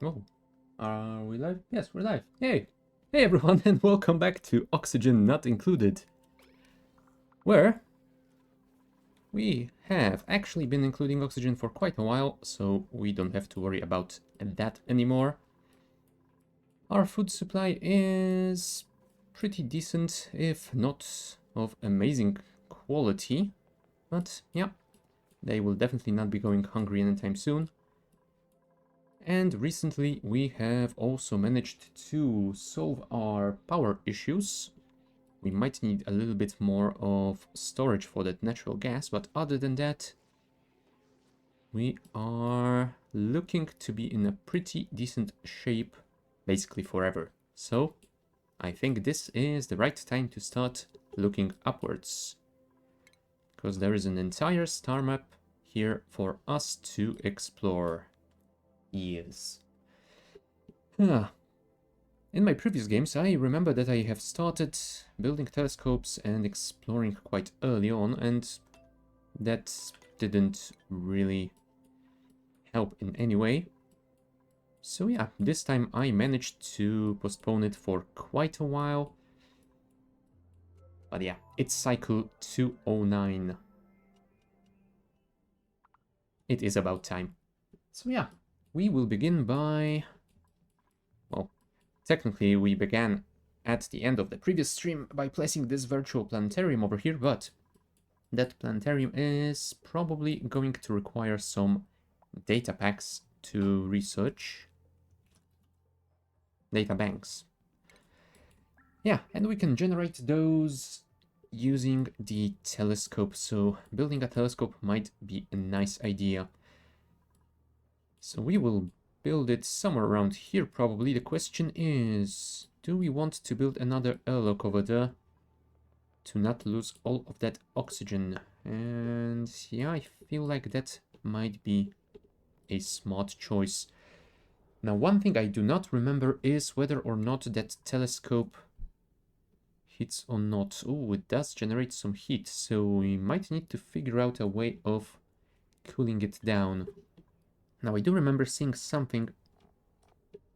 Oh, are we live? Yes, we're live. Hey! Hey everyone, and welcome back to Oxygen Not Included, where we have actually been including oxygen for quite a while, so we don't have to worry about that anymore. Our food supply is pretty decent, if not of amazing quality, but yeah, they will definitely not be going hungry anytime soon. And recently we have also managed to solve our power issues. We might need a little bit more of storage for that natural gas, but other than that, we are looking to be in a pretty decent shape basically forever. So I think this is the right time to start looking upwards, because there is an entire star map here for us to explore. Yes. Ah, in my previous games, I remember that I have started building telescopes and exploring quite early on, and that didn't really help in any way. So yeah, this time I managed to postpone it for quite a while. But yeah, it's cycle 209. It is about time. So yeah, we will begin by... Well, technically we began at the end of the previous stream by placing this virtual planetarium over here, but that planetarium is probably going to require some data packs to research. Data banks. Yeah, and we can generate those using the telescope, so building a telescope might be a nice idea. So we will build it somewhere around here probably. The question is, do we want to build another airlock over there to not lose all of that oxygen? And yeah, I feel like that might be a smart choice. Now, one thing I do not remember is whether or not that telescope hits or not. Oh, it does generate some heat, so we might need to figure out a way of cooling it down. Now, I do remember seeing something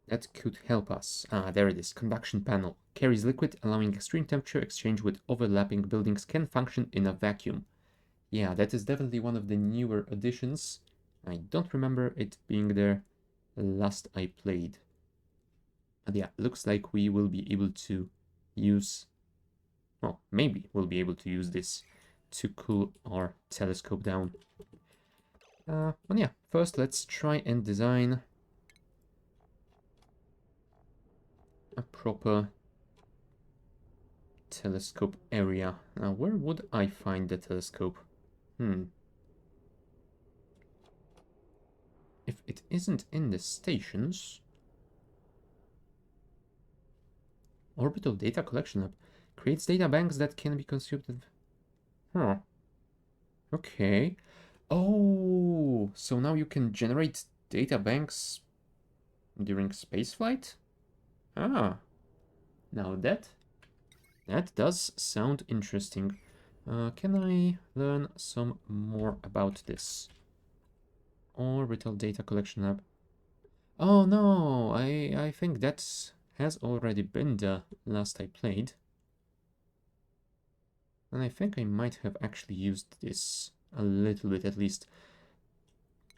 that could help us. Ah, there it is. Conduction panel. Carries liquid, allowing extreme temperature exchange with overlapping buildings, can function in a vacuum. Yeah, that is definitely one of the newer additions. I don't remember it being there last I played. But yeah, looks like we will be able to use... Well, maybe we'll be able to use this to cool our telescope down. But yeah, first let's try and design a proper telescope area. Now, where would I find the telescope? If it isn't in the stations... Orbital data collection hub creates data banks that can be consumed. Huh. Okay. Oh, so now you can generate data banks during spaceflight? Ah, now that does sound interesting. Can I learn some more about this? Orbital data collection lab. Oh no, I think that has already been the last I played. And I think I might have actually used this a little bit at least.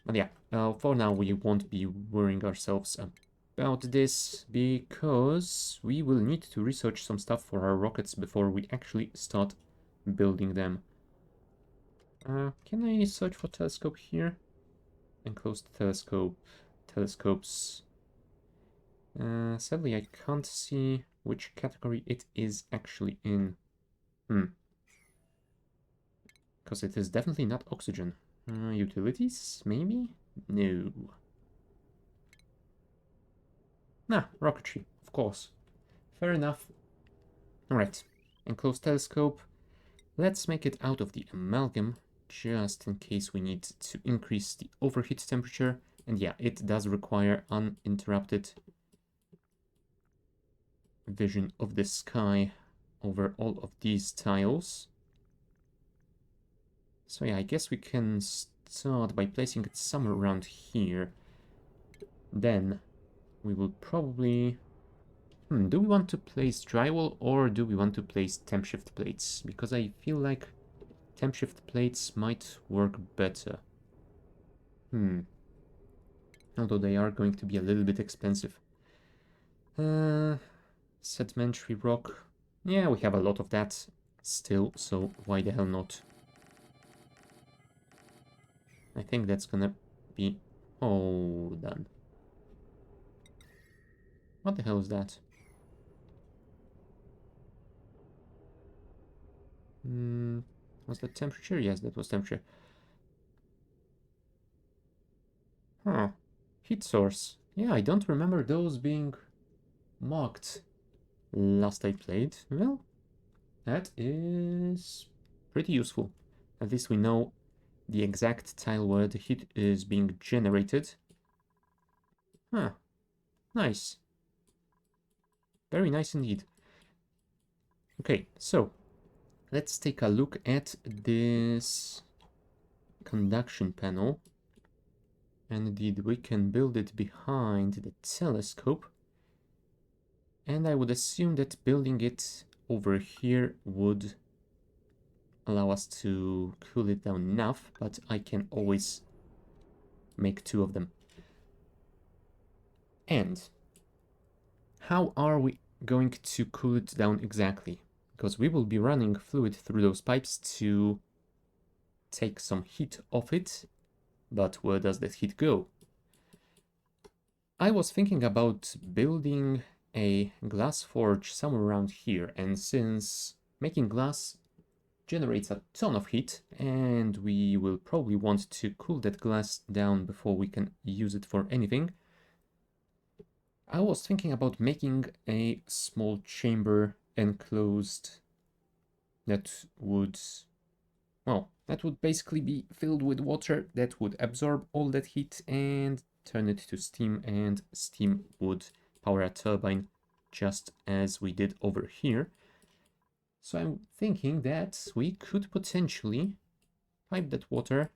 But yeah, for now we won't be worrying ourselves about this, because we will need to research some stuff for our rockets before we actually start building them. Can I search for telescope here? Enclosed telescope, telescopes. Sadly, I can't see which category it is actually in. Because it is definitely not oxygen. Utilities, maybe? No. Nah, rocketry, of course. Fair enough. Alright, enclosed telescope. Let's make it out of the amalgam, just in case we need to increase the overheat temperature. And yeah, it does require uninterrupted vision of the sky over all of these tiles. So yeah, I guess we can start by placing it somewhere around here. Then we will probably... do we want to place drywall or do we want to place temp shift plates? Because I feel like temp shift plates might work better. Although they are going to be a little bit expensive. Sedimentary rock. Yeah, we have a lot of that still, so why the hell not? I think that's gonna be all done. What the hell is that? Was that temperature? Yes, that was temperature. Huh. Heat source. Yeah, I don't remember those being marked last I played. Well, that is pretty useful. At least we know the exact tile where the heat is being generated. Huh. Nice. Very nice indeed. Okay, so let's take a look at this conduction panel. And indeed, we can build it behind the telescope. And I would assume that building it over here would allow us to cool it down enough, but I can always make two of them. And how are we going to cool it down exactly? Because we will be running fluid through those pipes to take some heat off it, but where does that heat go? I was thinking about building a glass forge somewhere around here, and since making glass generates a ton of heat, and we will probably want to cool that glass down before we can use it for anything, I was thinking about making a small chamber enclosed that would, well, that would basically be filled with water that would absorb all that heat and turn it to steam, and steam would power a turbine just as we did over here. So I'm thinking that we could potentially pipe that water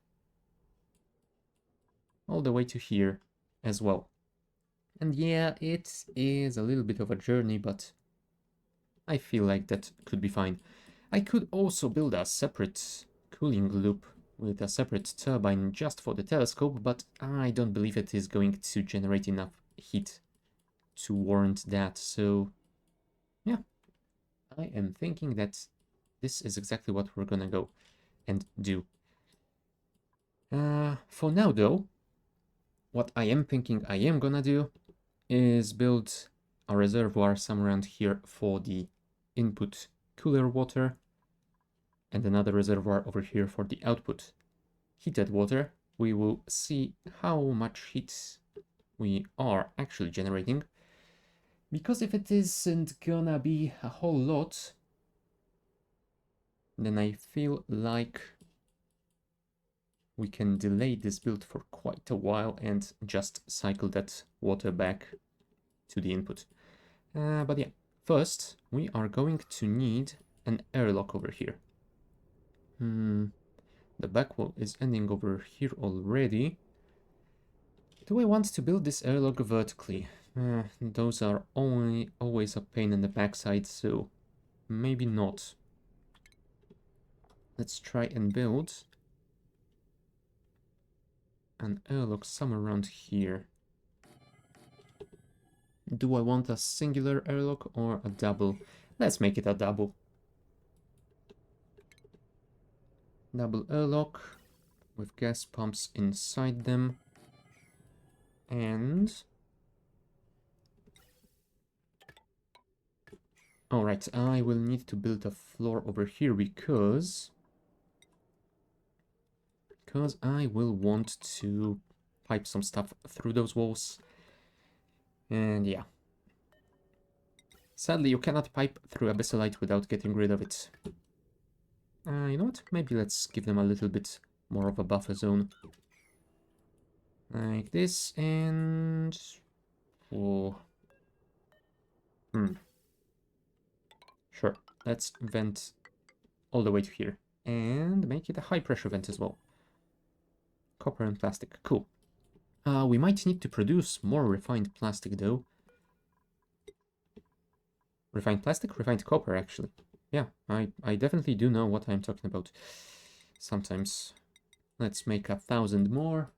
all the way to here as well. And yeah, it is a little bit of a journey, but I feel like that could be fine. I could also build a separate cooling loop with a separate turbine just for the telescope, but I don't believe it is going to generate enough heat to warrant that. So yeah, I am thinking that this is exactly what we're gonna go and do. For now though, what I am thinking I am gonna do is build a reservoir somewhere around here for the input cooler water, and another reservoir over here for the output heated water. We will see how much heat we are actually generating, because if it isn't gonna be a whole lot, then I feel like we can delay this build for quite a while and just cycle that water back to the input. But yeah, first we are going to need an airlock over here. The back wall is ending over here already. Do I want to build this airlock vertically? Those are always a pain in the backside, so maybe not. Let's try and build an airlock somewhere around here. Do I want a singular airlock or a double? Let's make it a double. Double airlock with gas pumps inside them. And... alright, I will need to build a floor over here because I will want to pipe some stuff through those walls. And yeah. Sadly, you cannot pipe through Abyssalite without getting rid of it. You know what? Maybe let's give them a little bit more of a buffer zone. Like this, and... oh. Sure, let's vent all the way to here. And make it a high pressure vent as well. Copper and plastic, cool. We might need to produce more refined plastic, though. Refined plastic? Refined copper, actually. Yeah, I definitely do know what I'm talking about. Sometimes. Let's make 1,000 more.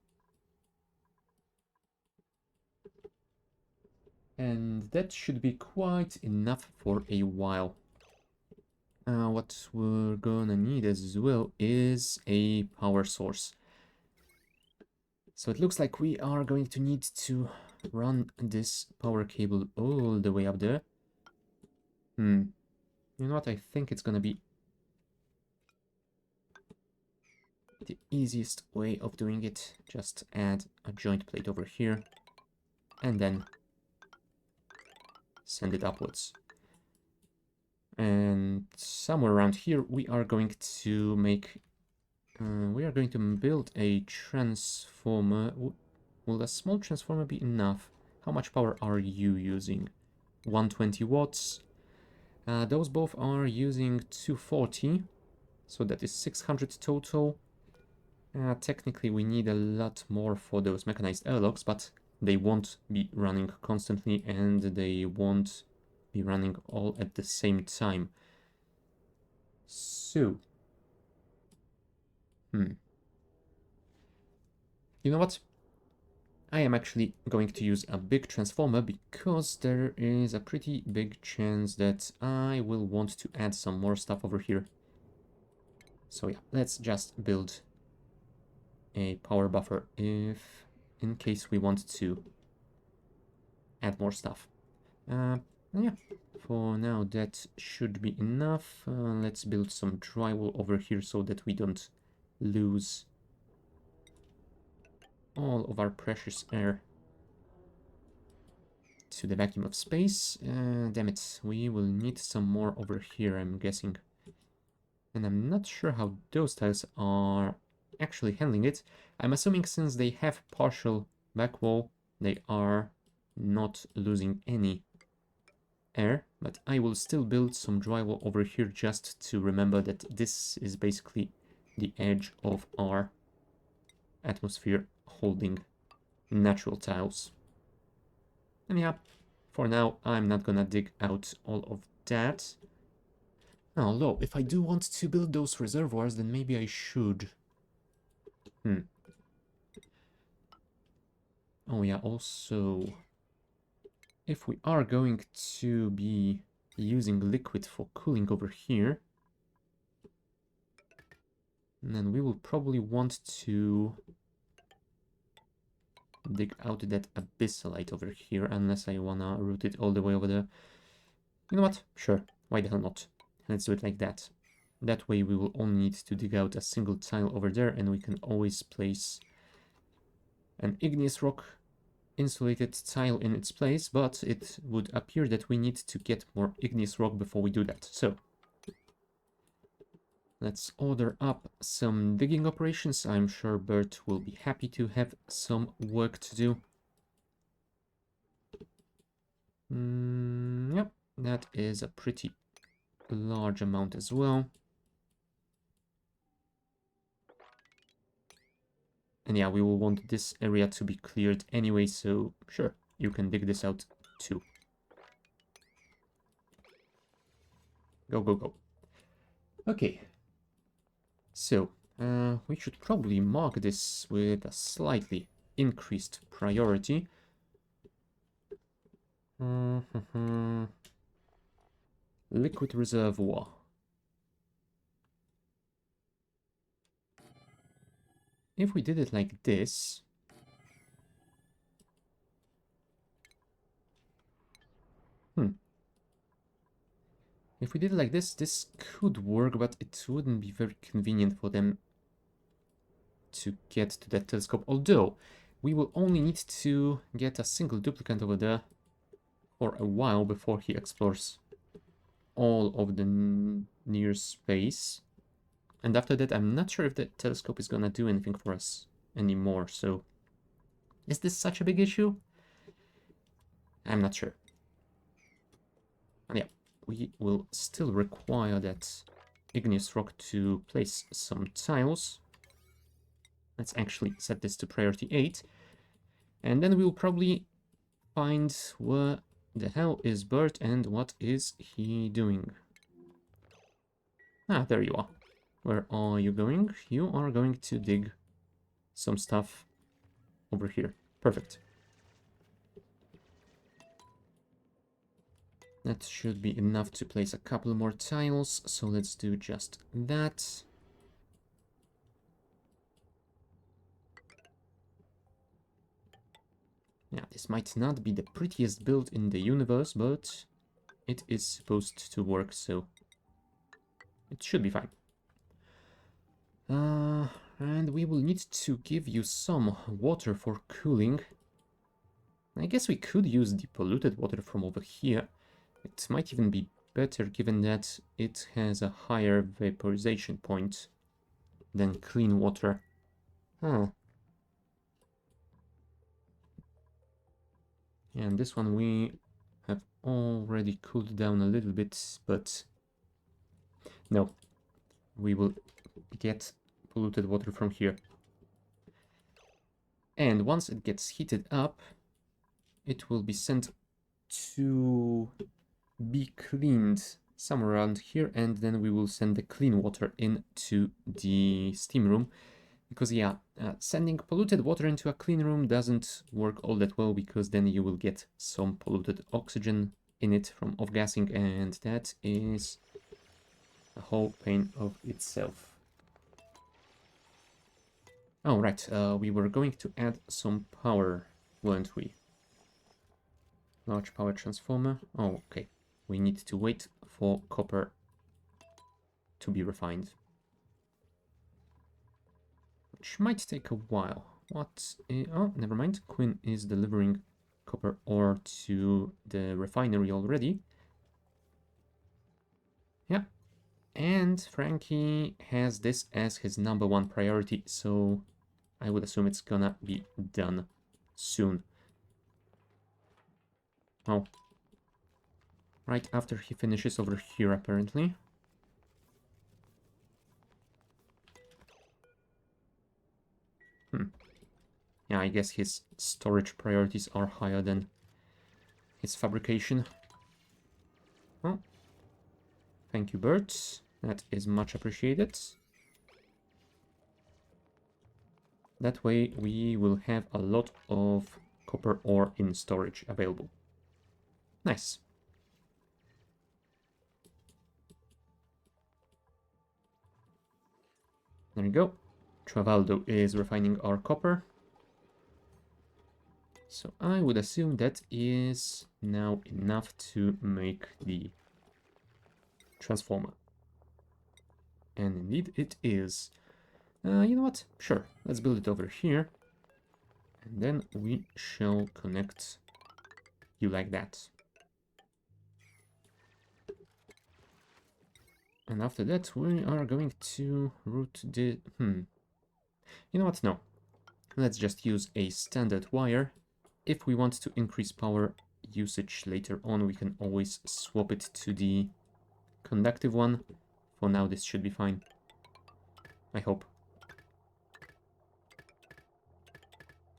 And that should be quite enough for a while. What we're gonna need as well is a power source. So it looks like we are going to need to run this power cable all the way up there. You know what? I think it's gonna be the easiest way of doing it. Just add a joint plate over here and then send it upwards. And somewhere around here we are going to make we are going to build a transformer. Will a small transformer be enough? How much power are you using? 120 watts. Those both are using 240, so that is 600 total. Technically we need a lot more for those mechanized airlocks, but they won't be running constantly and they won't be running all at the same time. So, you know what? I am actually going to use a big transformer because there is a pretty big chance that I will want to add some more stuff over here. So yeah, let's just build a power buffer if in case we want to add more stuff. Yeah, for now that should be enough. Let's build some drywall over here so that we don't lose all of our precious air to the vacuum of space. Damn it, we will need some more over here, I'm guessing. And I'm not sure how those tiles are actually handling it. I'm assuming since they have partial back wall, they are not losing any air, but I will still build some drywall over here just to remember that this is basically the edge of our atmosphere holding natural tiles. And yeah, for now I'm not gonna dig out all of that. Although, if I do want to build those reservoirs, then maybe I should. Oh yeah, also, if we are going to be using liquid for cooling over here, then we will probably want to dig out that abyssalite over here, unless I wanna route it all the way over there. You know what? Sure, why the hell not? Let's do it like that. That way we will only need to dig out a single tile over there, and we can always place an igneous rock insulated tile in its place, but it would appear that we need to get more igneous rock before we do that. So let's order up some digging operations. I'm sure Bert will be happy to have some work to do. Yep, that is a pretty large amount as well. And yeah, we will want this area to be cleared anyway, so sure, you can dig this out too. Go, go, go. Okay. So, we should probably mark this with a slightly increased priority. Liquid reservoir. If we did it like this... If we did it like this could work, but it wouldn't be very convenient for them to get to that telescope. Although, we will only need to get a single duplicant over there for a while before he explores all of the near space. And after that, I'm not sure if the telescope is gonna do anything for us anymore, so... Is this such a big issue? I'm not sure. And yeah, we will still require that igneous rock to place some tiles. Let's actually set this to priority 8. And then we'll probably find where the hell is Bert and what is he doing. Ah, there you are. Where are you going? You are going to dig some stuff over here. Perfect. That should be enough to place a couple more tiles, so let's do just that. Yeah, this might not be the prettiest build in the universe, but it is supposed to work, so it should be fine. And we will need to give you some water for cooling. I guess we could use the polluted water from over here. It might even be better given that it has a higher vaporization point than clean water. Huh. And this one we have already cooled down a little bit, but no. We will get polluted water from here. And once it gets heated up, it will be sent to be cleaned somewhere around here, and then we will send the clean water into the steam room. Because yeah, sending polluted water into a clean room doesn't work all that well, because then you will get some polluted oxygen in it from off-gassing, and that is a whole pain of itself. Oh, right, we were going to add some power, weren't we? Large power transformer. Oh, okay. We need to wait for copper to be refined. Which might take a while. What? Oh, never mind. Quinn is delivering copper ore to the refinery already. Yeah. And Frankie has this as his #1 priority, so I would assume it's gonna be done soon. Oh. Right after he finishes over here, apparently. Yeah, I guess his storage priorities are higher than his fabrication. Oh. Thank you, Bert. That is much appreciated. That way we will have a lot of copper ore in storage available. Nice. There you go. Travaldo is refining our copper. So I would assume that is now enough to make the transformer. And indeed it is. You know what? Sure, let's build it over here. And then we shall connect you like that. And after that, we are going to route the... You know what? No. Let's just use a standard wire. If we want to increase power usage later on, we can always swap it to the conductive one. For now, this should be fine. I hope.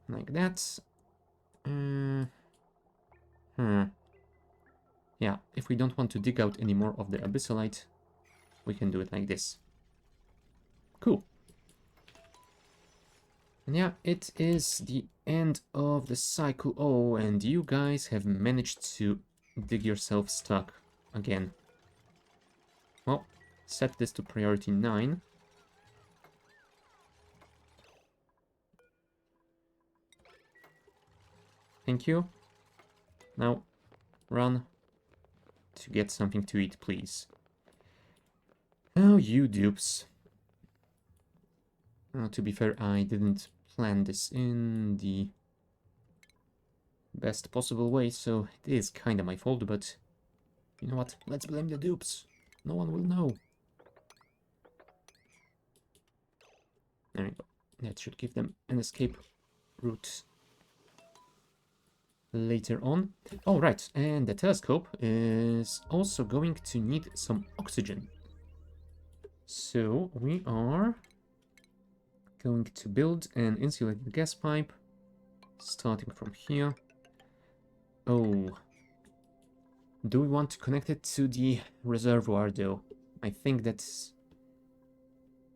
Like that. Yeah, if we don't want to dig out any more of the abyssalite, we can do it like this. Cool. And yeah, it is the end of the cycle. Oh, and you guys have managed to dig yourself stuck again. Well, set this to priority 9. Thank you. Now, run to get something to eat, please. Oh, you dupes. To be fair, I didn't plan this in the best possible way, so it is kind of my fault, but you know what? Let's blame the dupes. No one will know. There we go. That should give them an escape route later on. Oh, right, and the telescope is also going to need some oxygen. So we are going to build an insulated gas pipe starting from here. Oh. Do we want to connect it to the reservoir, though? I think that's...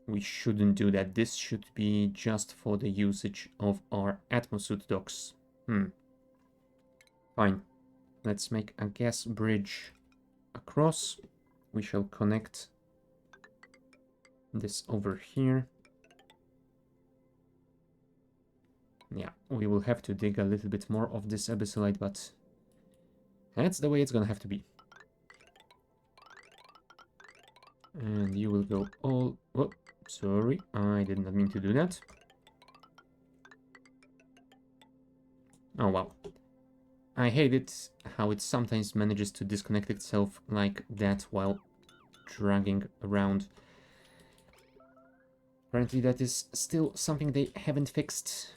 We shouldn't do that. This should be just for the usage of our atmosuit docks. Fine. Let's make a gas bridge across. We shall connect this over here. Yeah, we will have to dig a little bit more of this abyssalite, but that's the way it's gonna have to be. And you will go all... Oh, sorry, I did not mean to do that. Oh, wow. I hate it how it sometimes manages to disconnect itself like that while dragging around. Apparently that is still something they haven't fixed.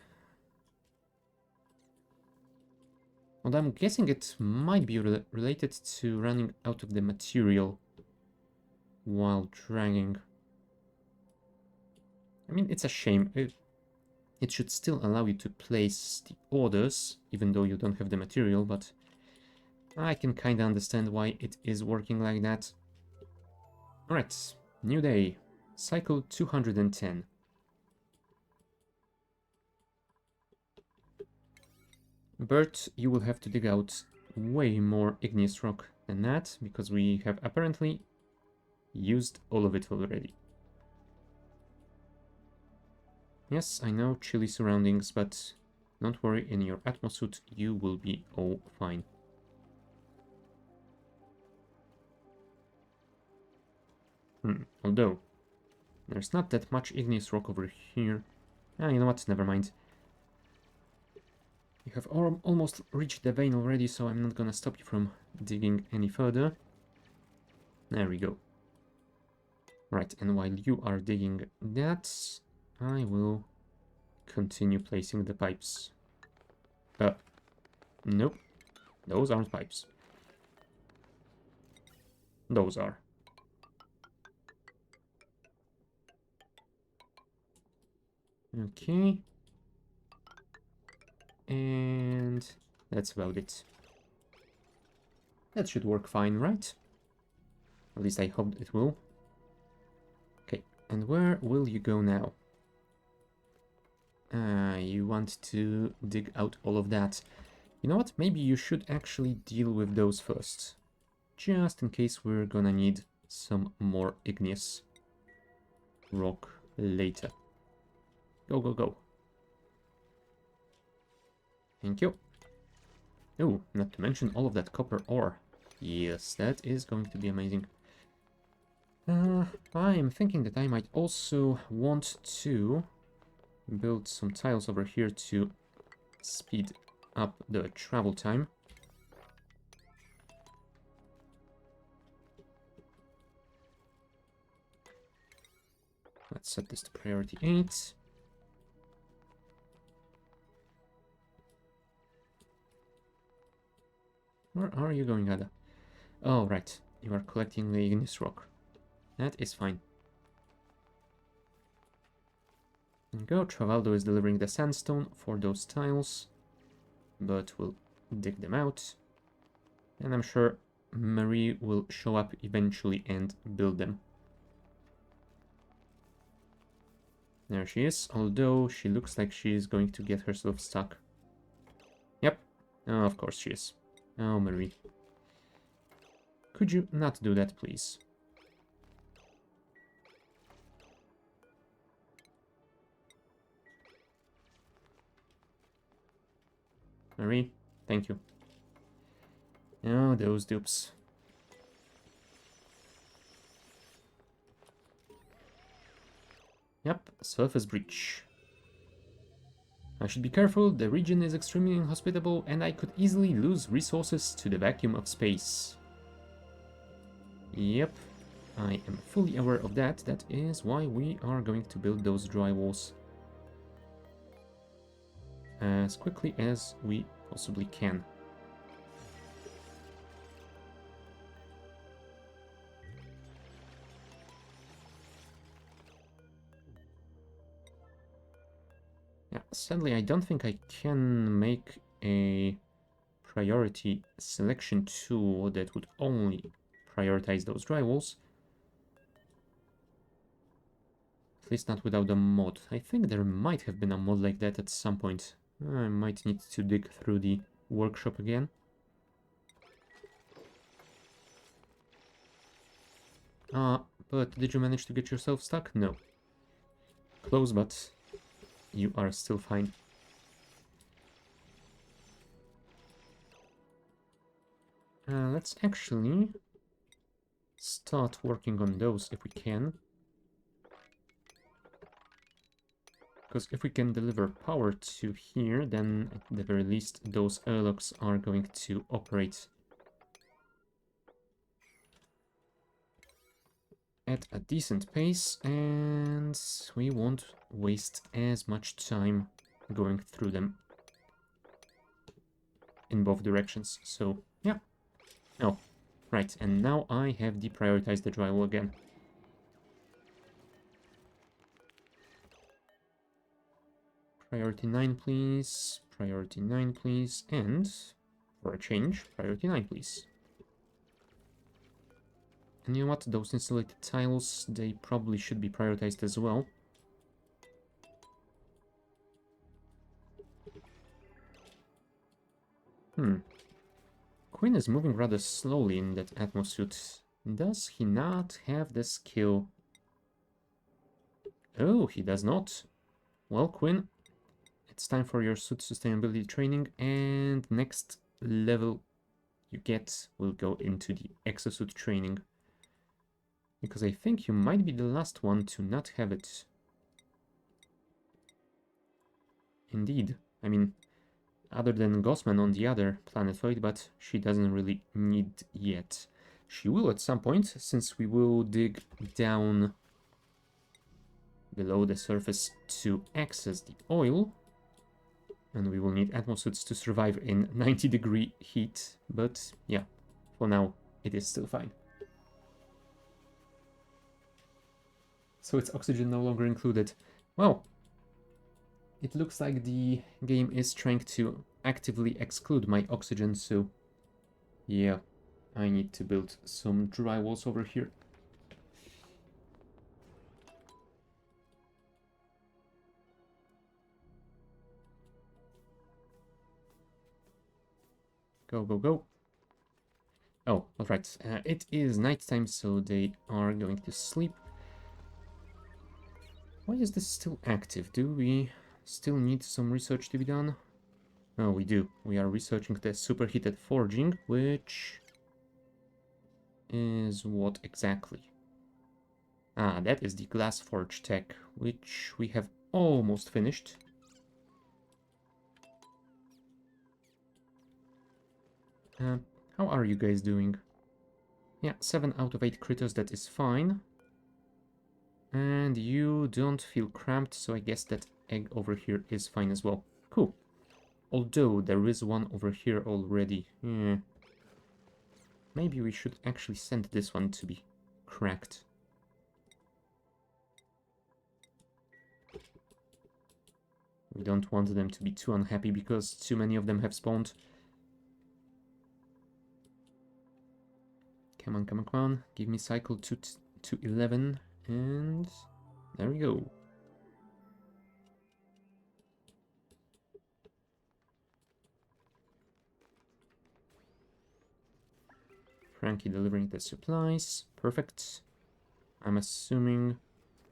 And I'm guessing it might be related to running out of the material while dragging. I mean, it's a shame. It should still allow you to place the orders, even though you don't have the material, but I can kinda understand why it is working like that. Alright, new day. Cycle 210. Bert, you will have to dig out way more igneous rock than that, because we have apparently used all of it already. Yes, I know, chilly surroundings, but don't worry, in your atmosuit you will be all fine. Although, there's not that much igneous rock over here. Ah, you know what, never mind. You have almost reached the vein already, so I'm not gonna stop you from digging any further. There we go. Right, and while you are digging that, I will continue placing the pipes. Nope. Those aren't pipes. Those are. Okay. And that's about it. That should work fine, right? At least I hope it will. Okay, and where will you go now? You want to dig out all of that. You know what? Maybe you should actually deal with those first. Just in case we're gonna need some more igneous rock later. Go, go, go. Thank you. Oh, not to mention all of that copper ore. Yes, that is going to be amazing. I am thinking that I might also want to build some tiles over here to speed up the travel time. Let's set this to priority 8. Where are you going, Ada? Oh, right. You are collecting the igneous rock. That is fine. And go. Travaldo is delivering the sandstone for those tiles, but we'll dig them out. And I'm sure Marie will show up eventually and build them. There she is, although she looks like she is going to get herself stuck. Yep, oh, of course she is. Oh, Marie. Could you not do that, please? Marie, thank you. Oh, those dupes. Yep, surface breach. I should be careful, the region is extremely inhospitable and I could easily lose resources to the vacuum of space. Yep, I am fully aware of that. That is why we are going to build those dry walls as quickly as we possibly can. Yeah, sadly, I don't think I can make a priority selection tool that would only prioritize those drywalls. At least not without a mod. I think there might have been a mod like that at some point. I might need to dig through the workshop again. But did you manage to get yourself stuck? No. Close, but you are still fine. Let's actually start working on those if we can. Because if we can deliver power to here, then at the very least those airlocks are going to operate at a decent pace, and we won't waste as much time going through them in both directions. So, yeah. Oh, right, and now I have deprioritized the drywall again. Priority 9, please. Priority 9, please. And, for a change, priority 9, please. And you know what? Those insulated tiles, they probably should be prioritized as well. Quinn is moving rather slowly in that atmosuit. Does he not have the skill? Oh, he does not. Well, Quinn, it's time for your suit sustainability training, and next level you get will go into the exosuit training. Because I think you might be the last one to not have it. Indeed. I mean, other than Gossman on the other planetoid, but she doesn't really need yet. She will at some point, since we will dig down below the surface to access the oil. And we will need atmosuits to survive in 90-degree heat. But yeah, for now, it is still fine. So it's oxygen no longer included. Well, it looks like the game is trying to actively exclude my oxygen, so yeah, I need to build some drywalls over here. Go, go, go. Oh, alright. It is nighttime, so they are going to sleep. Why is this still active? Do we still need some research to be done? Oh, we do. We are researching the superheated forging, which is what exactly? Ah, that is the glass forge tech, which we have almost finished. How are you guys doing? Yeah, 7 out of 8 critters, that is fine. And you don't feel cramped, so I guess that egg over here is fine as well. Cool. Although there is one over here already. Maybe we should actually send this one to be cracked. We don't want them to be too unhappy because too many of them have spawned. Come on, come on, come on. Give me cycle to 11. And there we go. Frankie delivering the supplies. Perfect. I'm assuming...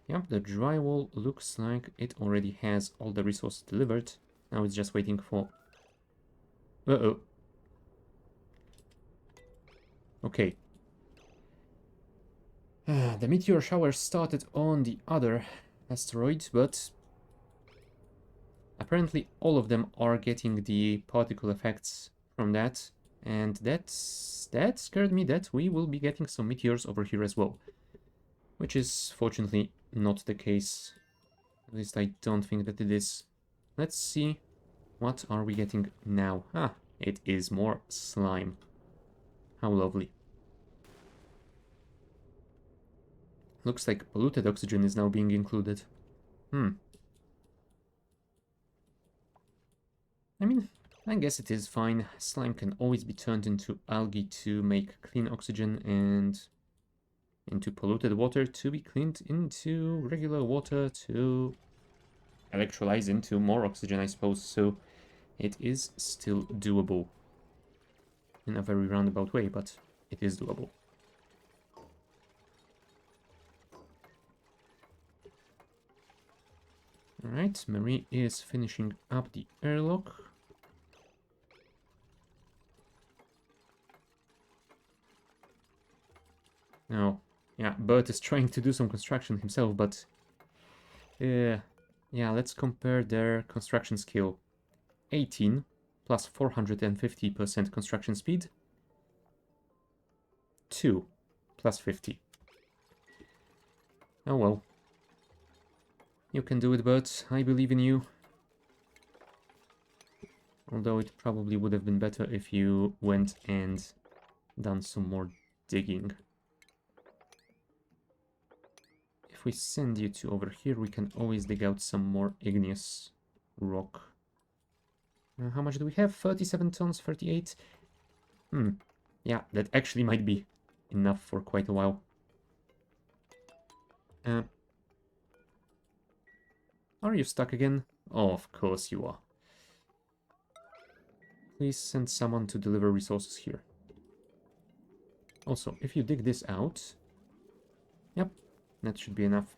Yep, the drywall looks like it already has all the resources delivered. Now it's just waiting for... Uh-oh. Okay. The meteor shower started on the other asteroid, but... apparently all of them are getting the particle effects from that. And that scared me that we will be getting some meteors over here as well. Which is fortunately not the case. At least I don't think that it is. Let's see. What are we getting now? Ah, it is more slime. How lovely. Looks like polluted oxygen is now being included. I mean, I guess it is fine. Slime can always be turned into algae to make clean oxygen and into polluted water to be cleaned into regular water to electrolyze into more oxygen, I suppose. So it is still doable in a very roundabout way, but it is doable. Alright, Marie is finishing up the airlock. Now, yeah, Bert is trying to do some construction himself, but yeah, let's compare their construction skill. 18 plus 450% construction speed. 2 plus 50. Oh well. You can do it, Bert. I believe in you. Although it probably would have been better if you went and done some more digging. If we send you to over here, we can always dig out some more igneous rock. How much do we have? 37 tons, 38? Yeah, that actually might be enough for quite a while. Are you stuck again? Oh, of course you are. Please send someone to deliver resources here. Also, if you dig this out... Yep, that should be enough.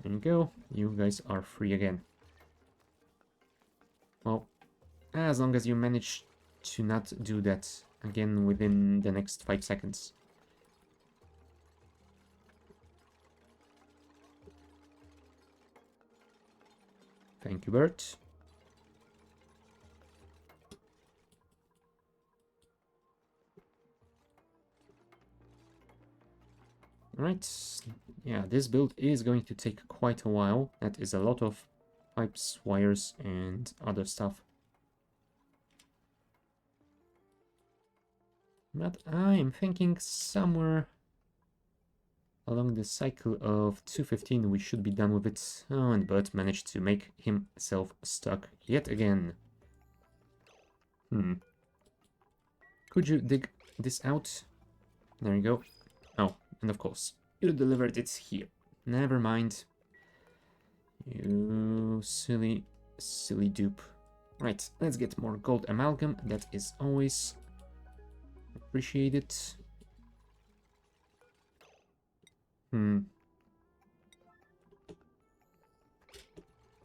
There you go. You guys are free again. Well, as long as you manage to not do that again within the next 5 seconds. Thank you, Bert. Alright, yeah, this build is going to take quite a while. That is a lot of pipes, wires, and other stuff. But I'm thinking somewhere along the cycle of 215 we should be done with it. Oh, and Bert managed to make himself stuck yet again. Could you dig this out? There you go. Oh, and of course, you delivered it here. Never mind. You silly, silly dupe. Right, let's get more gold amalgam. That is always appreciated.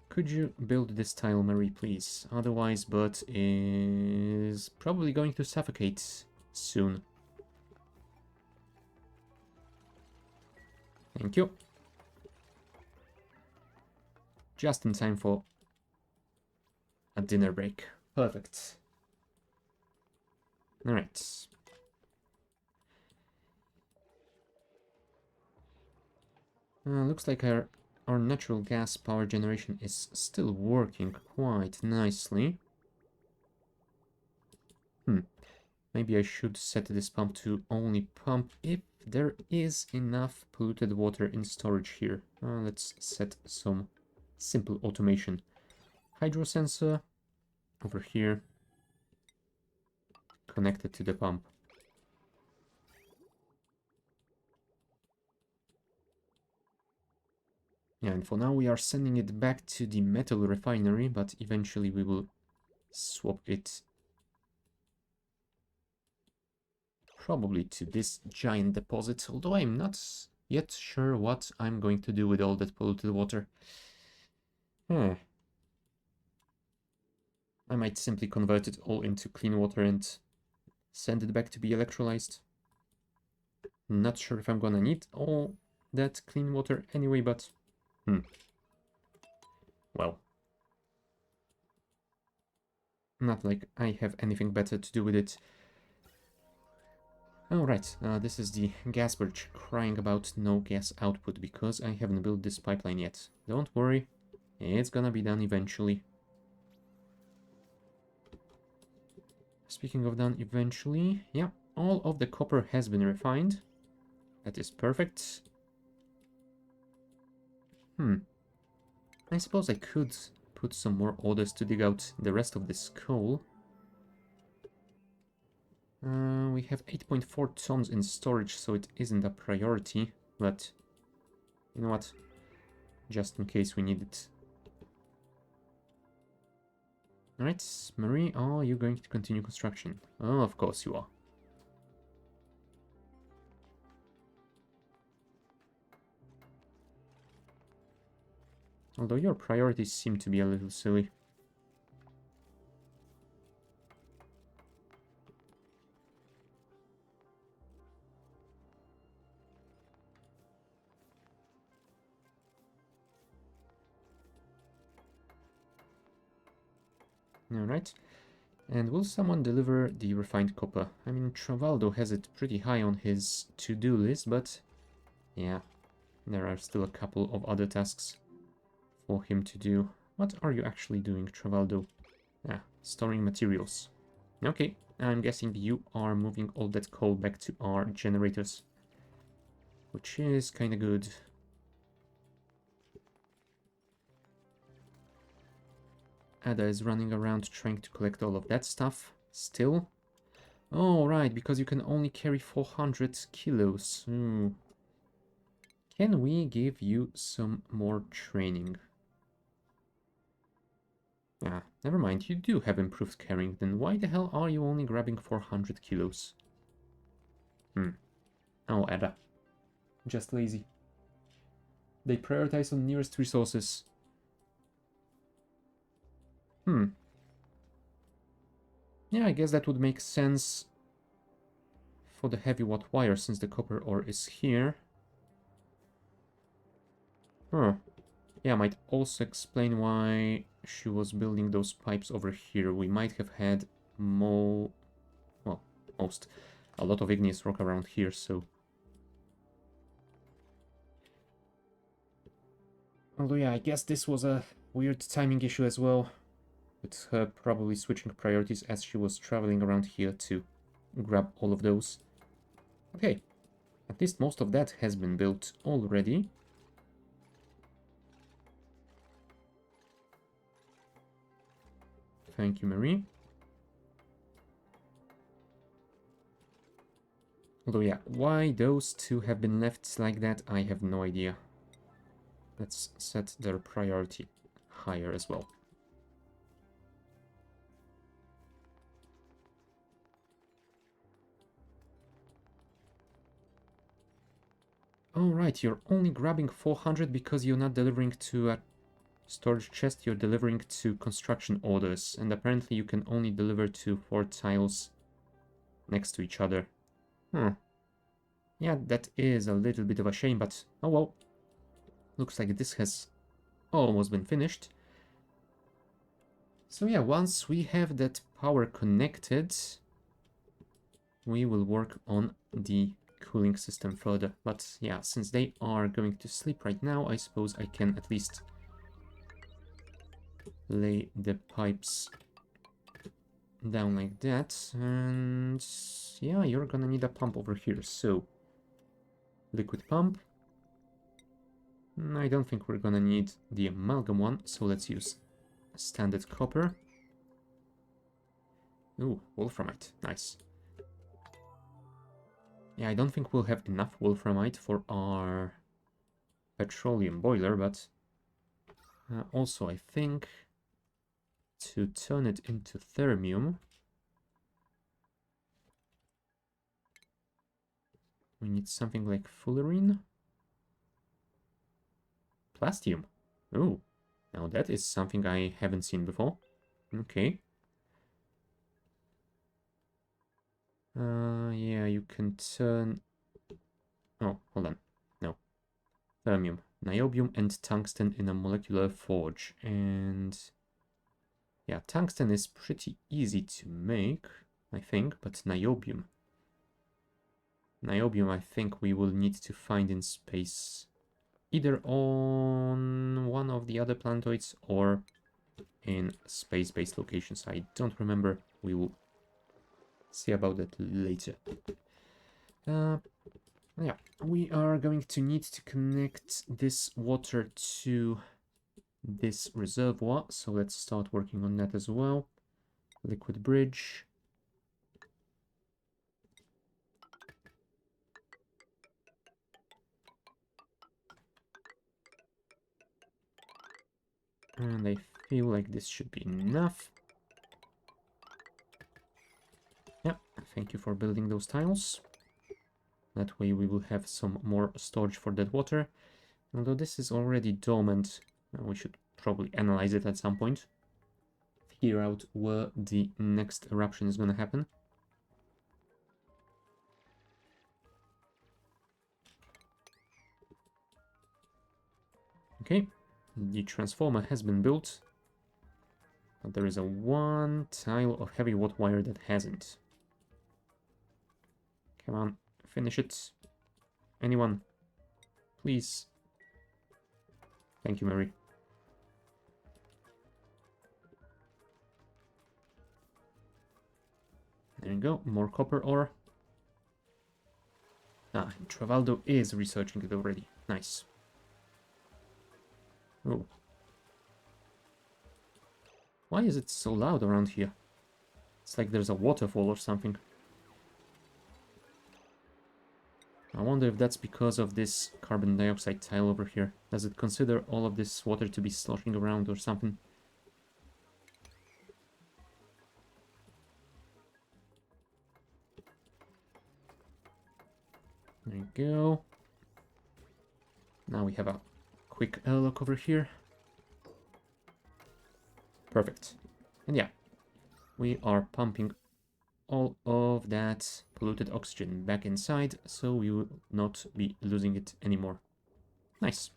Could you build this tile, Marie, please? Otherwise, Bert is probably going to suffocate soon. Thank you. Just in time for a dinner break. Perfect. Alright. Looks like our natural gas power generation is still working quite nicely. Maybe I should set this pump to only pump if there is enough polluted water in storage here. Let's set some simple automation. Hydro sensor over here, connected to the pump. Yeah, and for now we are sending it back to the metal refinery, but eventually we will swap it probably to this giant deposit, although I'm not yet sure what I'm going to do with all that polluted water. I might simply convert it all into clean water and send it back to be electrolyzed. Not sure if I'm gonna need all that clean water anyway, but... Well. Not like I have anything better to do with it. Alright, this is the gas bridge crying about no gas output because I haven't built this pipeline yet. Don't worry, it's gonna be done eventually. Speaking of done eventually, yeah, all of the copper has been refined. That is perfect. I suppose I could put some more orders to dig out the rest of this coal. We have 8.4 tons in storage, so it isn't a priority, but you know what? Just in case we need it. Alright, Marie, are you going to continue construction? Oh, of course you are. Although your priorities seem to be a little silly. Alright. And will someone deliver the refined copper? I mean, Travaldo has it pretty high on his to-do list, but yeah, there are still a couple of other tasks for him to do. What are you actually doing, Travaldo? Ah, storing materials. Okay, I'm guessing you are moving all that coal back to our generators, which is kinda good. Ada is running around trying to collect all of that stuff still. Oh, right, because you can only carry 400 kilos. Can we give you some more training? Ah, never mind, you do have improved carrying, then why the hell are you only grabbing 400 kilos? Oh, Ada. Just lazy. They prioritize on nearest resources. Yeah, I guess that would make sense for the heavy watt wire, since the copper ore is here. Yeah, might also explain why she was building those pipes over here. We might have had more... well, a lot of igneous rock around here, so... Although yeah, I guess this was a weird timing issue as well, with her probably switching priorities as she was traveling around here to grab all of those. Okay, at least most of that has been built already. Thank you, Marie. Although yeah, why those two have been left like that, I have no idea. Let's set their priority higher as well. Oh right, you're only grabbing 400 because you're not delivering to a storage chest, you're delivering to construction orders, and apparently you can only deliver to 4 tiles next to each other. Yeah, that is a little bit of a shame, but oh well. Looks like this has almost been finished. So yeah, once we have that power connected, we will work on the cooling system further. But yeah, since they are going to sleep right now, I suppose I can at least lay the pipes down like that. And yeah, you're gonna need a pump over here. So liquid pump. I don't think we're gonna need the amalgam one, so let's use standard copper. Ooh, wolframite, nice. Yeah, I don't think we'll have enough wolframite for our petroleum boiler, but also I think to turn it into thermium, we need something like fullerene. Plastium. Oh, now that is something I haven't seen before. Okay. Yeah, you can turn... oh, hold on. No. Thermium, niobium, and tungsten in a molecular forge. And... yeah, tungsten is pretty easy to make, I think, but niobium... niobium, I think we will need to find in space. Either on one of the other planetoids or in space-based locations. I don't remember. We will see about that later. Yeah, we are going to need to connect this water to this reservoir, so let's start working on that as well. Liquid bridge. And I feel like this should be enough. Yeah, thank you for building those tiles. That way we will have some more storage for that water. Although this is already dormant, we should probably analyze it at some point. Figure out where the next eruption is going to happen. Okay, the transformer has been built. But there is a one tile of heavy watt wire that hasn't. Come on, finish it. Anyone? Please. Thank you, Mary. There you go, more copper ore. Ah, Travaldo is researching it already. Nice. Oh. Why is it so loud around here? It's like there's a waterfall or something. I wonder if that's because of this carbon dioxide tile over here. Does it consider all of this water to be sloshing around or something? There you go. Now we have a quick airlock over here. Perfect. And yeah, we are pumping all of that polluted oxygen back inside, so we will not be losing it anymore. Nice.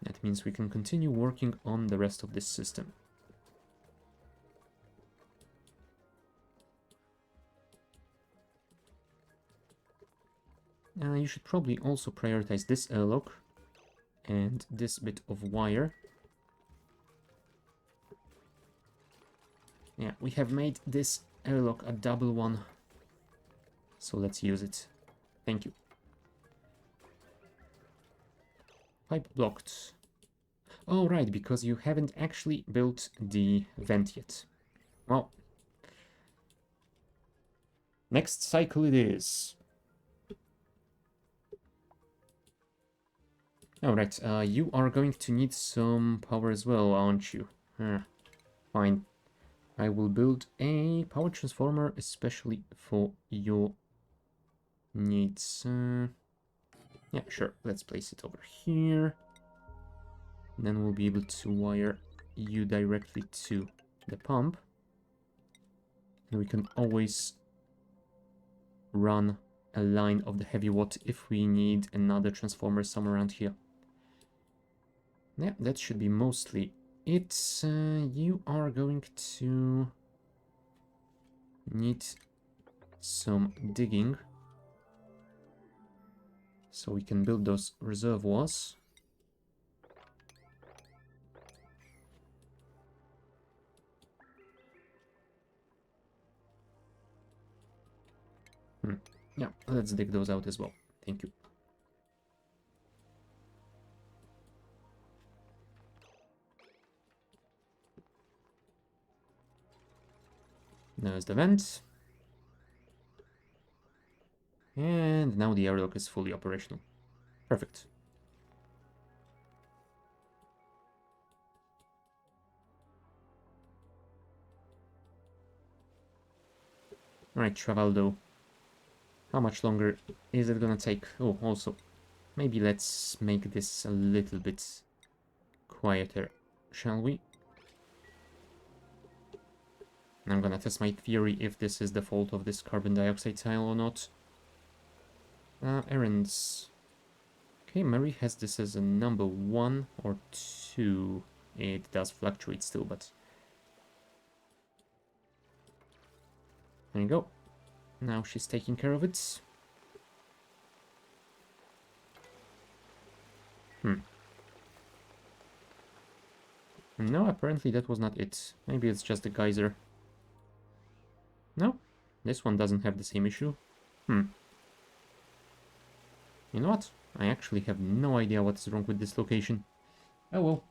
That means we can continue working on the rest of this system. You should probably also prioritize this airlock and this bit of wire. Yeah, we have made this airlock a double one, so let's use it. Thank you. Pipe blocked. Oh, right, because you haven't actually built the vent yet. Well, next cycle it is. Alright, you are going to need some power as well, aren't you? Fine. I will build a power transformer especially for your needs. Yeah, sure. Let's place it over here. And then we'll be able to wire you directly to the pump. And we can always run a line of the heavy watt if we need another transformer somewhere around here. Yeah, that should be mostly it. You are going to need some digging so we can build those reservoirs. Yeah, let's dig those out as well. Thank you. There's the vent. And now the airlock is fully operational. Perfect. Alright, Travaldo. How much longer is it gonna take? Oh, also, maybe let's make this a little bit quieter, shall we? I'm gonna test my theory if this is the fault of this carbon dioxide tile or not. Errands. Okay, Mary has this as a number 1 or 2. It does fluctuate still, but... There you go. Now she's taking care of it. No, apparently that was not it. Maybe it's just the geyser. No, this one doesn't have the same issue. You know what? I actually have no idea what's wrong with this location. Oh well.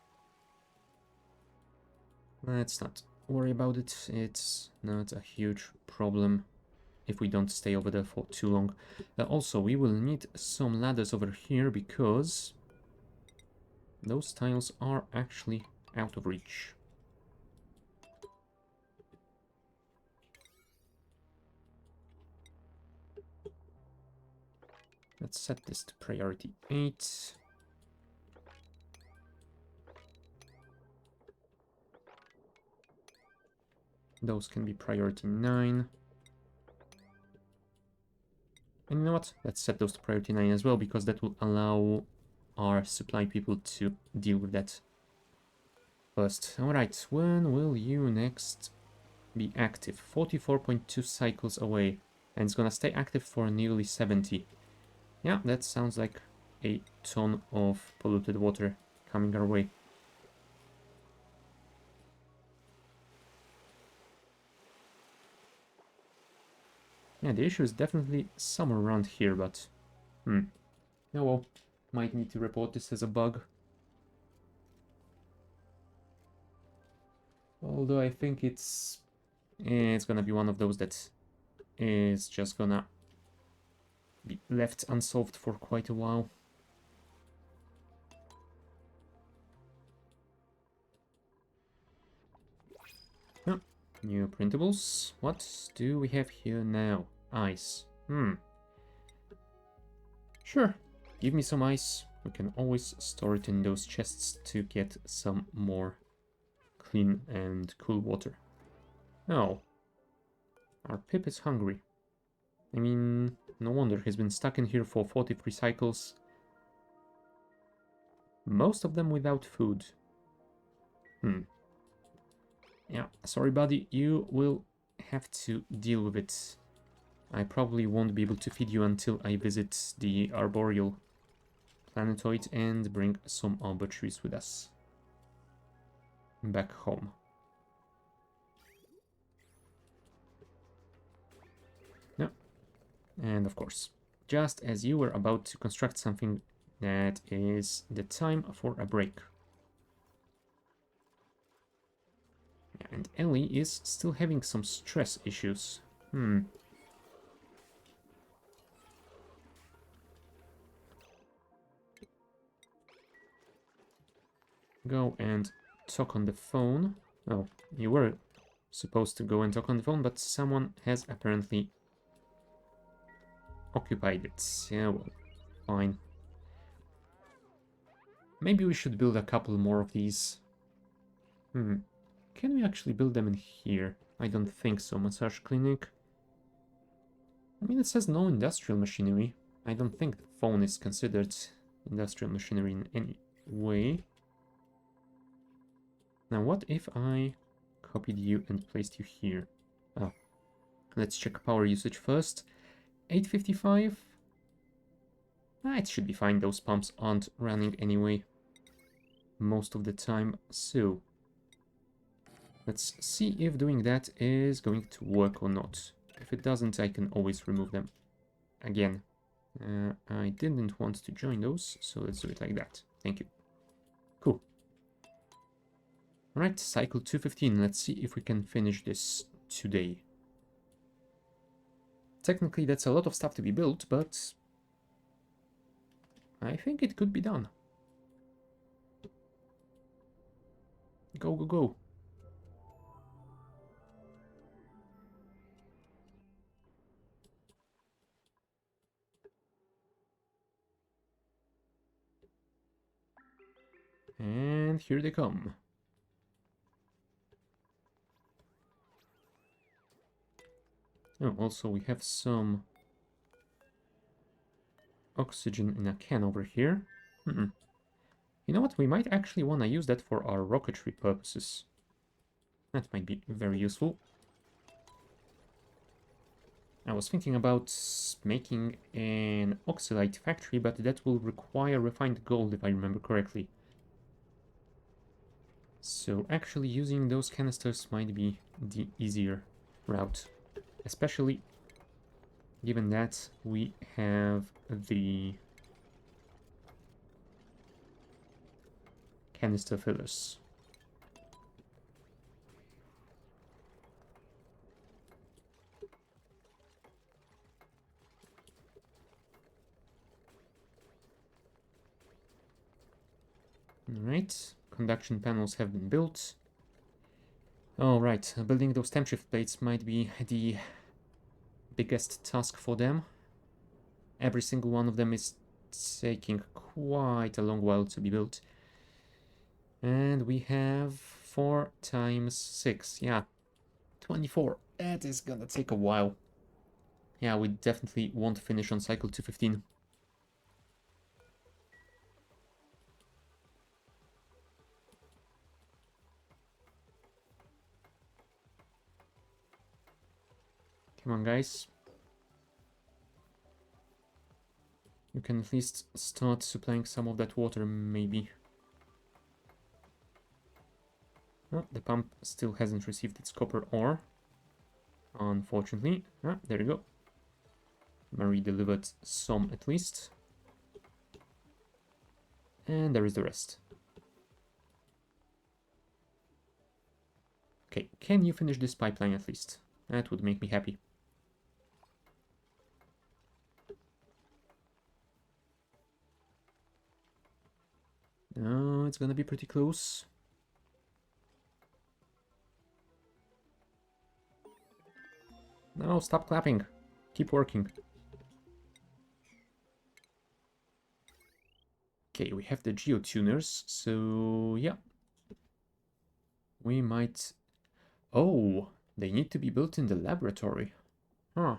Let's not worry about it. It's not a huge problem if we don't stay over there for too long. Also, we will need some ladders over here because those tiles are actually out of reach. Let's set this to priority 8. Those can be priority 9. And you know what? Let's set those to priority 9 as well, because that will allow our supply people to deal with that first. Alright, when will you next be active? 44.2 cycles away. And it's gonna stay active for nearly 70. Yeah, that sounds like a ton of polluted water coming our way. Yeah, the issue is definitely somewhere around here, but... Oh well, might need to report this as a bug. Although I think it's gonna be one of those that is just gonna be left unsolved for quite a while. Oh, new printables. What do we have here now? Ice. Sure, give me some ice. We can always store it in those chests to get some more clean and cool water. Oh, our Pip is hungry. I mean, no wonder he's been stuck in here for 43 cycles. Most of them without food. Yeah, sorry buddy, you will have to deal with it. I probably won't be able to feed you until I visit the arboreal planetoid and bring some arbor trees with us back home. Yeah, and of course, just as you were about to construct something, that is the time for a break. And Ellie is still having some stress issues. Go and talk on the phone. Oh, you were supposed to go and talk on the phone, but someone has apparently occupied it. Yeah, well, fine. Maybe we should build a couple more of these. Can we actually build them in here? I don't think so. Massage clinic. I mean, it says no industrial machinery. I don't think the phone is considered industrial machinery in any way. Now, what if I copied you and placed you here? Oh, let's check power usage first. 855. It should be fine. Those pumps aren't running anyway most of the time. So, let's see if doing that is going to work or not. If it doesn't, I can always remove them again. I didn't want to join those, so let's do it like that. Thank you. Cool. Alright, cycle 215. Let's see if we can finish this today. Technically, that's a lot of stuff to be built, but I think it could be done. Go, go, go. And here they come. Oh, also we have some oxygen in a can over here. You know what? We might actually want to use that for our rocketry purposes. That might be very useful. I was thinking about making an oxylite factory, but that will require refined gold, if I remember correctly. So actually using those canisters might be the easier route. Especially given that we have the canister fillers. Alright, conduction panels have been built. Alright, building those temp shift plates might be the biggest task for them. Every single one of them is taking quite a long while to be built. And we have 4 times 6, yeah, 24. That is gonna take a while. Yeah, we definitely won't finish on cycle 215. Come on, guys. You can at least start supplying some of that water, maybe. Oh, the pump still hasn't received its copper ore. Unfortunately. Ah, there you go. Marie delivered some at least. And there is the rest. Okay, can you finish this pipeline at least? That would make me happy. No, it's gonna be pretty close. No, stop clapping. Keep working. Okay, we have the geotuners, so yeah. We might... Oh, they need to be built in the laboratory. Huh.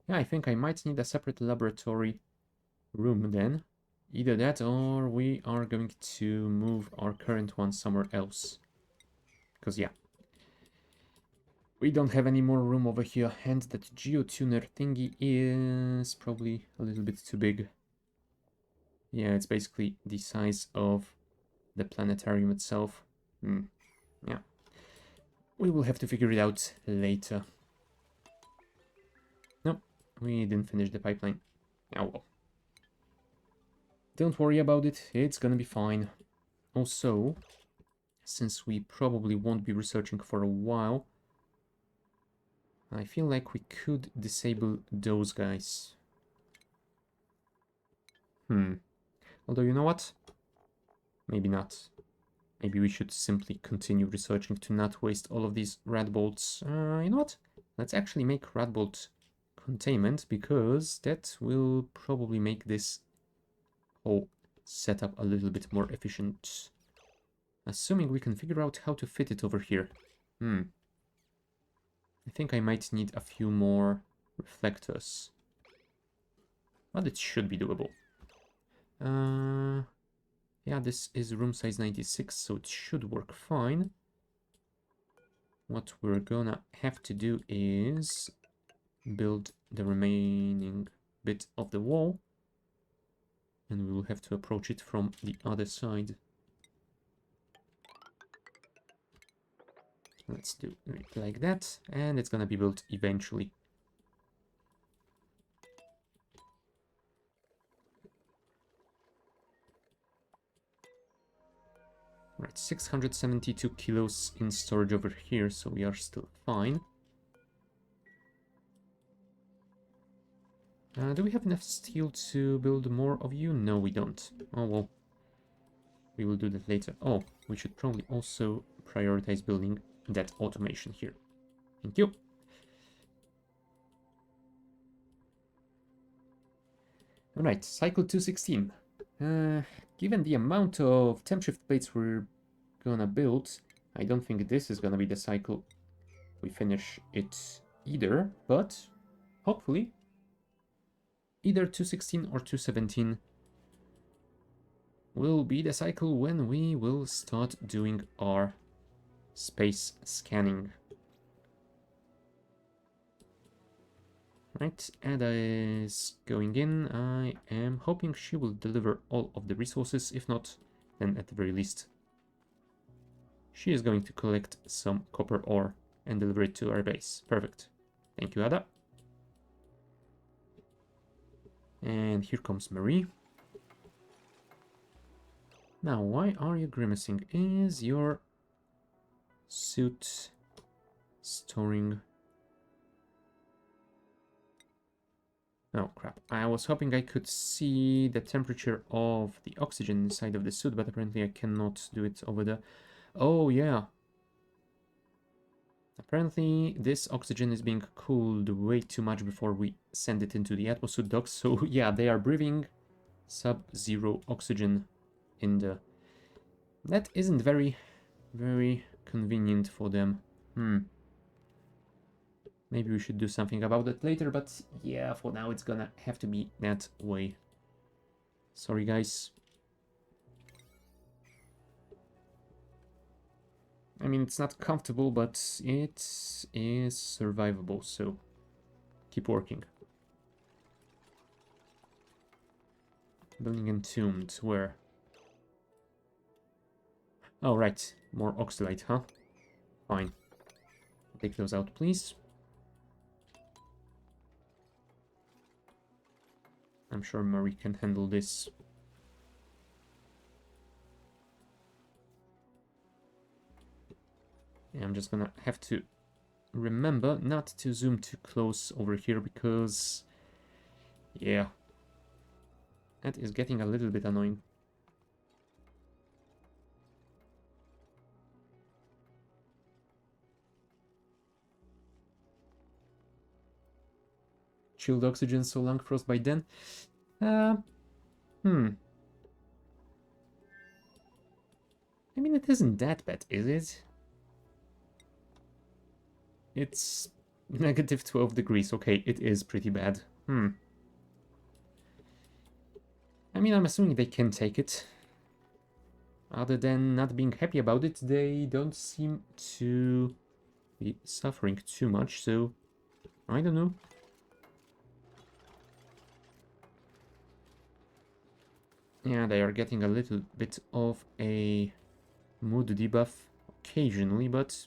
Yeah, I think I might need a separate laboratory room then. Either that or we are going to move our current one somewhere else. Because yeah, we don't have any more room over here, and that geotuner thingy is probably a little bit too big. Yeah, it's basically the size of the planetarium itself. Yeah. We will have to figure it out later. Nope, we didn't finish the pipeline. Oh well. Don't worry about it, it's gonna be fine. Also, since we probably won't be researching for a while, I feel like we could disable those guys. Although, you know what? Maybe not. Maybe we should simply continue researching to not waste all of these rad bolts. You know what? Let's actually make rad bolt containment, because that will probably make this whole setup a little bit more efficient. Assuming we can figure out how to fit it over here. I think I might need a few more reflectors. But it should be doable. Yeah, this is room size 96, so it should work fine. What we're gonna have to do is build the remaining bit of the wall. And we will have to approach it from the other side. Let's do it like that, and it's gonna be built eventually. Right, 672 kilos in storage over here, so we are still fine. Do we have enough steel to build more of you? No, we don't. Oh, well. We will do that later. Oh, we should probably also prioritize building that automation here. Thank you. Alright, cycle 216. Given the amount of temp shift plates we're gonna build, I don't think this is gonna be the cycle we finish it either, but hopefully either 216 or 217 will be the cycle when we will start doing our space scanning. Right, Ada is going in. I am hoping she will deliver all of the resources. If not, then at the very least, she is going to collect some copper ore and deliver it to our base. Perfect. Thank you, Ada. And here comes Marie. Now, why are you grimacing? Is your suit storing... Oh, crap. I was hoping I could see the temperature of the oxygen inside of the suit, but apparently I cannot do it over there. Oh, yeah. Apparently, this oxygen is being cooled way too much before we send it into the atmosphere docks. So, yeah, they are breathing sub-zero oxygen in the... That isn't very, very convenient for them. Maybe we should do something about that later, but yeah, for now it's gonna have to be that way. Sorry, guys. I mean, it's not comfortable, but it is survivable, so keep working. Building entombed, where? Oh, right. More oxalate, huh? Fine. Take those out, please. I'm sure Murray can handle this. Yeah, I'm just gonna have to remember not to zoom too close over here because... yeah. That is getting a little bit annoying. Chilled oxygen, so long frost by then. I mean, it isn't that bad, is it? It's negative 12 degrees. Okay, it is pretty bad. I mean, I'm assuming they can take it. Other than not being happy about it, they don't seem to be suffering too much, so I don't know. Yeah, they are getting a little bit of a mood debuff occasionally, but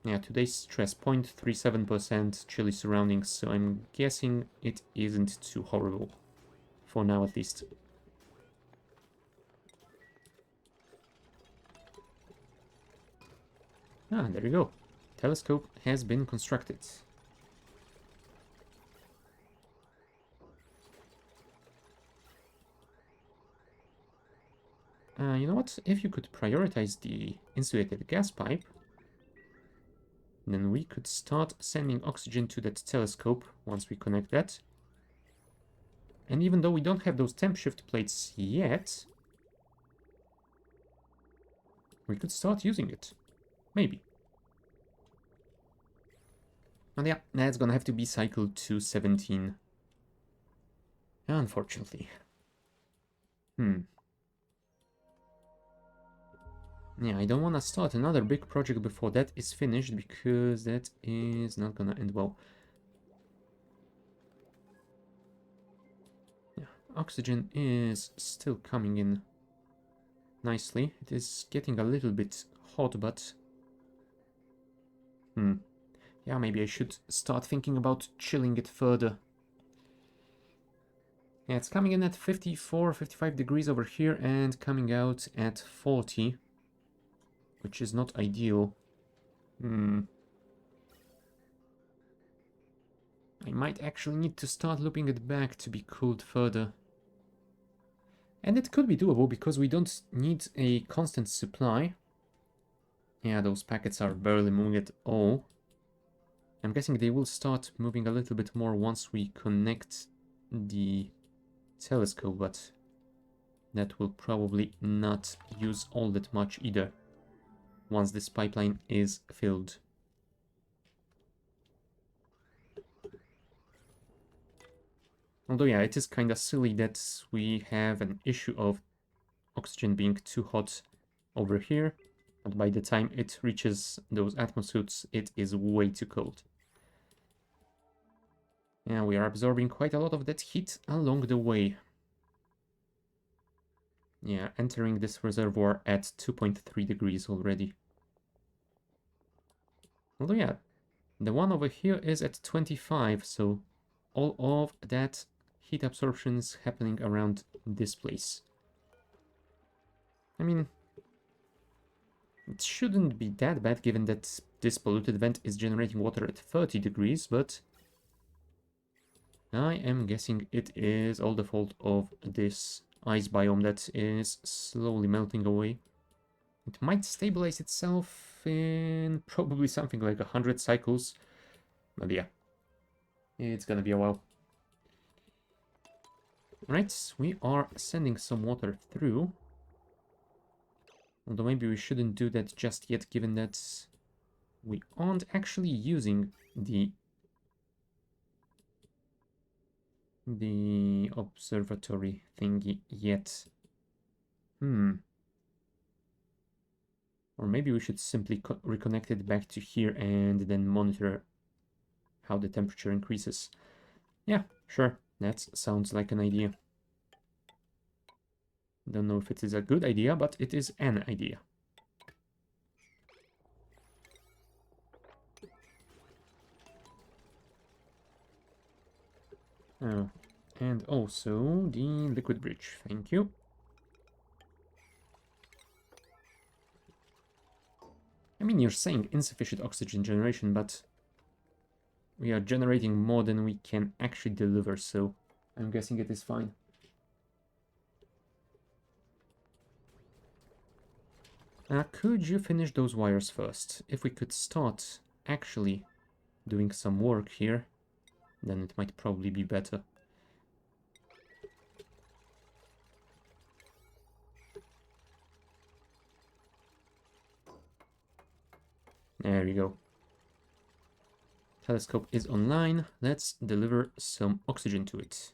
yeah, today's stress 0.37%, chilly surroundings, so I'm guessing it isn't too horrible. For now, at least. Ah, there you go. Telescope has been constructed. You know what? If you could prioritize the insulated gas pipe, then we could start sending oxygen to that telescope once we connect that. And even though we don't have those temp shift plates yet, we could start using it. Maybe. And yeah, that's gonna have to be cycle 217. Unfortunately. Yeah, I don't want to start another big project before that is finished, because that is not gonna end well. Yeah, oxygen is still coming in nicely. It is getting a little bit hot, but... yeah, maybe I should start thinking about chilling it further. Yeah, it's coming in at 54, 55 degrees over here and coming out at 40. Which is not ideal. I might actually need to start looping it back to be cooled further. And it could be doable because we don't need a constant supply. Yeah, those packets are barely moving at all. I'm guessing they will start moving a little bit more once we connect the telescope, but that will probably not use all that much either once this pipeline is filled. Although, yeah, it is kind of silly that we have an issue of oxygen being too hot over here, but by the time it reaches those atmosuits, it is way too cold. Yeah, we are absorbing quite a lot of that heat along the way. Yeah, entering this reservoir at 2.3 degrees already. Although, yeah, the one over here is at 25, so all of that heat absorptions happening around this place. I mean, it shouldn't be that bad given that this polluted vent is generating water at 30 degrees, but I am guessing it is all the fault of this ice biome that is slowly melting away. It might stabilize itself in probably something like 100 cycles, but yeah, it's gonna be a while. Right, we are sending some water through. Although maybe we shouldn't do that just yet, given that we aren't actually using the observatory thingy yet. Or maybe we should simply reconnect it back to here and then monitor how the temperature increases. Yeah, sure, that sounds like an idea. Don't know if it is a good idea, but it is an idea. Oh, and also the liquid bridge, thank you. I mean, you're saying insufficient oxygen generation, but we are generating more than we can actually deliver, so I'm guessing it is fine. Could you finish those wires first? If we could start actually doing some work here, then it might probably be better. There we go. Telescope is online. Let's deliver some oxygen to it.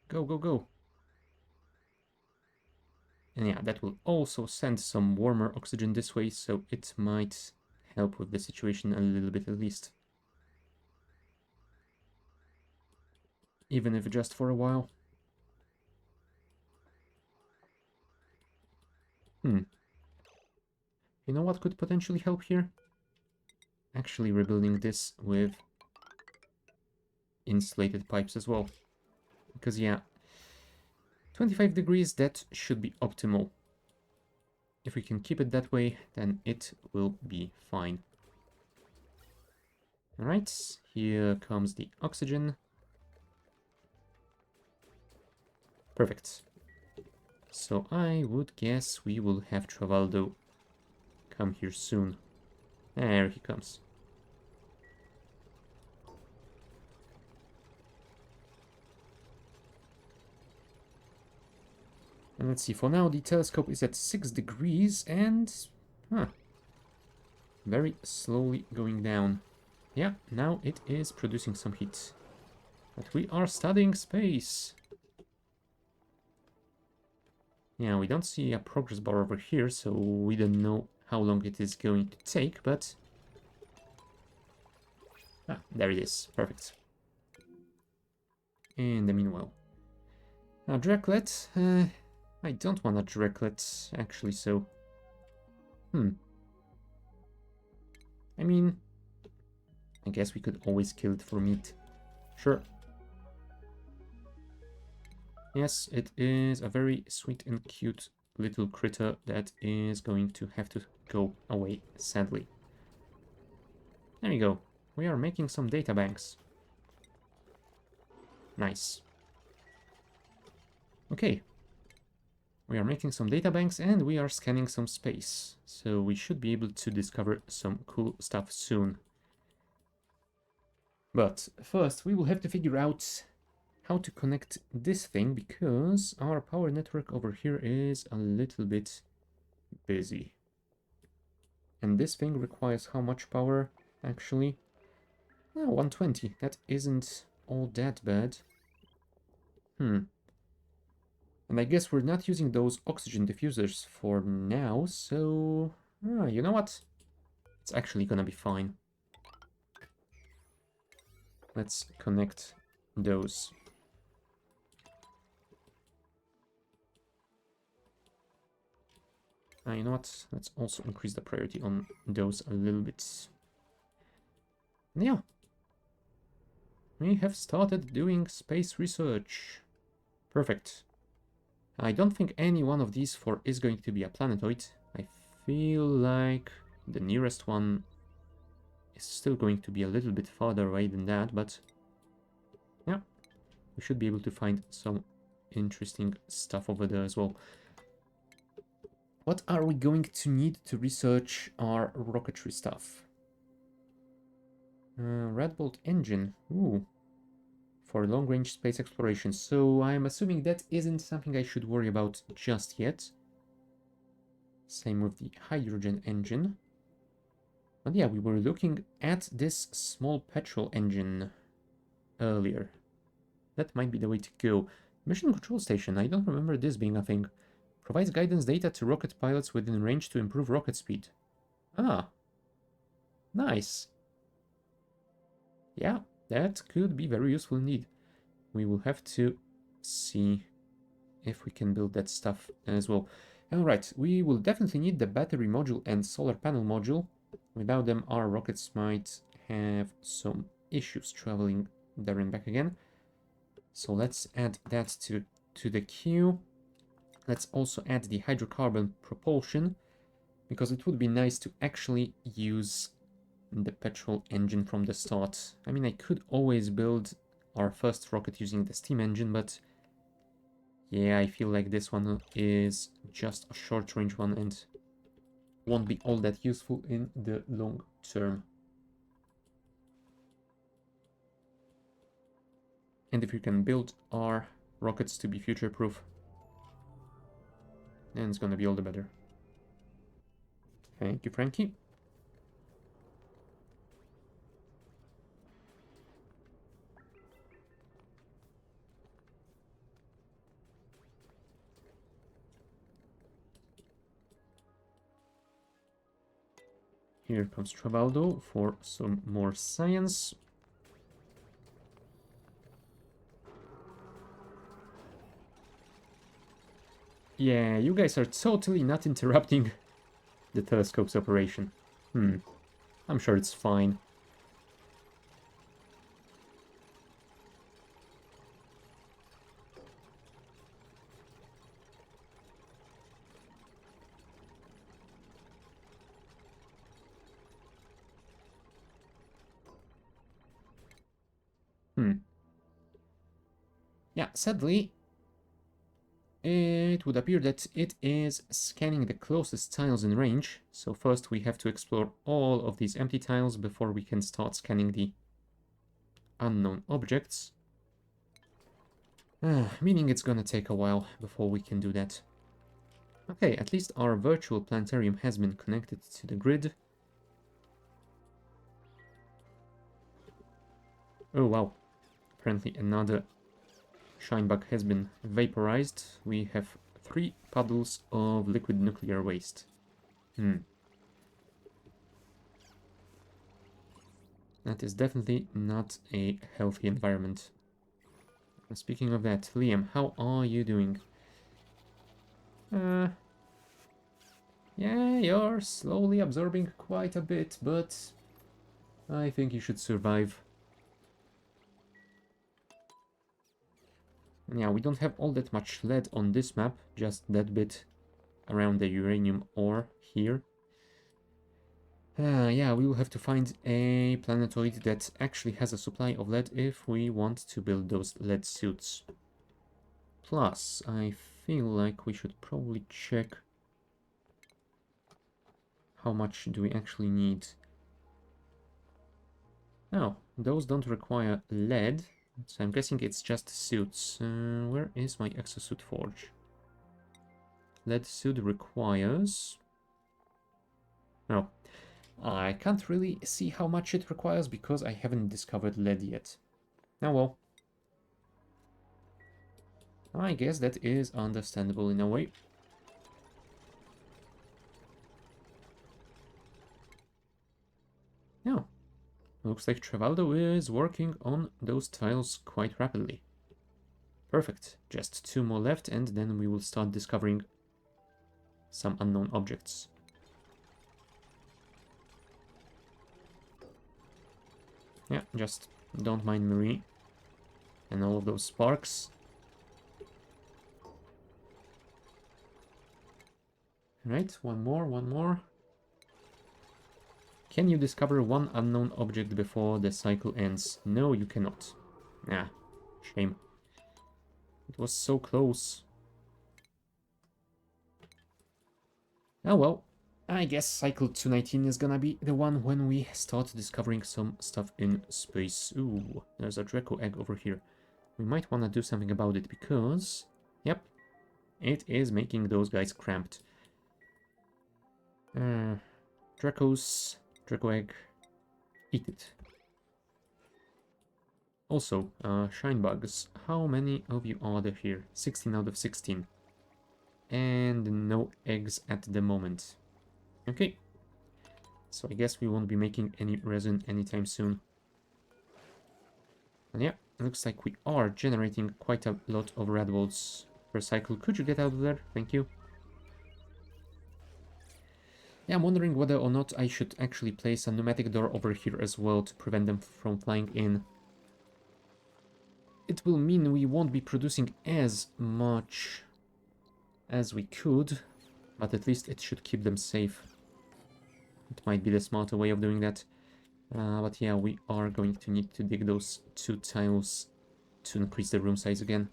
Go, go, go. And yeah, that will also send some warmer oxygen this way, so it might help with the situation a little bit at least. Even if just for a while. You know what could potentially help here? Actually rebuilding this with insulated pipes as well. Because yeah, 25 degrees, that should be optimal. If we can keep it that way, then it will be fine. Alright, here comes the oxygen. Perfect. So I would guess we will have Travaldo come here soon. There he comes. And let's see, for now the telescope is at 6 degrees and... very slowly going down. Yeah, now it is producing some heat. But we are studying space. Yeah, we don't see a progress bar over here, so we don't know how long it is going to take, but... there it is. Perfect. In the meanwhile. Now, Draclet. I don't want a Draclet, actually, so... I mean... I guess we could always kill it for meat. Sure. Yes, it is a very sweet and cute little critter that is going to have to go away, sadly. There you go. We are making some data banks. Nice. Okay. We are making some data banks and we are scanning some space. So we should be able to discover some cool stuff soon. But first we will have to figure out how to connect this thing because our power network over here is a little bit busy. And this thing requires how much power actually? 120. That isn't all that bad. And I guess we're not using those oxygen diffusers for now, so... you know what? It's actually gonna be fine. Let's connect those. You know what? Let's also increase the priority on those a little bit. Yeah. we have started doing space research. Perfect. I don't think any one of these four is going to be a planetoid. I feel like the nearest one is still going to be a little bit farther away than that, but yeah, we should be able to find some interesting stuff over there as well. What are we going to need to research our rocketry stuff? Red Bolt engine. Ooh. For long-range space exploration. So I'm assuming that isn't something I should worry about just yet. Same with the hydrogen engine. But yeah, we were looking at this small petrol engine earlier. That might be the way to go. Mission control station. I don't remember this being a thing. Provides guidance data to rocket pilots within range to improve rocket speed. Ah. Nice. Yeah, that could be very useful indeed. We will have to see if we can build that stuff as well. Alright, we will definitely need the battery module and solar panel module. Without them, our rockets might have some issues traveling there and back again. So let's add that to the queue. Let's also add the hydrocarbon propulsion, because it would be nice to actually use the petrol engine from the start. I mean, I could always build our first rocket using the steam engine, but yeah, I feel like this one is just a short-range one and won't be all that useful in the long term. And if we can build our rockets to be future-proof, then it's gonna be all the better. Thank you, Frankie. Here comes Travaldo for some more science. Yeah, you guys are totally not interrupting the telescope's operation. I'm sure it's fine. Yeah, sadly, it would appear that it is scanning the closest tiles in range. So first we have to explore all of these empty tiles before we can start scanning the unknown objects. Meaning it's gonna take a while before we can do that. Okay, at least our virtual planetarium has been connected to the grid. Oh wow, apparently another Shinebug has been vaporized. We have 3 puddles of liquid nuclear waste. That is definitely not a healthy environment. And speaking of that, Liam, how are you doing? Yeah, you're slowly absorbing quite a bit, but I think you should survive. Yeah, we don't have all that much lead on this map, just that bit around the uranium ore here. Yeah, we will have to find a planetoid that actually has a supply of lead if we want to build those lead suits. Plus, I feel like we should probably check how much do we actually need. Oh, those don't require lead, so I'm guessing it's just suits. Where is my exosuit forge? Lead suit requires... Oh, I can't really see how much it requires because I haven't discovered lead yet. Oh well. I guess that is understandable in a way. Yeah. Looks like Travaldo is working on those tiles quite rapidly. Perfect. Just 2 more left and then we will start discovering some unknown objects. Yeah, just don't mind Marie. And all of those sparks. Right, one more. Can you discover one unknown object before the cycle ends? No, you cannot. Ah, shame. It was so close. Oh well, I guess cycle 219 is gonna be the one when we start discovering some stuff in space. Ooh, there's a Draco egg over here. We might want to do something about it because... Yep, it is making those guys cramped. Draco egg, eat it. Also, shine bugs. How many of you are there here? 16 out of 16. And no eggs at the moment. Okay. So I guess we won't be making any resin anytime soon. And yeah, looks like we are generating quite a lot of red bolts per cycle. Could you get out of there? Thank you. Yeah, I'm wondering whether or not I should actually place a pneumatic door over here as well to prevent them from flying in. It will mean we won't be producing as much as we could, but at least it should keep them safe. It might be the smarter way of doing that. But yeah, we are going to need to dig those 2 tiles to increase the room size again.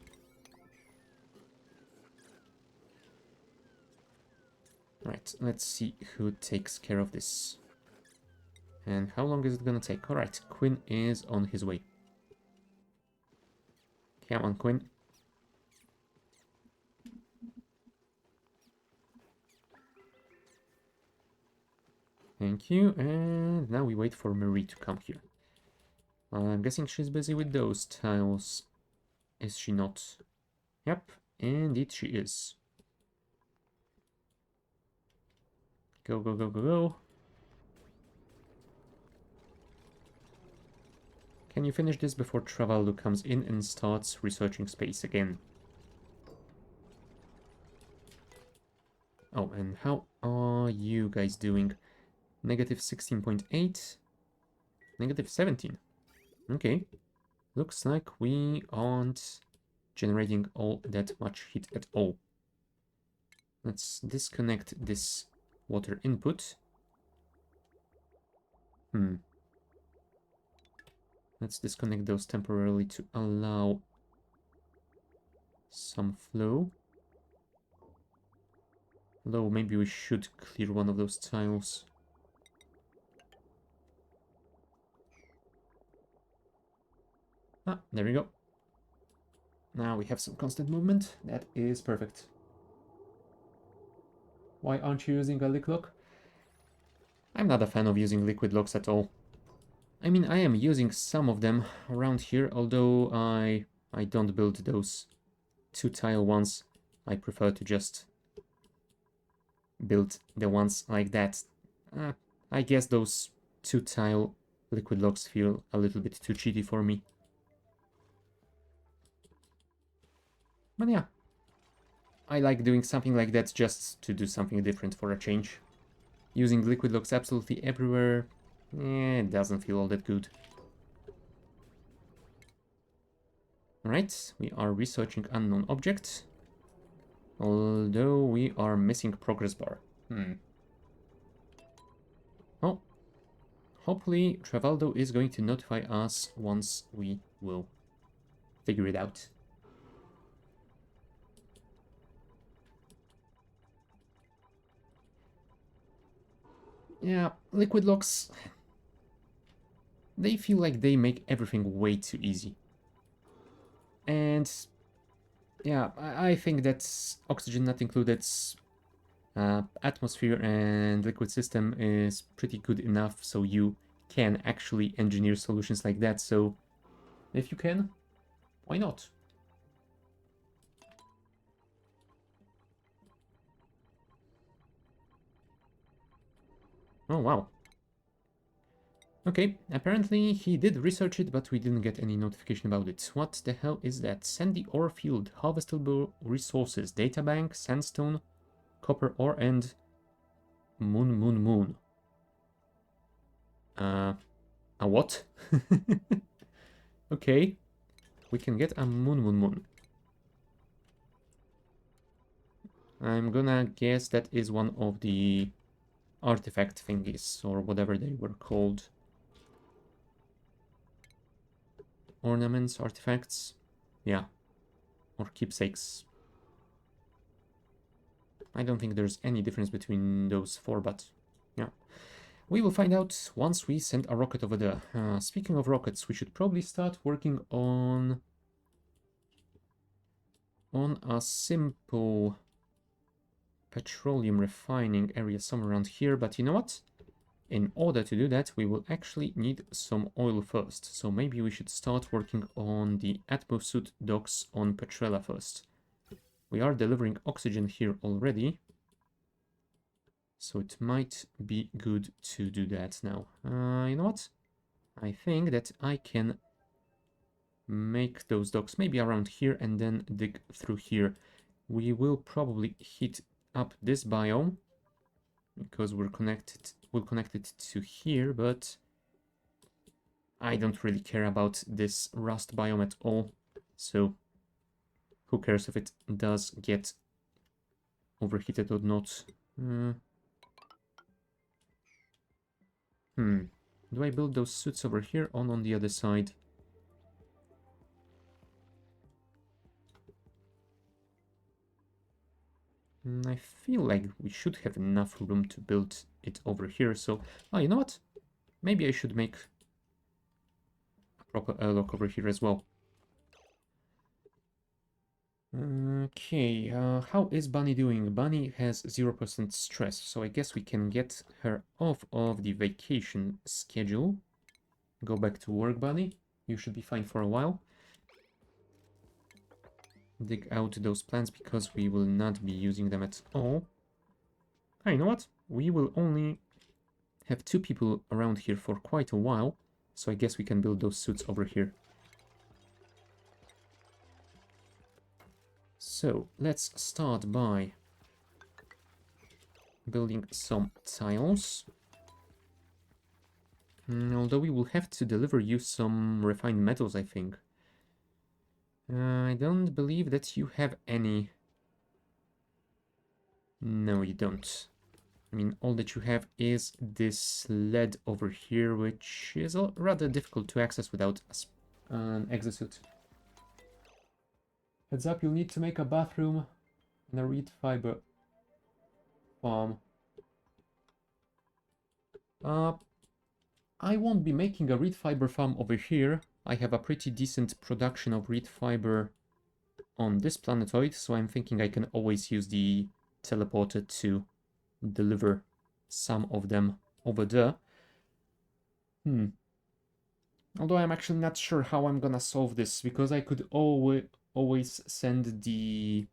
Right, let's see who takes care of this. And how long is it gonna take? Alright, Quinn is on his way. Come on, Quinn. Thank you, and now we wait for Marie to come here. I'm guessing she's busy with those tiles. Is she not? Yep, indeed she is. Go, go, go, go, go. Can you finish this before Travaldo comes in and starts researching space again? Oh, and how are you guys doing? Negative 16.8. Negative 17. Okay. Looks like we aren't generating all that much heat at all. Let's disconnect this water input. Let's disconnect those temporarily to allow some flow. Although maybe we should clear one of those tiles. Ah, there we go. Now we have some constant movement. That is perfect. Why aren't you using a lick lock? I'm not a fan of using liquid locks at all. I mean, I am using some of them around here, although I don't build those 2 tile ones. I prefer to just build the ones like that. I guess those 2 tile liquid locks feel a little bit too cheaty for me. But yeah, I like doing something like that just to do something different for a change. Using liquid locks absolutely everywhere, it doesn't feel all that good. Alright, we are researching unknown objects. Although we are missing progress bar. Oh, hopefully Travaldo is going to notify us once we will figure it out. Yeah, liquid locks, they feel like they make everything way too easy. And yeah, I think that's oxygen not included. Atmosphere and liquid system is pretty good enough so you can actually engineer solutions like that. So if you can, why not? Oh, wow. Okay, apparently he did research it, but we didn't get any notification about it. What the hell is that? Sandy ore field, harvestable resources, databank, sandstone, copper ore, and moon. A what? Okay. We can get a moon. I'm gonna guess that is one of the artifact thingies, or whatever they were called. Ornaments, artifacts, yeah, or keepsakes. I don't think there's any difference between those four, but yeah. We will find out once we send a rocket over there. Speaking of rockets, we should probably start working on a simple petroleum refining area somewhere around here, but you know what? In order to do that, we will actually need some oil first. So maybe we should start working on the atmosuit docks on Petrella first. We are delivering oxygen here already, so it might be good to do that now. You know what? I think that I can make those docks maybe around here and then dig through here. We will probably heat up this biome because we'll connect it to here, but I don't really care about this rust biome at all, so who cares if it does get overheated or not. Do I build those suits over here or on the other side? I feel like we should have enough room to build it over here, so... Oh, you know what? Maybe I should make a proper airlock over here as well. Okay, how is Bunny doing? Bunny has 0% stress, so I guess we can get her off of the vacation schedule. Go back to work, Bunny. You should be fine for a while. Dig out those plants because we will not be using them at all. Ah, you know what? We will only have 2 people around here for quite a while, so I guess we can build those suits over here. So, let's start by building some tiles. Although we will have to deliver you some refined metals, I think. I don't believe that you have any. No, you don't. I mean, all that you have is this lead over here, which is rather difficult to access without an exosuit. Heads up, you'll need to make a bathroom and a reed fiber farm. I won't be making a reed fiber farm over here. I have a pretty decent production of reed fiber on this planetoid, so I'm thinking I can always use the teleporter to deliver some of them over there. Although I'm actually not sure how I'm gonna solve this, because I could always send the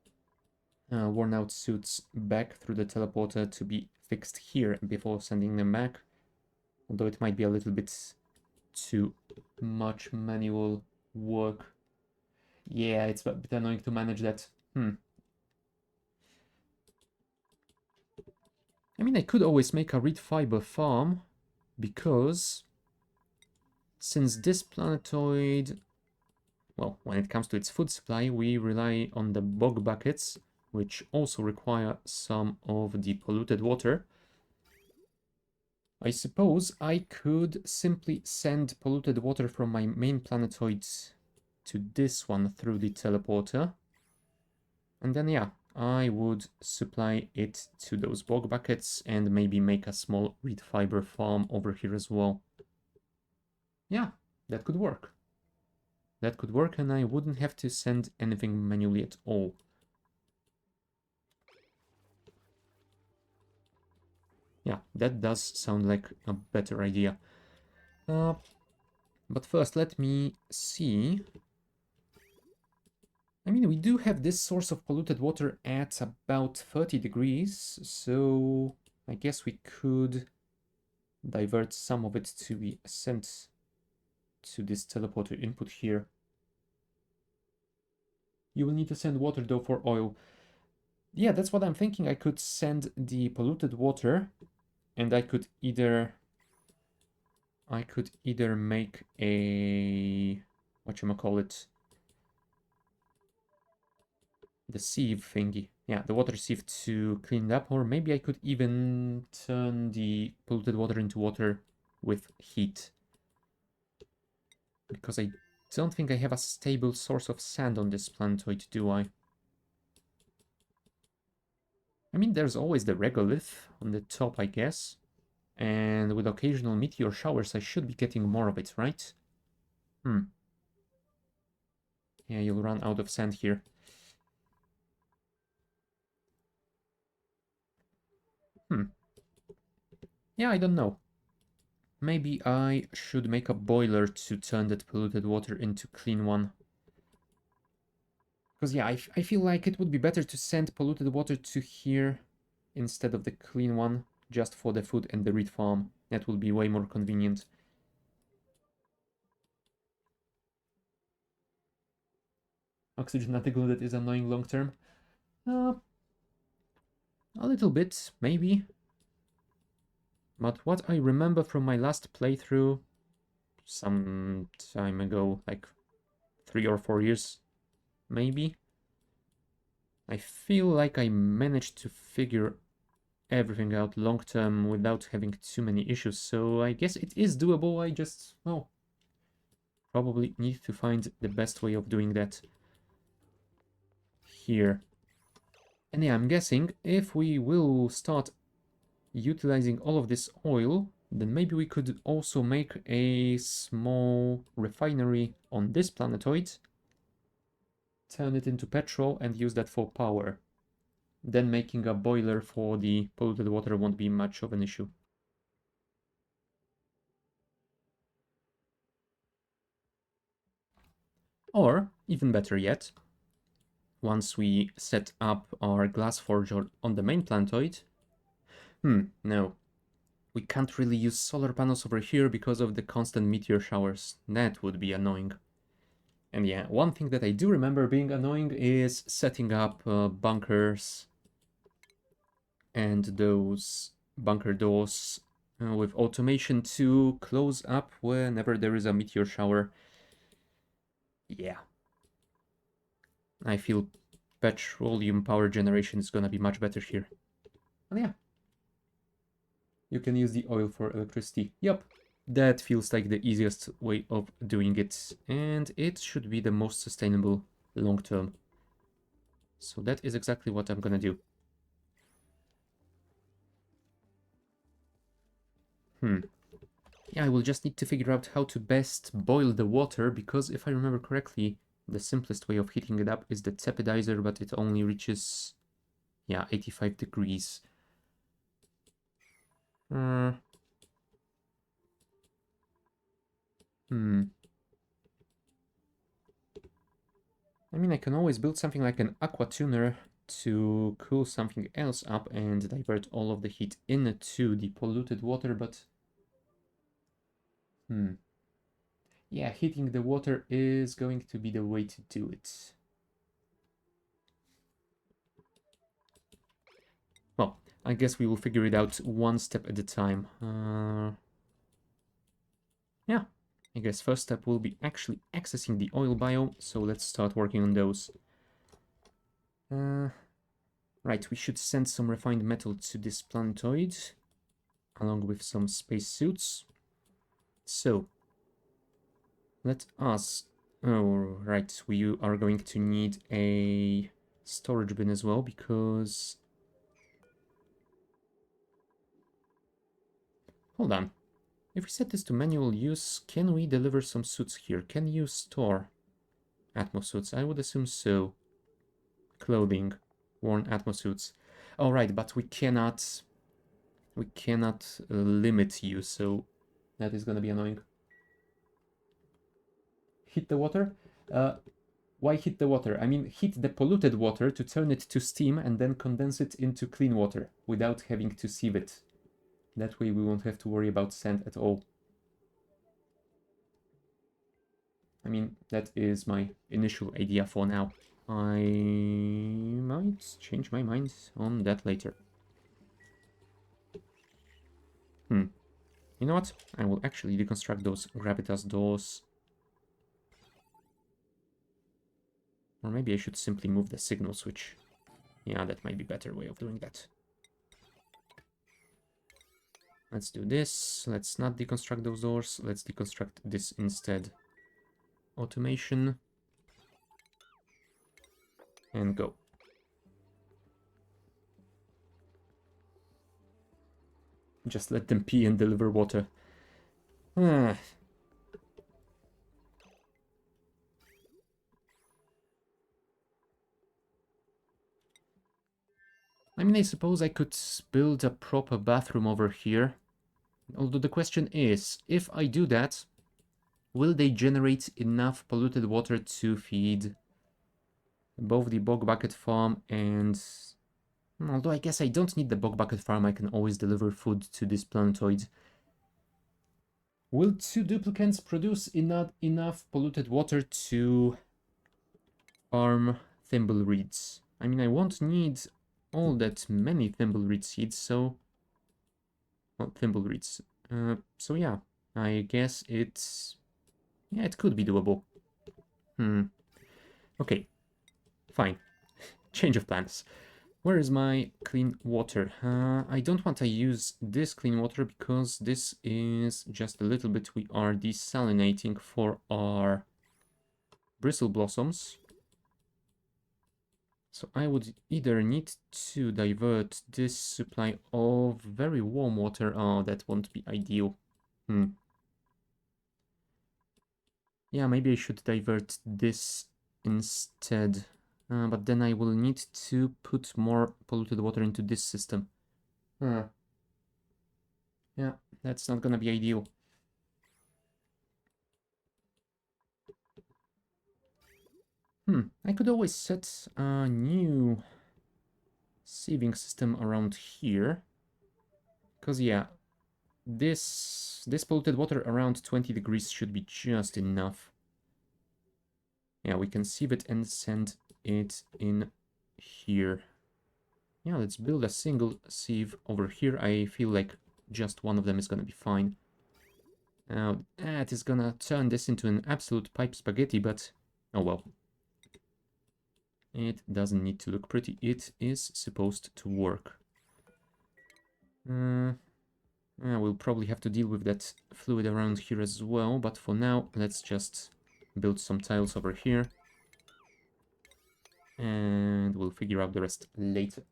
worn out suits back through the teleporter to be fixed here before sending them back. Although it might be a little bit too much manual work. Yeah, it's a bit annoying to manage that. I mean, I could always make a reed fiber farm, because since this planetoid, well, when it comes to its food supply, we rely on the bog buckets, which also require some of the polluted water. I suppose I could simply send polluted water from my main planetoid to this one through the teleporter. And then, yeah, I would supply it to those bog buckets and maybe make a small reed fiber farm over here as well. Yeah, that could work. That could work, and I wouldn't have to send anything manually at all. Yeah, that does sound like a better idea. But first, let me see. I mean, we do have this source of polluted water at about 30 degrees, so I guess we could divert some of it to be sent to this teleporter input here. You will need to send water though for oil. Yeah, that's what I'm thinking. I could send the polluted water, and I could either make a whatchamacallit, the sieve thingy. Yeah, the water sieve to clean it up, or maybe I could even turn the polluted water into water with heat. Because I don't think I have a stable source of sand on this planetoid, do I? I mean, there's always the regolith on the top, I guess. And with occasional meteor showers, I should be getting more of it, right? Yeah, you'll run out of sand here. Yeah, I don't know. Maybe I should make a boiler to turn that polluted water into clean one. Because yeah, I feel like it would be better to send polluted water to here instead of the clean one, just for the food and the reed farm. That will be way more convenient. Oxygen not included is annoying long term. Uh, a little bit, maybe. But what I remember from my last playthrough, some time ago, like 3 or 4 years, maybe, I feel like I managed to figure everything out long term without having too many issues, so I guess it is doable. I just, well, probably need to find the best way of doing that here. And yeah, I'm guessing if we will start utilizing all of this oil, then maybe we could also make a small refinery on this planetoid, turn it into petrol and use that for power. Then making a boiler for the polluted water won't be much of an issue. Or, even better yet, once we set up our glass forge on the main planetoid... no. We can't really use solar panels over here because of the constant meteor showers. That would be annoying. And yeah, one thing that I do remember being annoying is setting up bunkers and those bunker doors with automation to close up whenever there is a meteor shower. Yeah. I feel petroleum power generation is gonna be much better here. And yeah. You can use the oil for electricity. Yep. That feels like the easiest way of doing it. And it should be the most sustainable long term. So that is exactly what I'm gonna do. Yeah, I will just need to figure out how to best boil the water, because if I remember correctly, the simplest way of heating it up is the tepidizer, but it only reaches, yeah, 85 degrees. Uh, hmm. I mean, I can always build something like an aqua tuner to cool something else up and divert all of the heat into the polluted water, but... yeah, heating the water is going to be the way to do it. Well, I guess we will figure it out one step at a time. Yeah, I guess first step will be actually accessing the oil biome, so let's start working on those. Right, we should send some refined metal to this planetoid, along with some spacesuits. So, let us... oh, right, we are going to need a storage bin as well, because... hold on. If we set this to manual use, can we deliver some suits here? Can you store atmosuits? I would assume so. Clothing, worn atmosuits. All right, but we cannot limit you, so that is gonna be annoying. Hit the water? Why hit the water? I mean, heat the polluted water to turn it to steam and then condense it into clean water without having to sieve it. That way we won't have to worry about sand at all. I mean, that is my initial idea for now. I might change my mind on that later. You know what? I will actually deconstruct those gravitas doors. Or maybe I should simply move the signal switch. Yeah, that might be a better way of doing that. Let's do this. Let's not deconstruct those doors. Let's deconstruct this instead. Automation. And go. Just let them pee and deliver water. Ah. I mean, I suppose I could build a proper bathroom over here. Although the question is, if I do that, will they generate enough polluted water to feed both the bog bucket farm and... Although I guess I don't need the bog bucket farm, I can always deliver food to this planetoid. Will 2 duplicants produce enough polluted water to farm thimbleweeds? I mean, I won't need all that many thimbleweed seeds, so... Well, thimbleweeds. So yeah, I guess it's... Yeah, it could be doable. Okay, fine. Change of plans. Where is my clean water? I don't want to use this clean water because this is just a little bit we are desalinating for our bristle blossoms. So I would either need to divert this supply of very warm water. Oh, that won't be ideal. Yeah, maybe I should divert this instead. But then I will need to put more polluted water into this system. Yeah, that's not gonna be ideal. I could always set a new sieving system around here. Because, yeah, this polluted water around 20 degrees should be just enough. Yeah, we can sieve it and send it in here. Yeah, let's build a single sieve over here. I feel like just one of them is gonna be fine. Now, that is gonna turn this into an absolute pipe spaghetti, but oh well. It doesn't need to look pretty. It is supposed to work. We'll probably have to deal with that fluid around here as well, but for now, let's just build some tiles over here. And we'll figure out the rest later.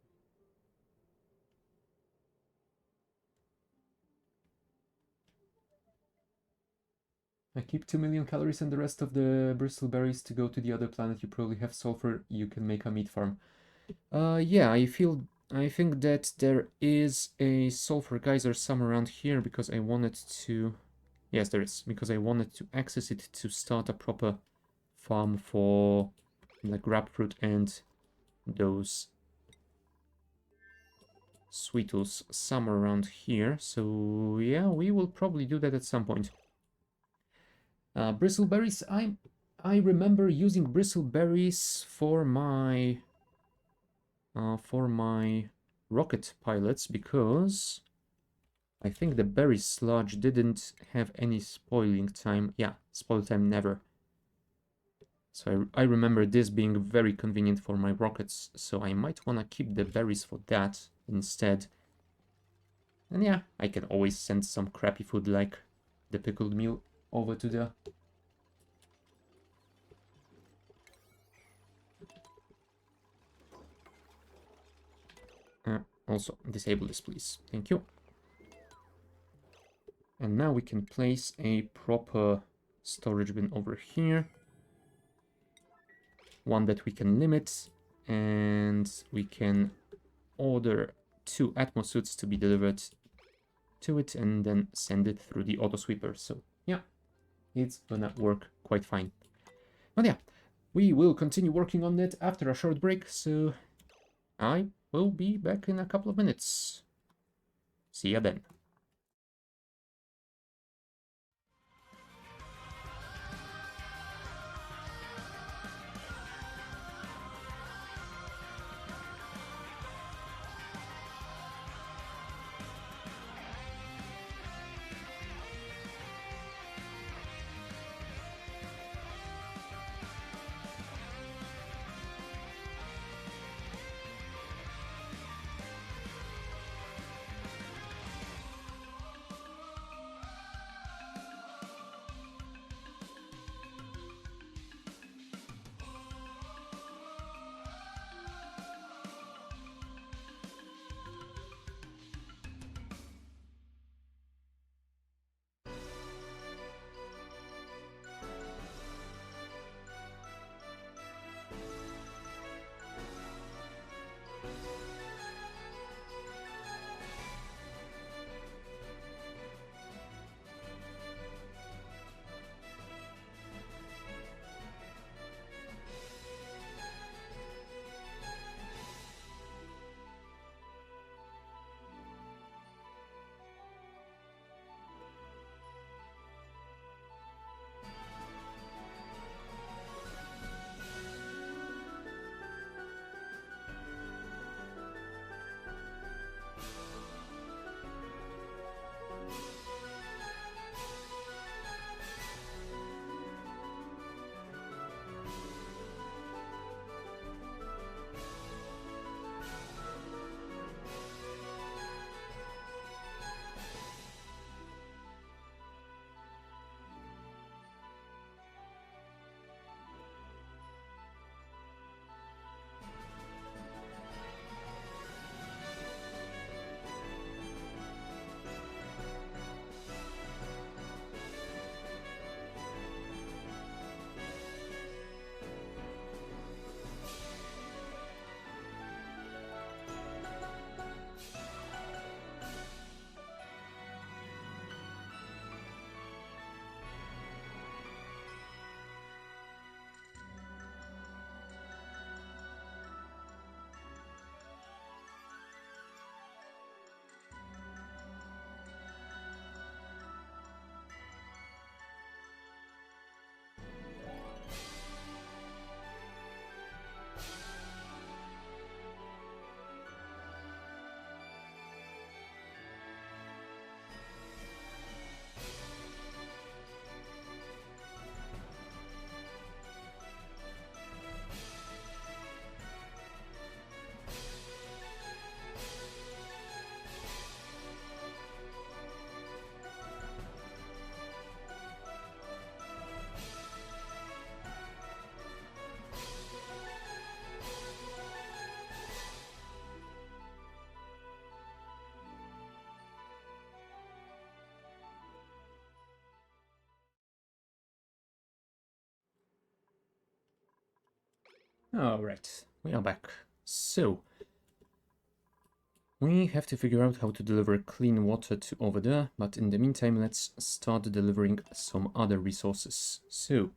I keep 2 million calories and the rest of the bristleberries to go to the other planet. You probably have sulfur. You can make a meat farm. Yeah, I think that there is a sulfur geyser somewhere around here because I wanted to... Yes, there is. Because I wanted to access it to start a proper farm for the grapefruit and those sweetles somewhere around here. So yeah, we will probably do that at some point. Bristleberries, I remember using bristleberries for my rocket pilots because I think the berry sludge didn't have any spoiling time. Yeah, spoil time never. So I remember this being very convenient for my rockets, so I might want to keep the berries for that instead. And yeah, I can always send some crappy food like the pickled meal over to the... Also, disable this, please. Thank you. And now we can place a proper storage bin over here. One that we can limit. And we can order 2 exosuits to be delivered to it and then send it through the auto sweeper. So yeah, it's gonna work quite fine. But yeah, we will continue working on it after a short break, so I will be back in a couple of minutes. See ya then. Alright, we are back. So, we have to figure out how to deliver clean water to over there, but in the meantime, let's start delivering some other resources. So,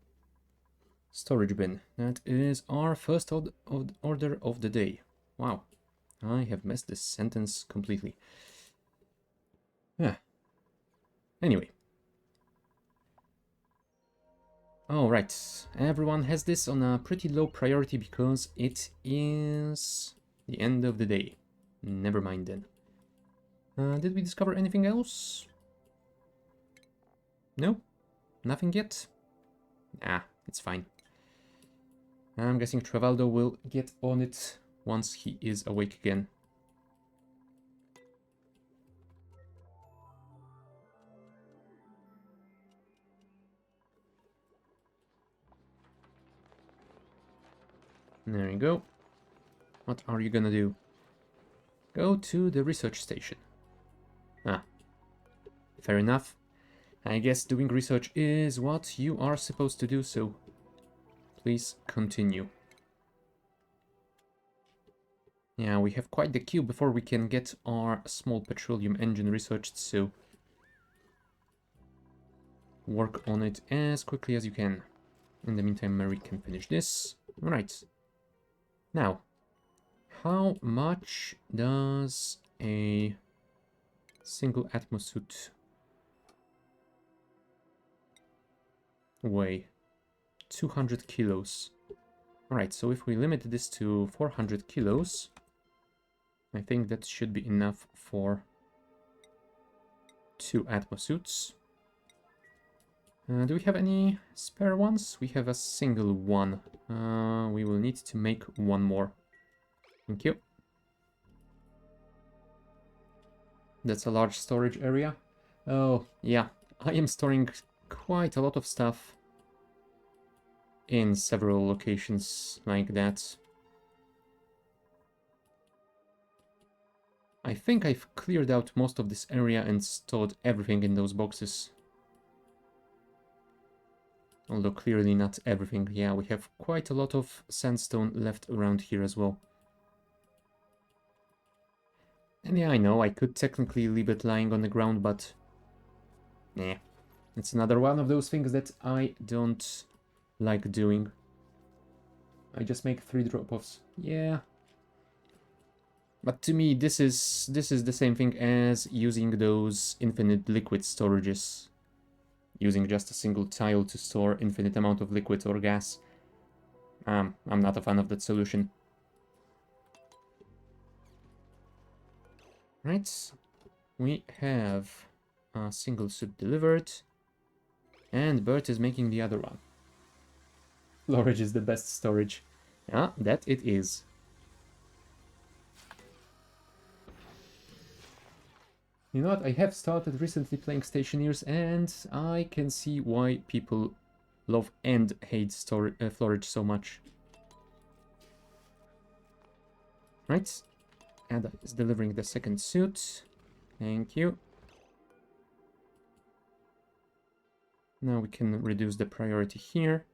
storage bin. That is our first order of the day. Wow, I have messed this sentence completely. Yeah. Anyway. Alright, everyone has this on a pretty low priority because it is the end of the day. Never mind then. Did we discover anything else? No? Nothing yet? Ah, it's fine. I'm guessing Travaldo will get on it once he is awake again. There you go. What are you gonna do? Go to the research station. Ah, fair enough. I guess doing research is what you are supposed to do, so please continue. Yeah, we have quite the queue before we can get our small petroleum engine researched, so work on it as quickly as you can. In the meantime, Mary can finish this. Alright. Now, how much does a single atmosuit weigh? 200 kilos. Alright, so if we limit this to 400 kilos, I think that should be enough for 2 atmosuits. Do we have any spare ones? We have a single one. We will need to make one more. Thank you. That's a large storage area. Oh, yeah. I am storing quite a lot of stuff in several locations like that. I think I've cleared out most of this area and stored everything in those boxes. Although clearly not everything. Yeah, we have quite a lot of sandstone left around here as well. And yeah, I know, I could technically leave it lying on the ground, but... yeah, it's another one of those things that I don't like doing. I just make 3 drop-offs. Yeah. But to me, this is the same thing as using those infinite liquid storages. Using just a single tile to store infinite amount of liquid or gas. I'm not a fan of that solution. Right, we have a single suit delivered, and Bert is making the other one. Storage is the best storage. Yeah, that it is. You know what, I have started recently playing Stationeers, and I can see why people love and hate storage so much. Right, Ada is delivering the second suit. Thank you. Now we can reduce the priority here.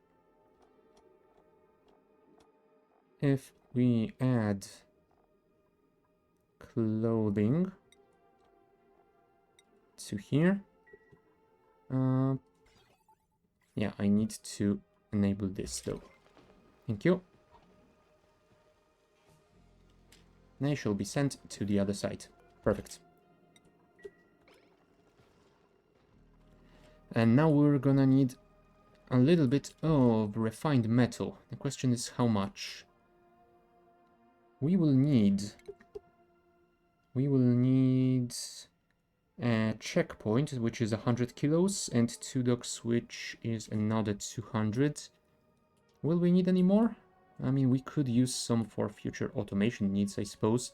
If we add clothing to here, yeah, I need to enable this though. Thank you. They shall be sent to the other side. Perfect. And now we're gonna need a little bit of refined metal. The question is how much. We will need a checkpoint, which is 100 kilos, and 2 docks, which is another 200. Will we need any more? I mean, we could use some for future automation needs, I suppose.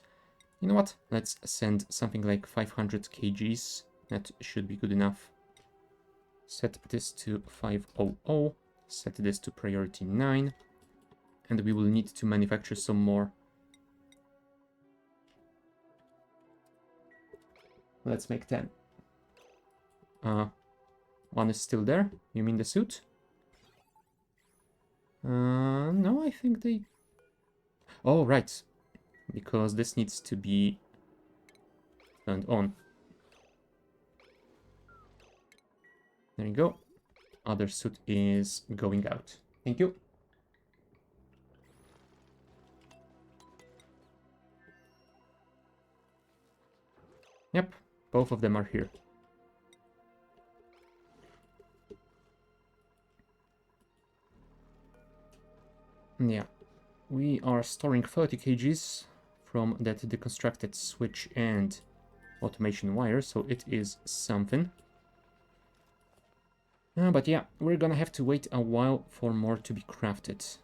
You know what? Let's send something like 500 kgs. That should be good enough. Set this to 500. Set this to priority 9. And we will need to manufacture some more. Let's make 10. One is still there. You mean the suit? No, I think they Oh, right. Because this needs to be turned on. There you go. Other suit is going out. Thank you. Yep, both of them are here. Yeah, we are storing 30 kgs from that deconstructed switch and automation wire, so it is something. But yeah, we're gonna have to wait a while for more to be crafted.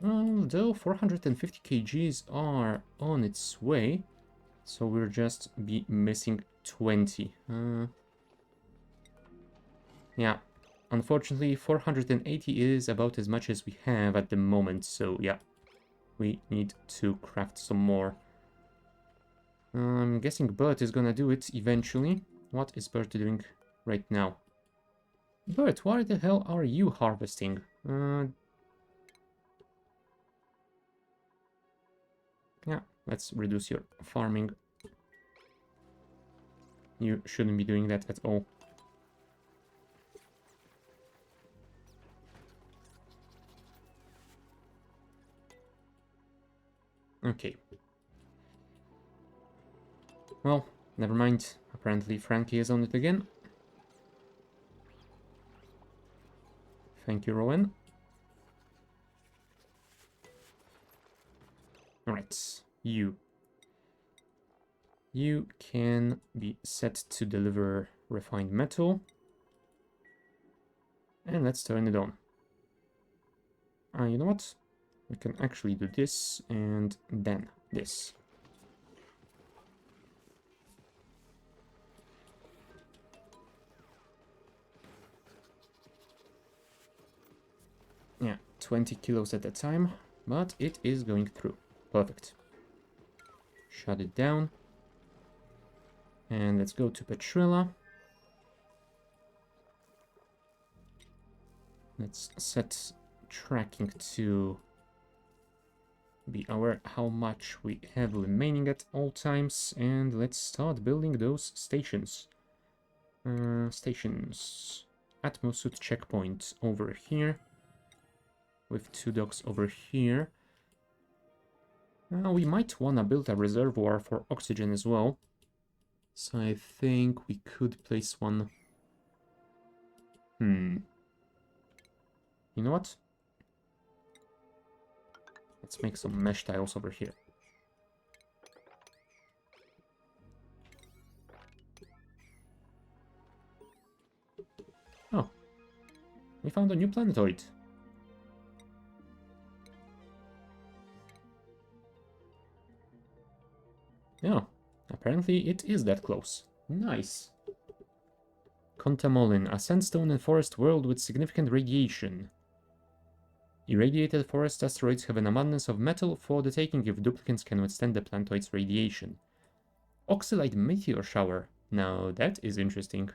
Although 450 kgs are on its way, so we'll just be missing 20. Yeah, unfortunately 480 is about as much as we have at the moment, so yeah, we need to craft some more. I'm guessing Bert is gonna do it eventually. What is Bert doing right now? Bert, why the hell are you harvesting? Yeah, let's reduce your farming. You shouldn't be doing that at all. Okay. Well, never mind. Apparently Frankie is on it again. Thank you, Rowan. Alright, you. You can be set to deliver refined metal. And let's turn it on. You know what? We can actually do this and then this. Yeah, 20 kilos at a time, but it is going through. Perfect. Shut it down. And let's go to Petrella. Let's set tracking to be aware how much we have remaining at all times, and let's start building those stations. Stations. Atmosuit checkpoint over here, with 2 docks over here. We might want to build a reservoir for oxygen as well. So I think we could place one. You know what? Let's make some mesh tiles over here. Oh, we found a new planetoid. Yeah, apparently it is that close. Nice. Contamolin, a sandstone and forest world with significant radiation. Irradiated forest asteroids have an abundance of metal for the taking if duplicants can withstand the planetoid's radiation. Oxylite meteor shower. Now that is interesting.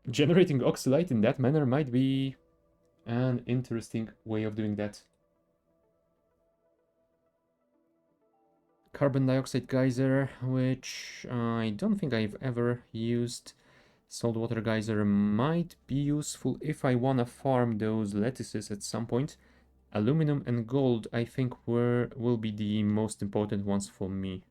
Generating oxylite in that manner might be an interesting way of doing that. Carbon dioxide geyser, which I don't think I've ever used. Saltwater geyser might be useful if I want to farm those lettuces at some point. Aluminum and gold, I think, will be the most important ones for me.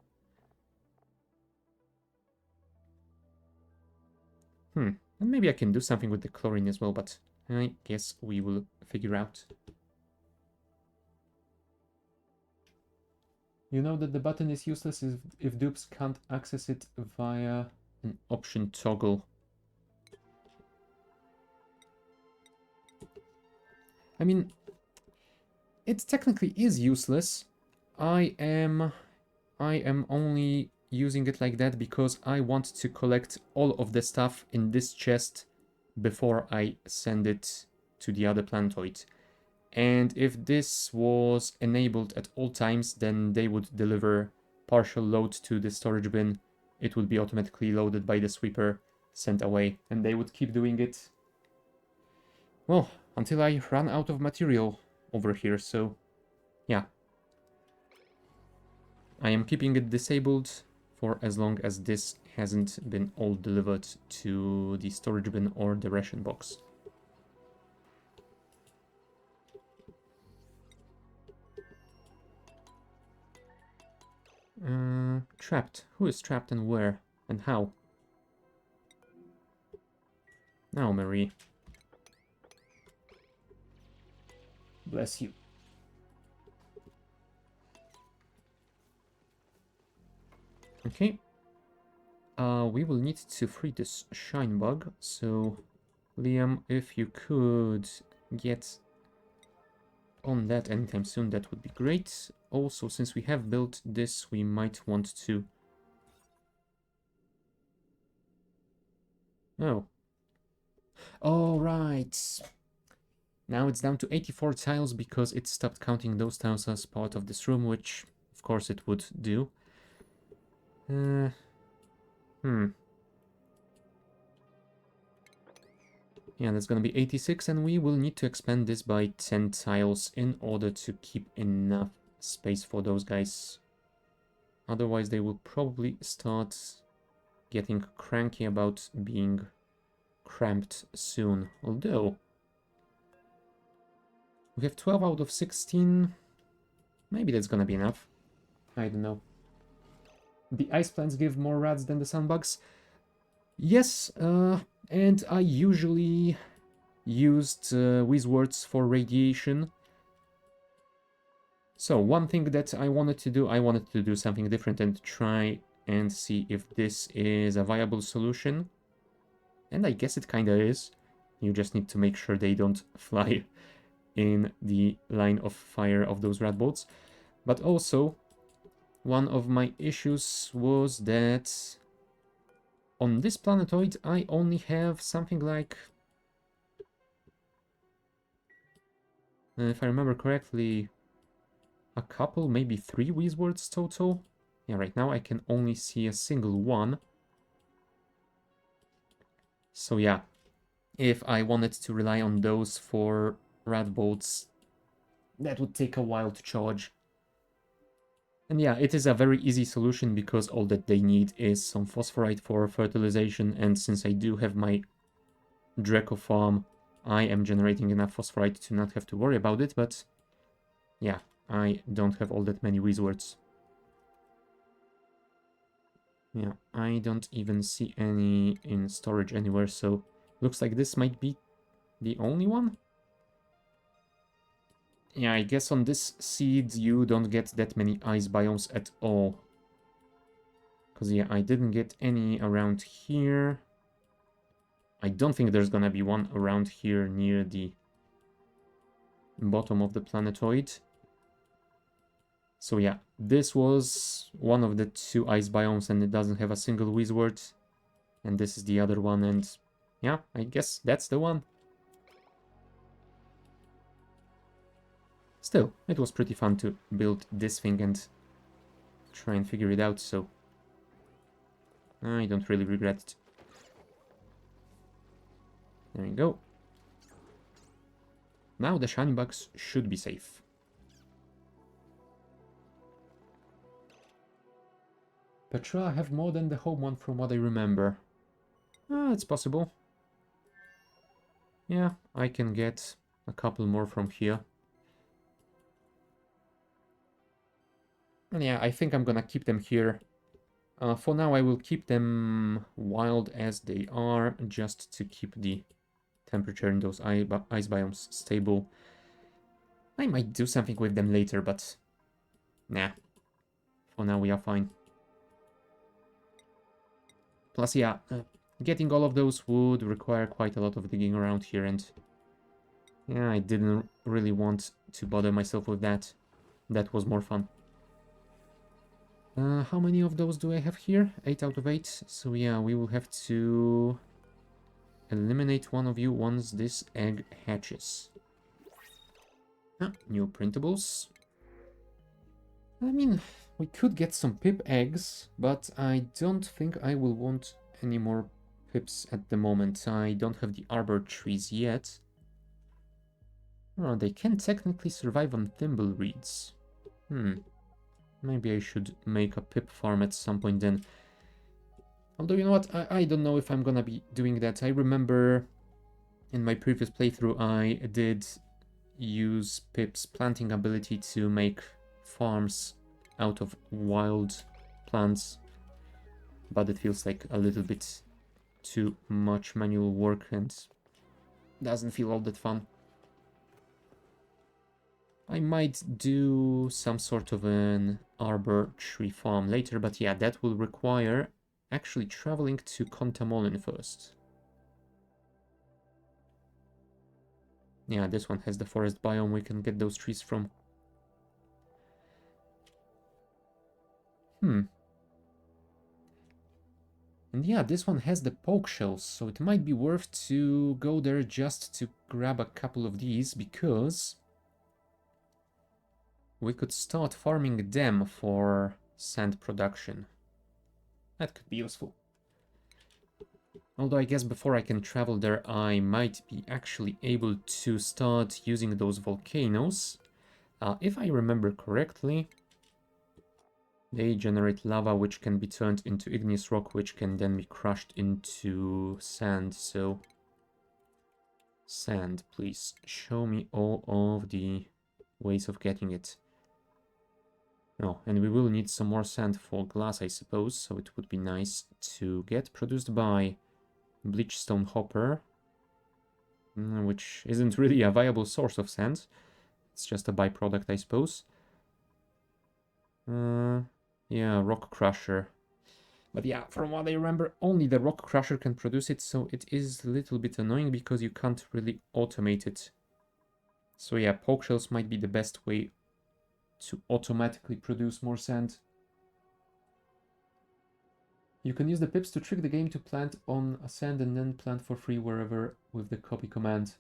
And maybe I can do something with the chlorine as well, but I guess we will figure out. You know that the button is useless if dupes can't access it via an option toggle. I mean, it technically is useless. I am only using it like that because I want to collect all of the stuff in this chest before I send it to the other planetoid. And if this was enabled at all times, then they would deliver partial load to the storage bin. It would be automatically loaded by the sweeper, sent away, and they would keep doing it. Well, until I run out of material over here, so yeah. I am keeping it disabled for as long as this hasn't been all delivered to the storage bin or the ration box. Trapped. Who is trapped and where? And how? Now, Marie. Bless you. Okay. We will need to free this shine bug, so Liam, if you could get on that anytime soon, that would be great. Also, since we have built this, we might want to... Oh. Oh, right. Now it's down to 84 tiles because it stopped counting those tiles as part of this room, which, of course, it would do. Yeah, that's gonna be 86, and we will need to expand this by 10 tiles in order to keep enough space for those guys. Otherwise, they will probably start getting cranky about being cramped soon. Although, we have 12 out of 16. Maybe that's gonna be enough. I don't know. The ice plants give more rats than the sunbugs. Yes, and I usually used Wizwords for radiation. So one thing that I wanted to do something different and try and see if this is a viable solution. And I guess it kinda is. You just need to make sure they don't fly in the line of fire of those rat bolts. But also, one of my issues was that on this planetoid, I only have something like, if I remember correctly, a couple, maybe 3 Wizwords total. Yeah, right now I can only see a single one. So yeah, if I wanted to rely on those for rat bolts, that would take a while to charge. And yeah, it is a very easy solution because all that they need is some phosphorite for fertilization, and since I do have my Draco farm, I am generating enough phosphorite to not have to worry about it, but yeah, I don't have all that many Wizwords. Yeah, I don't even see any in storage anywhere, so looks like this might be the only one? Yeah, I guess on this seed you don't get that many ice biomes at all. Because yeah, I didn't get any around here. I don't think there's gonna be one around here near the bottom of the planetoid. So yeah, this was one of the 2 ice biomes and it doesn't have a single Wizword. And this is the other one, and yeah, I guess that's the one. Still, it was pretty fun to build this thing and try and figure it out, so I don't really regret it. There you go. Now the shiny bugs should be safe. Petra, I have more than the home one from what I remember. It's possible. Yeah, I can get a couple more from here. And yeah, I think I'm gonna keep them here. For now, I will keep them wild as they are, just to keep the temperature in those ice biomes stable. I might do something with them later, but nah. For now, we are fine. Plus, yeah, getting all of those would require quite a lot of digging around here, and yeah, I didn't really want to bother myself with that. That was more fun. How many of those do I have here? 8 out of 8. So yeah, we will have to eliminate one of you once this egg hatches. New printables. I mean, we could get some pip eggs, but I don't think I will want any more pips at the moment. I don't have the arbor trees yet. Oh, they can technically survive on thimble reeds. Maybe I should make a pip farm at some point then. Although, you know what, I don't know if I'm gonna be doing that. I remember in my previous playthrough I did use Pip's planting ability to make farms out of wild plants, but it feels like a little bit too much manual work and doesn't feel all that fun. I might do some sort of an arbor tree farm later, but yeah, that will require actually traveling to Contamolin first. Yeah, this one has the forest biome we can get those trees from. And yeah, this one has the poke shells, so it might be worth to go there just to grab a couple of these, because we could start farming them for sand production. That could be useful. Although I guess before I can travel there, I might be actually able to start using those volcanoes. If I remember correctly, they generate lava which can be turned into igneous rock, which can then be crushed into sand. So, sand, please show me all of the ways of getting it. Oh, and we will need some more sand for glass, I suppose, so it would be nice to get produced by bleachstone hopper, which isn't really a viable source of sand. It's just a byproduct, I suppose. Yeah, rock crusher. But yeah, from what I remember, only the rock crusher can produce it, so it is a little bit annoying because you can't really automate it. So yeah, poke shells might be the best way to automatically produce more sand. You can use the pips to trick the game to plant on a sand and then plant for free wherever with the copy command.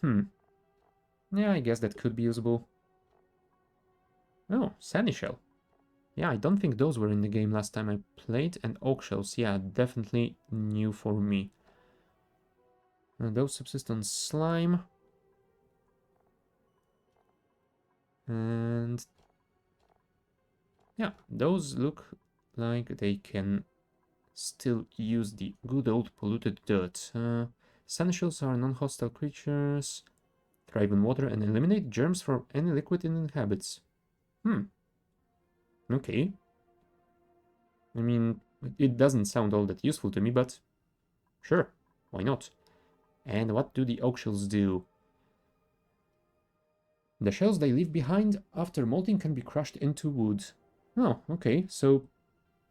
Yeah, I guess that could be usable. Oh, sandy shell. Yeah, I don't think those were in the game last time I played. And oak shells, yeah, definitely new for me. Those subsist on slime. And yeah, those look like they can still use the good old polluted dirt. Sand shells are non-hostile creatures, thrive in water, and eliminate germs from any liquid it inhabits. Okay. I mean, it doesn't sound all that useful to me, but sure, why not? And what do the oak shells do? The shells they leave behind after molting can be crushed into wood. Oh, okay, so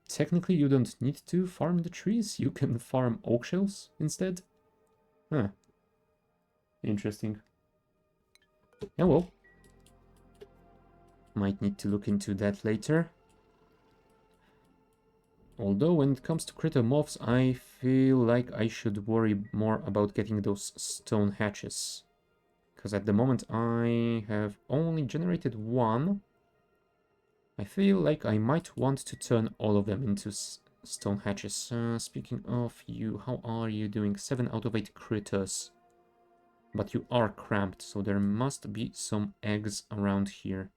technically you don't need to farm the trees, you can farm oak shells instead? Huh. Interesting. Yeah, well. Might need to look into that later. Although when it comes to critter morphs, I feel like I should worry more about getting those stone hatches. Because at the moment I have only generated one. I feel like I might want to turn all of them into stone hatches. Speaking of you, how are you doing? 7 out of 8 critters. But you are cramped, so there must be some eggs around here.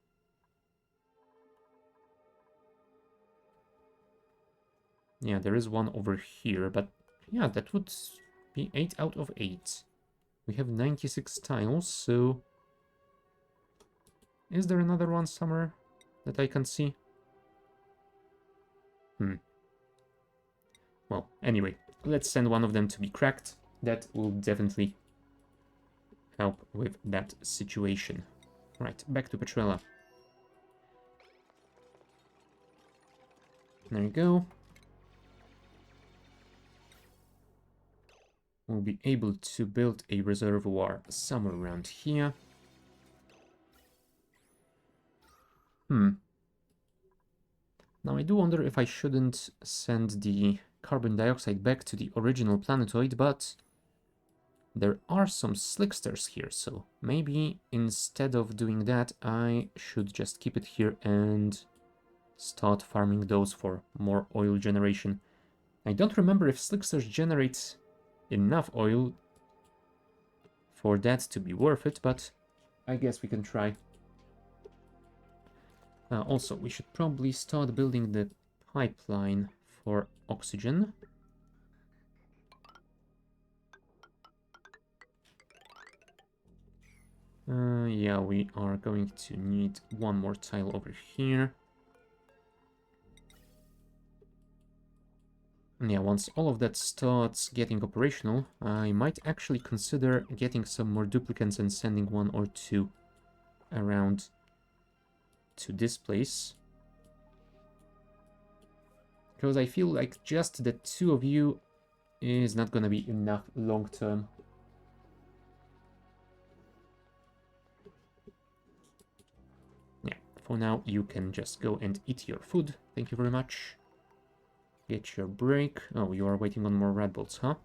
Yeah, there is one over here, but yeah, that would be 8 out of 8. We have 96 tiles, so... Is there another one somewhere that I can see? Well, anyway, let's send one of them to be cracked. That will definitely help with that situation. Right, back to Petrella. There you go. We'll be able to build a reservoir somewhere around here. Now I do wonder if I shouldn't send the carbon dioxide back to the original planetoid, but there are some slicksters here, so maybe instead of doing that, I should just keep it here and start farming those for more oil generation. I don't remember if slicksters generate enough oil for that to be worth it, but I guess we can try. Also, we should probably start building the pipeline for oxygen. Yeah, we are going to need one more tile over here. And yeah, once all of that starts getting operational, I might actually consider getting some more duplicants and sending one or two around to this place. Because I feel like just the two of you is not gonna be enough long term. Yeah, for now you can just go and eat your food. Thank you very much. Get your break. Oh, you are waiting on more red bolts, huh?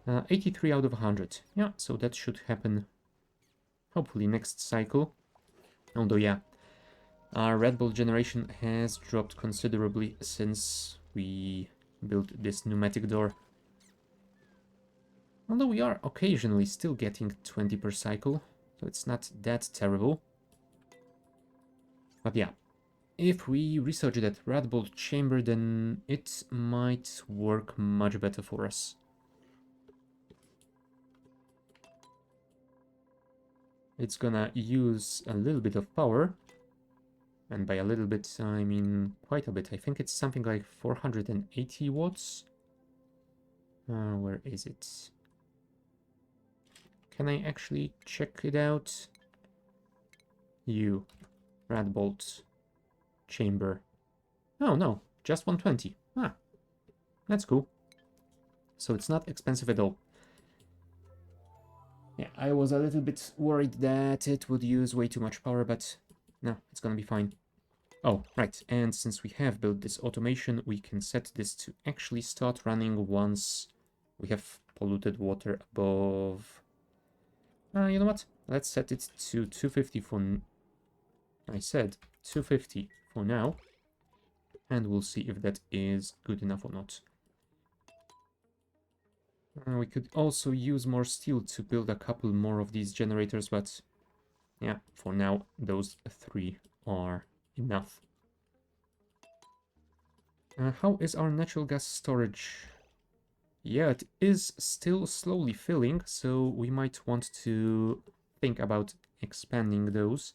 83 out of 100. Yeah, so that should happen hopefully next cycle. Although, yeah, our red bolt generation has dropped considerably since we built this pneumatic door. Although we are occasionally still getting 20 per cycle, so it's not that terrible. But yeah, if we research that red bolt chamber, then it might work much better for us. It's gonna use a little bit of power. And by a little bit, I mean quite a bit. I think it's something like 480 watts. Where is it? Can I actually check it out? Red bolt chamber. Oh no, just 120. Ah, that's cool. So it's not expensive at all. Yeah, I was a little bit worried that it would use way too much power, but no, it's gonna be fine. Oh, right, and since we have built this automation, we can set this to actually start running once we have polluted water above... you know what? Let's set it to 250 for... I said 250 for now, and we'll see if that is good enough or not. We could also use more steel to build a couple more of these generators, but yeah, for now, those three are enough. How is our natural gas storage? Yeah, it is still slowly filling, so we might want to think about expanding those.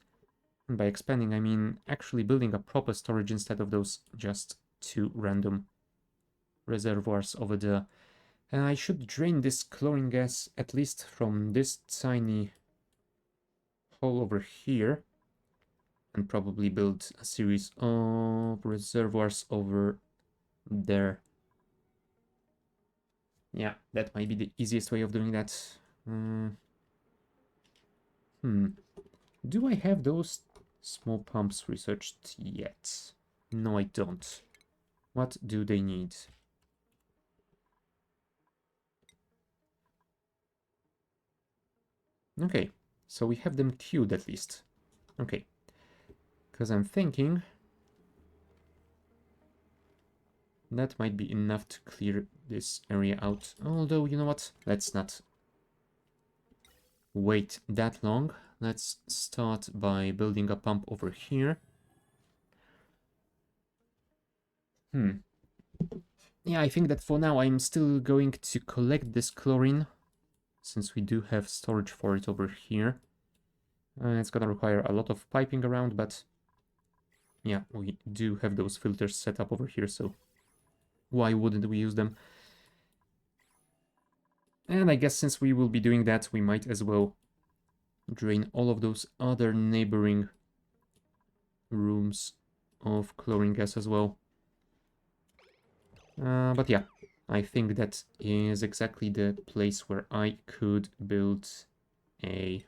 And by expanding, I mean actually building a proper storage instead of those just two random reservoirs over there. And I should drain this chlorine gas at least from this tiny hole over here. And probably build a series of reservoirs over there. Yeah, that might be the easiest way of doing that. Do I have those small pumps researched yet? No, I don't. What do they need? Okay, so we have them queued at least. Okay, because I'm thinking that might be enough to clear this area out. Although, you know what? Let's not wait that long. Let's start by building a pump over here. Yeah, I think that for now I'm still going to collect this chlorine, since we do have storage for it over here. It's gonna require a lot of piping around, but yeah, we do have those filters set up over here, so why wouldn't we use them? And I guess since we will be doing that, we might as well drain all of those other neighboring rooms of chlorine gas as well. But yeah, I think that is exactly the place where I could build a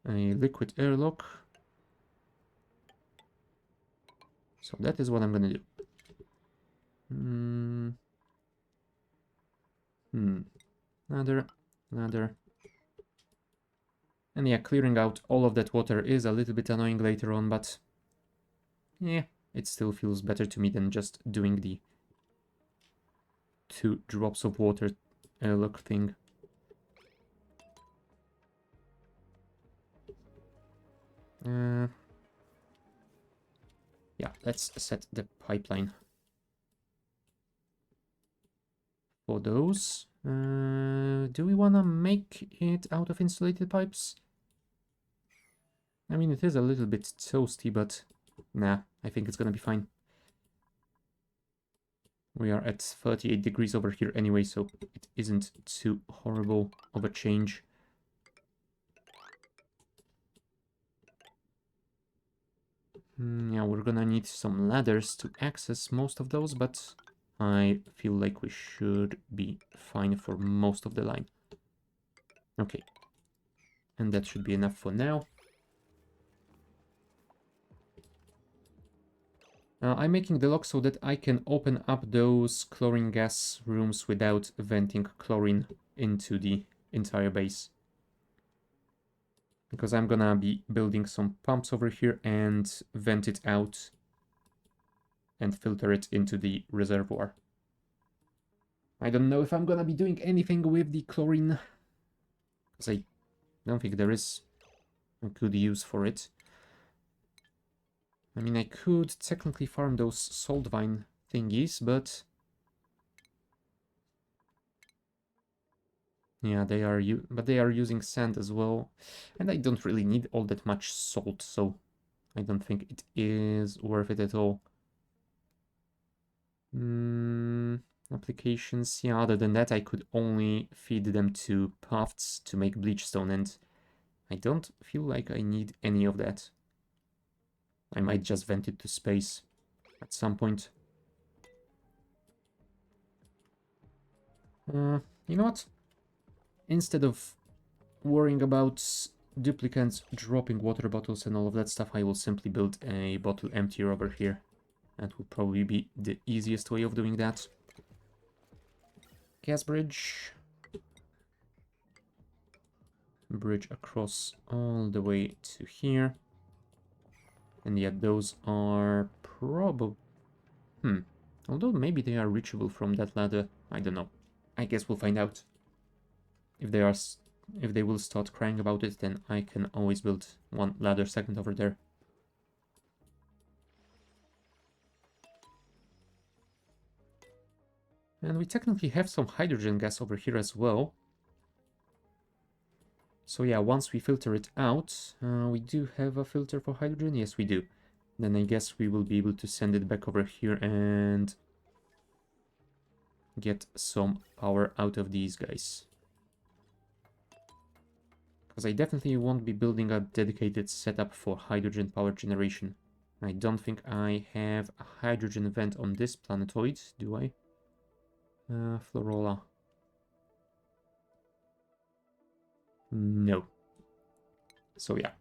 liquid airlock. So that is what I'm gonna do. Another. And yeah, clearing out all of that water is a little bit annoying later on, but yeah, it still feels better to me than just doing the 2 drops of water airlock thing. Yeah, let's set the pipeline for those. Do we want to make it out of insulated pipes? I mean, it is a little bit toasty, but nah, I think it's gonna be fine. We are at 38 degrees over here anyway, so it isn't too horrible of a change. Yeah, we're gonna need some ladders to access most of those, but I feel like we should be fine for most of the line. Okay. And that should be enough for now. I'm making the lock so that I can open up those chlorine gas rooms without venting chlorine into the entire base. Because I'm gonna be building some pumps over here and vent it out and filter it into the reservoir. I don't know if I'm gonna be doing anything with the chlorine, because I don't think there is a good use for it. I mean, I could technically farm those salt vine thingies, but yeah, they are using sand as well, and I don't really need all that much salt, so I don't think it is worth it at all. Applications, yeah, other than that, I could only feed them to paths to make bleachstone, and I don't feel like I need any of that. I might just vent it to space at some point. You know what? Instead of worrying about duplicants dropping water bottles and all of that stuff, I will simply build a bottle emptier over here. That will probably be the easiest way of doing that. Gas bridge. Bridge across all the way to here. And yet those are probably... Although maybe they are reachable from that ladder. I don't know. I guess we'll find out. If they will start crying about it, then I can always build one ladder second over there. And we technically have some hydrogen gas over here as well. So yeah, once we filter it out, we do have a filter for hydrogen. Yes, we do. Then I guess we will be able to send it back over here and get some power out of these guys. Because I definitely won't be building a dedicated setup for hydrogen power generation. I don't think I have a hydrogen vent on this planetoid, do I? Florola. No. So yeah.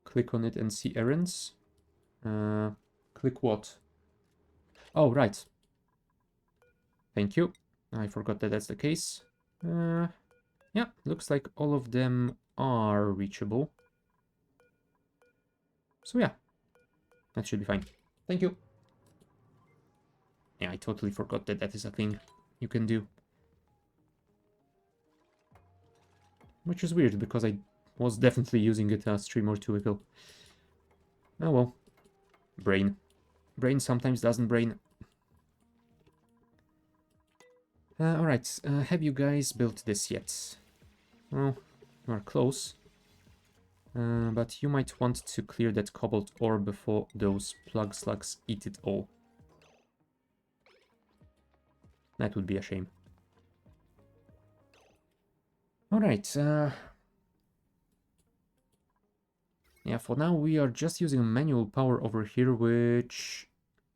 Click on it and see errands. Click what? Oh, right. Thank you. I forgot that that's the case. Yeah, looks like all of them are reachable. So yeah, that should be fine. Thank you. Yeah, I totally forgot that that is a thing you can do. Which is weird, because I was definitely using it a stream or two ago. Oh well. Brain. Brain sometimes doesn't brain. Alright, have you guys built this yet? Well, you are close. But you might want to clear that cobalt ore before those plug slugs eat it all. That would be a shame. Alright, yeah, for now we are just using manual power over here, which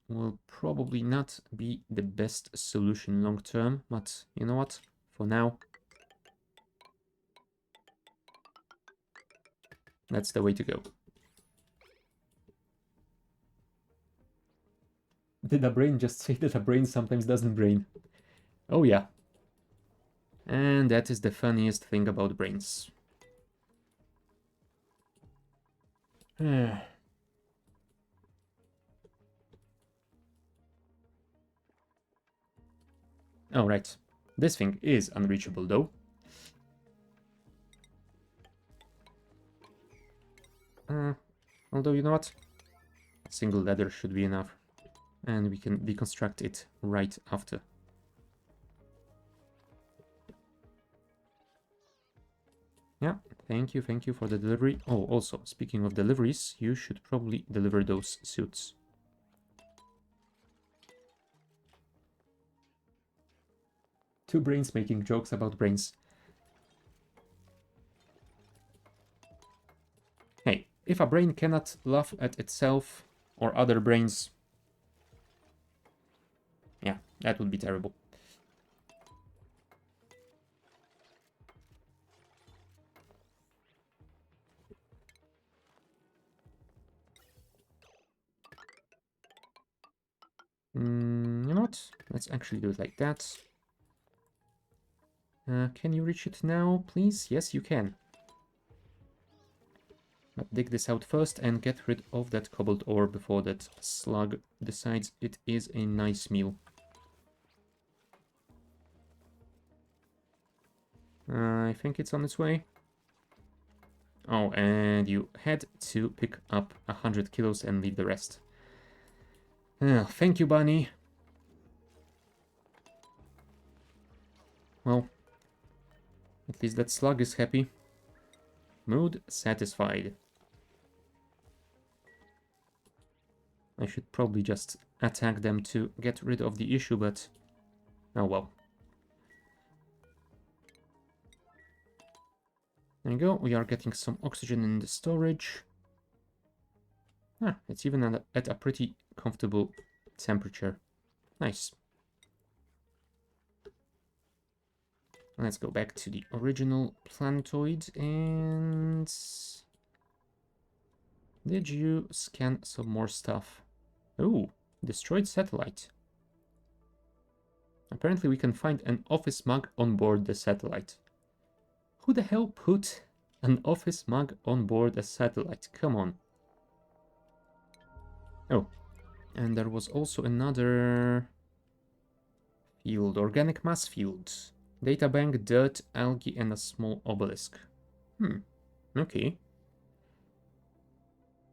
will probably not be the best solution long term, but you know what? For now, that's the way to go. Did a brain just say that a brain sometimes doesn't brain? Oh yeah. And that is the funniest thing about brains. Alright. This thing is unreachable though. Although, you know what? A single ladder should be enough. And we can deconstruct it right after. Yeah, thank you for the delivery. Oh, also, speaking of deliveries, you should probably deliver those suits. Two brains making jokes about brains. Hey, if a brain cannot laugh at itself or other brains, yeah, that would be terrible. You know what? Let's actually do it like that. Can you reach it now, please? Yes, you can. But dig this out first and get rid of that cobalt ore before that slug decides it is a nice meal. I think it's on its way. Oh, and you had to pick up 100 kilos and leave the rest. Thank you, Bunny. Well, at least that slug is happy. Mood satisfied. I should probably just attack them to get rid of the issue, but oh well. There you go, we are getting some oxygen in the storage. It's even at a pretty comfortable temperature. Nice. Let's go back to the original planetoid and... Did you scan some more stuff? Oh, destroyed satellite. Apparently we can find an office mug on board the satellite. Who the hell put an office mug on board a satellite? Come on. Oh, and there was also another field, organic mass field. Data bank, dirt, algae, and a small obelisk. Okay.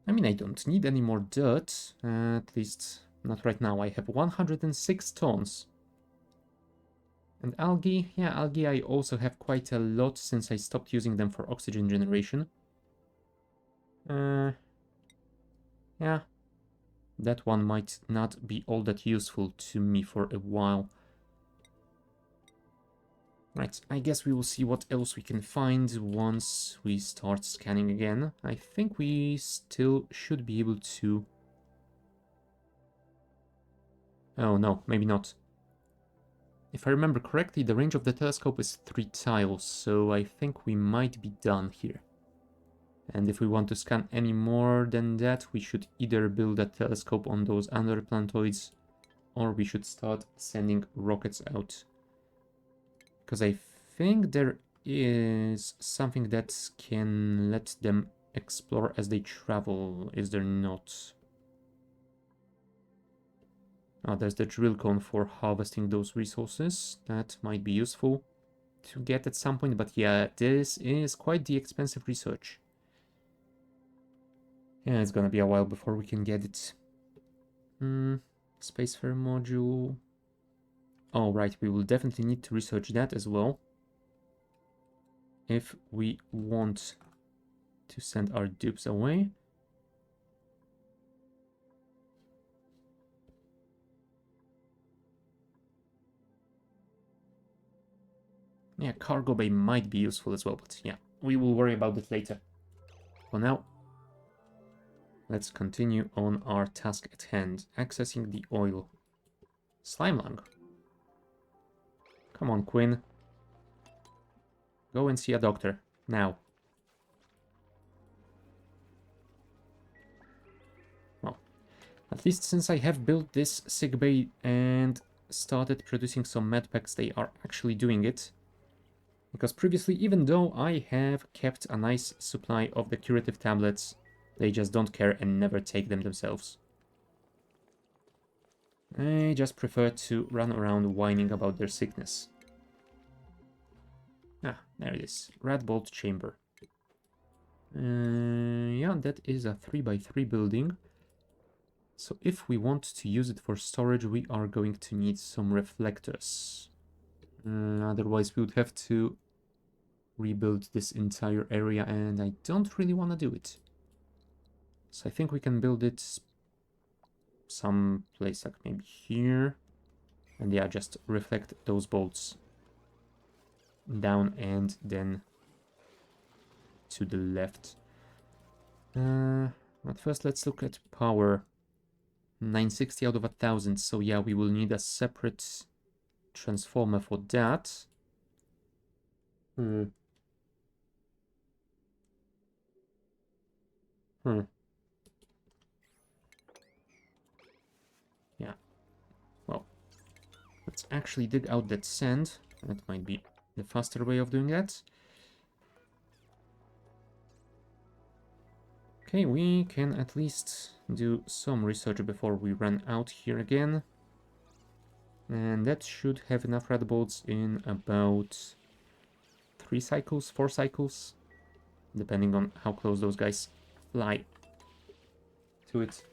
I mean, I don't need any more dirt, at least not right now. I have 106 tons. And algae, yeah, algae I also have quite a lot since I stopped using them for oxygen generation. Yeah, that one might not be all that useful to me for a while. Right, I guess we will see what else we can find once we start scanning again. I think we still should be able to... Oh no, maybe not. If I remember correctly, the range of the telescope is 3 tiles, so I think we might be done here. And if we want to scan any more than that, we should either build a telescope on those other planetoids, or we should start sending rockets out. Because I think there is something that can let them explore as they travel, is there not? Oh, there's the drill cone for harvesting those resources. That might be useful to get at some point, but yeah, this is quite the expensive research. Yeah, it's gonna be a while before we can get it. Spacefarer module. Oh, right, we will definitely need to research that as well. If we want to send our dupes away. Yeah, cargo bay might be useful as well, but yeah, we will worry about it later. For now, let's continue on our task at hand, accessing the oil. Slime lung. Come on, Quinn. Go and see a doctor, now. Well, at least since I have built this sickbay and started producing some medpacks, they are actually doing it. Because previously, even though I have kept a nice supply of the curative tablets, they just don't care and never take them themselves. They just prefer to run around whining about their sickness. Ah, there it is. Rat bolt chamber. Yeah, that is a 3x3 building. So if we want to use it for storage, we are going to need some reflectors. Otherwise, we would have to rebuild this entire area, and I don't really want to do it. So I think we can build it some place like maybe here. And yeah, just reflect those bolts down and then to the left. But first let's look at power. 960 out of 1000, so yeah, we will need a separate transformer for that. Hmm. Hmm. Yeah. Well, let's actually dig out that sand. That might be the faster way of doing that. Okay, we can at least do some research before we run out here again. And that should have enough red bolts in about 3 cycles, 4 cycles, depending on how close those guys fly to it.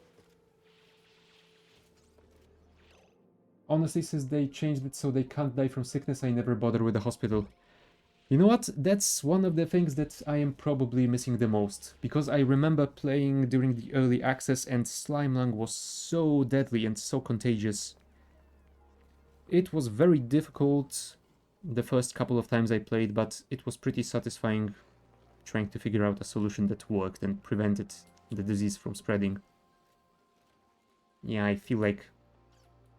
Honestly, since they changed it so they can't die from sickness, I never bother with the hospital. You know what? That's one of the things that I am probably missing the most. Because I remember playing during the early access and Slime Lung was so deadly and so contagious. It was very difficult the first couple of times I played, but it was pretty satisfying trying to figure out a solution that worked and prevented the disease from spreading. Yeah, I feel like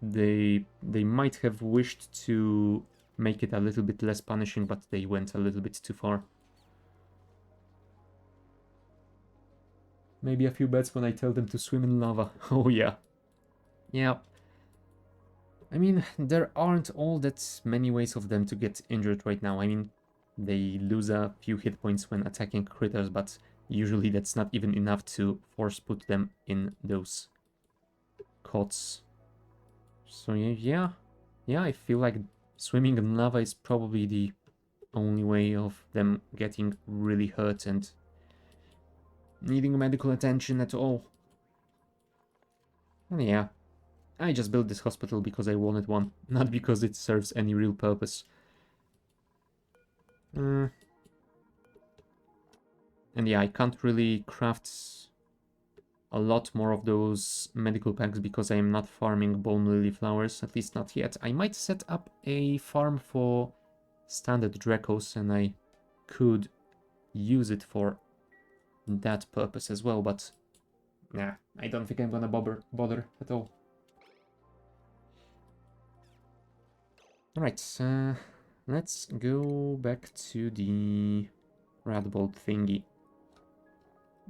they might have wished to make it a little bit less punishing, but they went a little bit too far. Maybe a few bets when I tell them to swim in lava. Oh yeah. Yeah. I mean, there aren't all that many ways of them to get injured right now. I mean, they lose a few hit points when attacking critters, but usually that's not even enough to force put them in those cots. So yeah, I feel like swimming in lava is probably the only way of them getting really hurt and needing medical attention at all. And yeah, I just built this hospital because I wanted one, not because it serves any real purpose. And yeah, I can't really craft a lot more of those medical packs because I am not farming bone lily flowers, at least not yet. I might set up a farm for standard Dracos and I could use it for that purpose as well, but nah, I don't think I'm gonna bother at all. Alright, let's go back to the Radbolt thingy.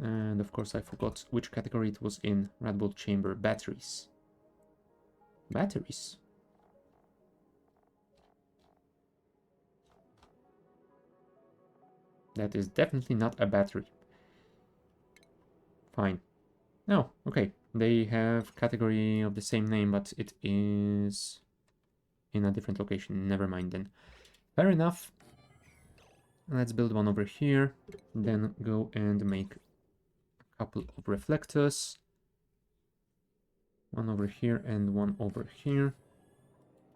And of course I forgot which category it was in. Radbolt chamber, batteries. Batteries? That is definitely not a battery. Fine. No, okay. They have category of the same name, but it is in a different location. Never mind then. Fair enough. Let's build one over here. Then go and make a couple of reflectors. One over here and one over here.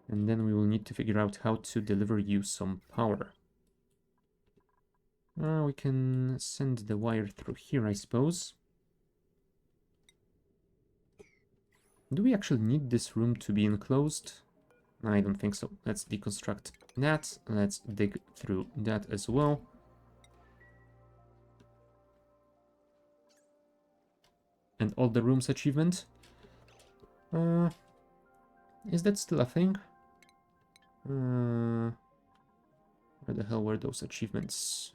And then we will need to figure out how to deliver you some power. We can send the wire through here, I suppose. Do we actually need this room to be enclosed? I don't think so. Let's deconstruct that. Let's dig through that as well. And all the rooms achievement. Is that still a thing? Where the hell were those achievements?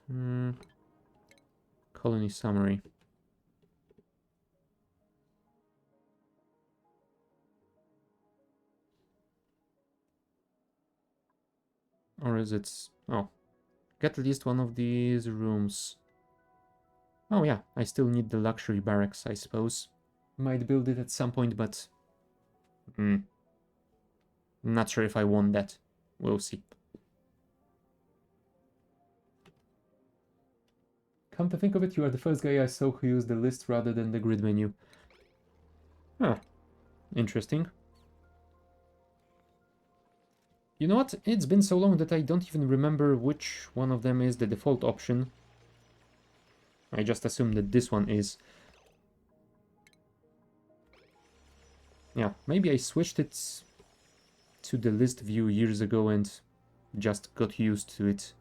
Colony summary. Or is it... Oh. Get at least one of these rooms. Oh yeah, I still need the luxury barracks, I suppose. Might build it at some point, but... Not sure if I want that. We'll see. Come to think of it, you are the first guy I saw who used the list rather than the grid menu. Huh. Interesting. You know what? It's been so long that I don't even remember which one of them is the default option. I just assume that this one is. Yeah, maybe I switched it to the list view years ago and just got used to it.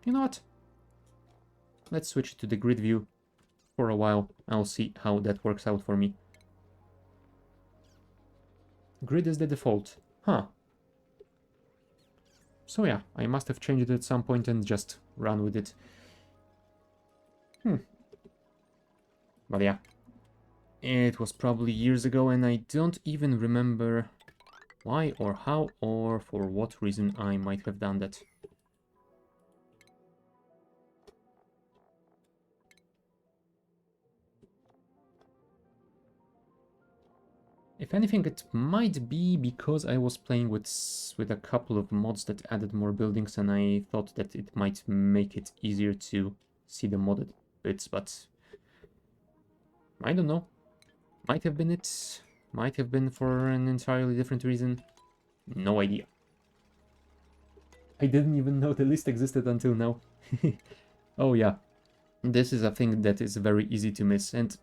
You know what? Let's switch it to the grid view for a while. I'll see how that works out for me. Grid is the default. Huh. So yeah, I must have changed it at some point and just run with it. But yeah. It was probably years ago and I don't even remember why or how or for what reason I might have done that. If anything, it might be because I was playing with a couple of mods that added more buildings and I thought that it might make it easier to see the modded bits, but I don't know. Might have been it, might have been for an entirely different reason. No idea. I didn't even know the list existed until now. Oh yeah, this is a thing that is very easy to miss, and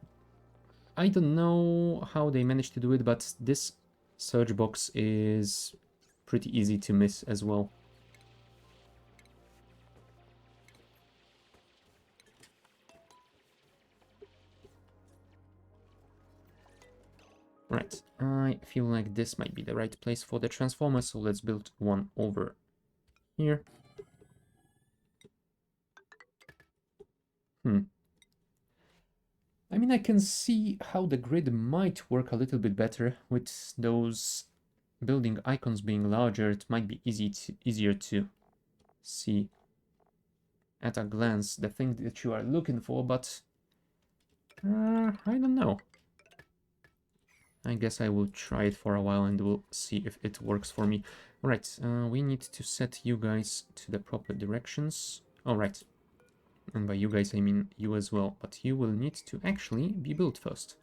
I don't know how they managed to do it, but this search box is pretty easy to miss as well. Right, I feel like this might be the right place for the transformer, so let's build one over here. I mean, I can see how the grid might work a little bit better with those building icons being larger. It might be easier to see at a glance the thing that you are looking for, but I don't know. I guess I will try it for a while and we'll see if it works for me. Alright, we need to set you guys to the proper directions. Alright, and by you guys I mean you as well, but you will need to actually be built first.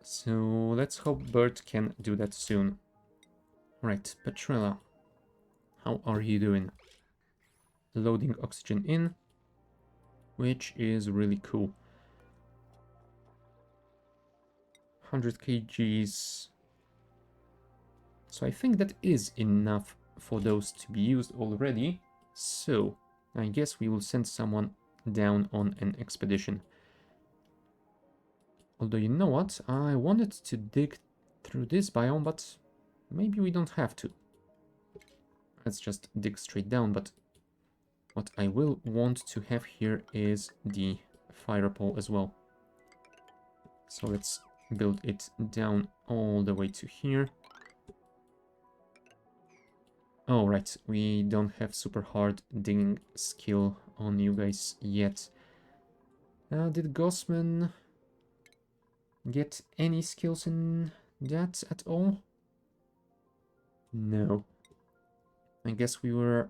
So let's hope Bert can do that soon. Right, Petrella, how are you doing? Loading oxygen in, which is really cool. 100 kgs. So I think that is enough for those to be used already. So I guess we will send someone down on an expedition. Although you know what, I wanted to dig through this biome, but maybe we don't have to. Let's just dig straight down, but what I will want to have here is the fire pole as well. So let's build it down all the way to here. Oh, right, we don't have super hard digging skill on you guys yet. Did Gossman get any skills in that at all? No. I guess we were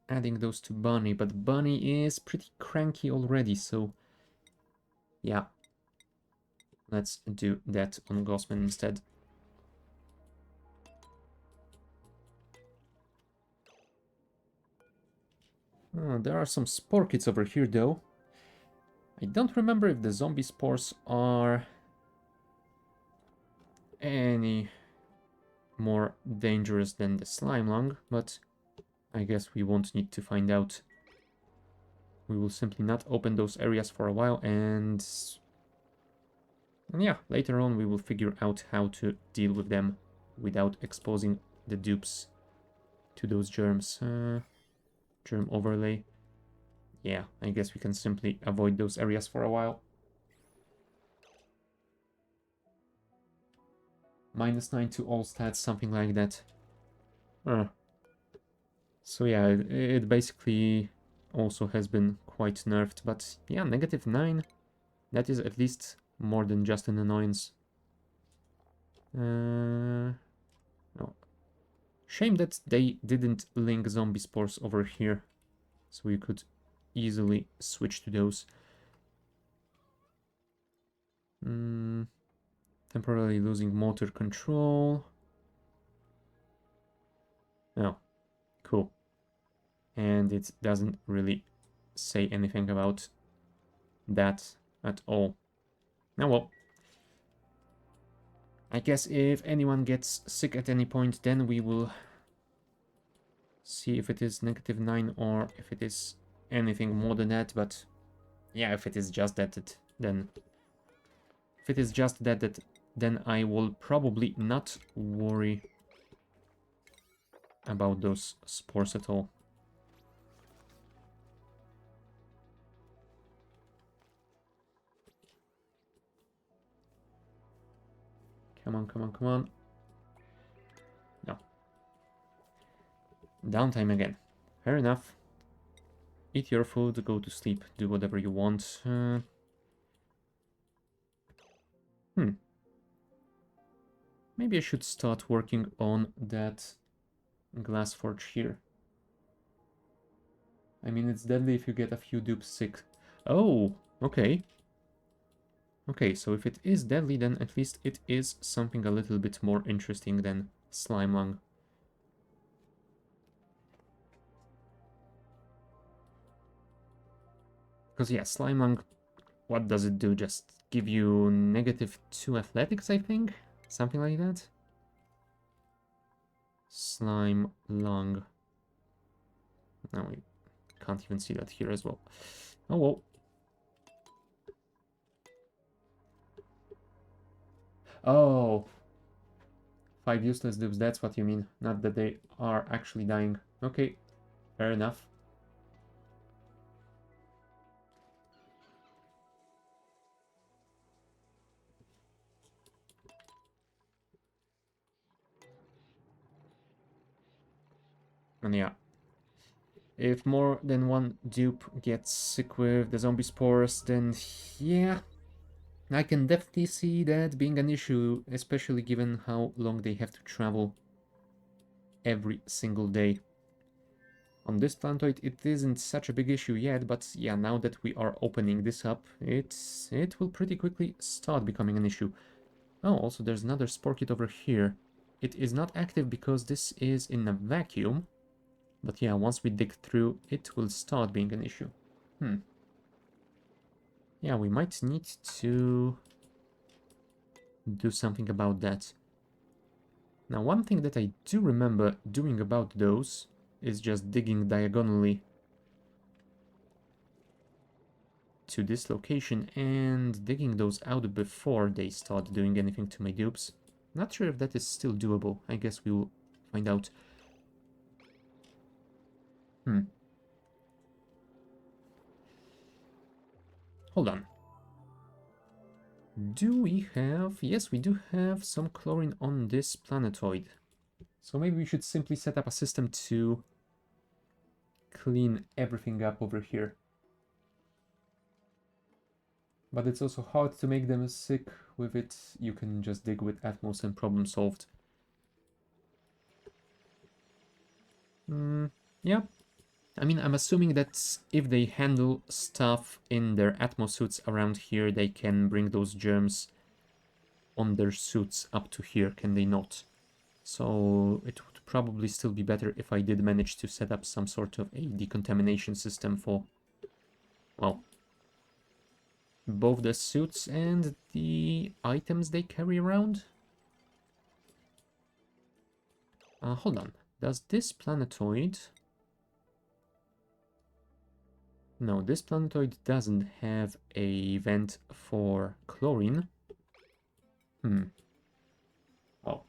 adding those to Bunny, but Bunny is pretty cranky already, so yeah. Let's do that on Gossman instead. Oh, there are some spore kits over here though. I don't remember if the zombie spores are any more dangerous than the slime lung, but I guess we won't need to find out. We will simply not open those areas for a while and yeah, later on we will figure out how to deal with them without exposing the dupes to those germs. Germ overlay. Yeah, I guess we can simply avoid those areas for a while. -9 to all stats, something like that. So yeah, it basically also has been quite nerfed, but yeah, -9, that is at least more than just an annoyance. No. Shame that they didn't link zombie spores over here, so we could easily switch to those. Temporarily losing motor control. Oh, cool. And it doesn't really say anything about that at all. Now, well, I guess if anyone gets sick at any point, then we will see if it is -9 or if it is anything more than that. But yeah, if it is just that, then if it is just that, then I will probably not worry about those spores at all. Come on, come on, come on. No. Downtime again. Fair enough. Eat your food, go to sleep, do whatever you want. Maybe I should start working on that glass forge here. I mean, it's deadly if you get a few dupes sick. Oh, okay. Okay, so if it is deadly, then at least it is something a little bit more interesting than slime lung. Because yeah, slime lung, what does it do? Just give you -2 athletics, I think? Something like that? Slime lung. Now we can't even see that here as well. Oh well. Oh, 5 useless dupes, that's what you mean. Not that they are actually dying. Okay, fair enough. And yeah, if more than one dupe gets sick with the zombie spores, then yeah, I can definitely see that being an issue, especially given how long they have to travel every single day. On this planetoid, it isn't such a big issue yet, but yeah, now that we are opening this up, it will pretty quickly start becoming an issue. Oh, also there's another spore kit over here. It is not active because this is in a vacuum, but yeah, once we dig through, it will start being an issue. Yeah, we might need to do something about that. Now, one thing that I do remember doing about those is just digging diagonally to this location and digging those out before they start doing anything to my dupes. Not sure if that is still doable. I guess we will find out. Hold on. Do we have... Yes, we do have some chlorine on this planetoid. So maybe we should simply set up a system to clean everything up over here. But it's also hard to make them sick with it. You can just dig with Atmos and problem solved. Yeah. I mean, I'm assuming that if they handle stuff in their Atmos suits around here, they can bring those germs on their suits up to here, can they not? So it would probably still be better if I did manage to set up some sort of a decontamination system for, well, both the suits and the items they carry around. Hold on. Does this planetoid... No, this planetoid doesn't have a vent for chlorine. Well,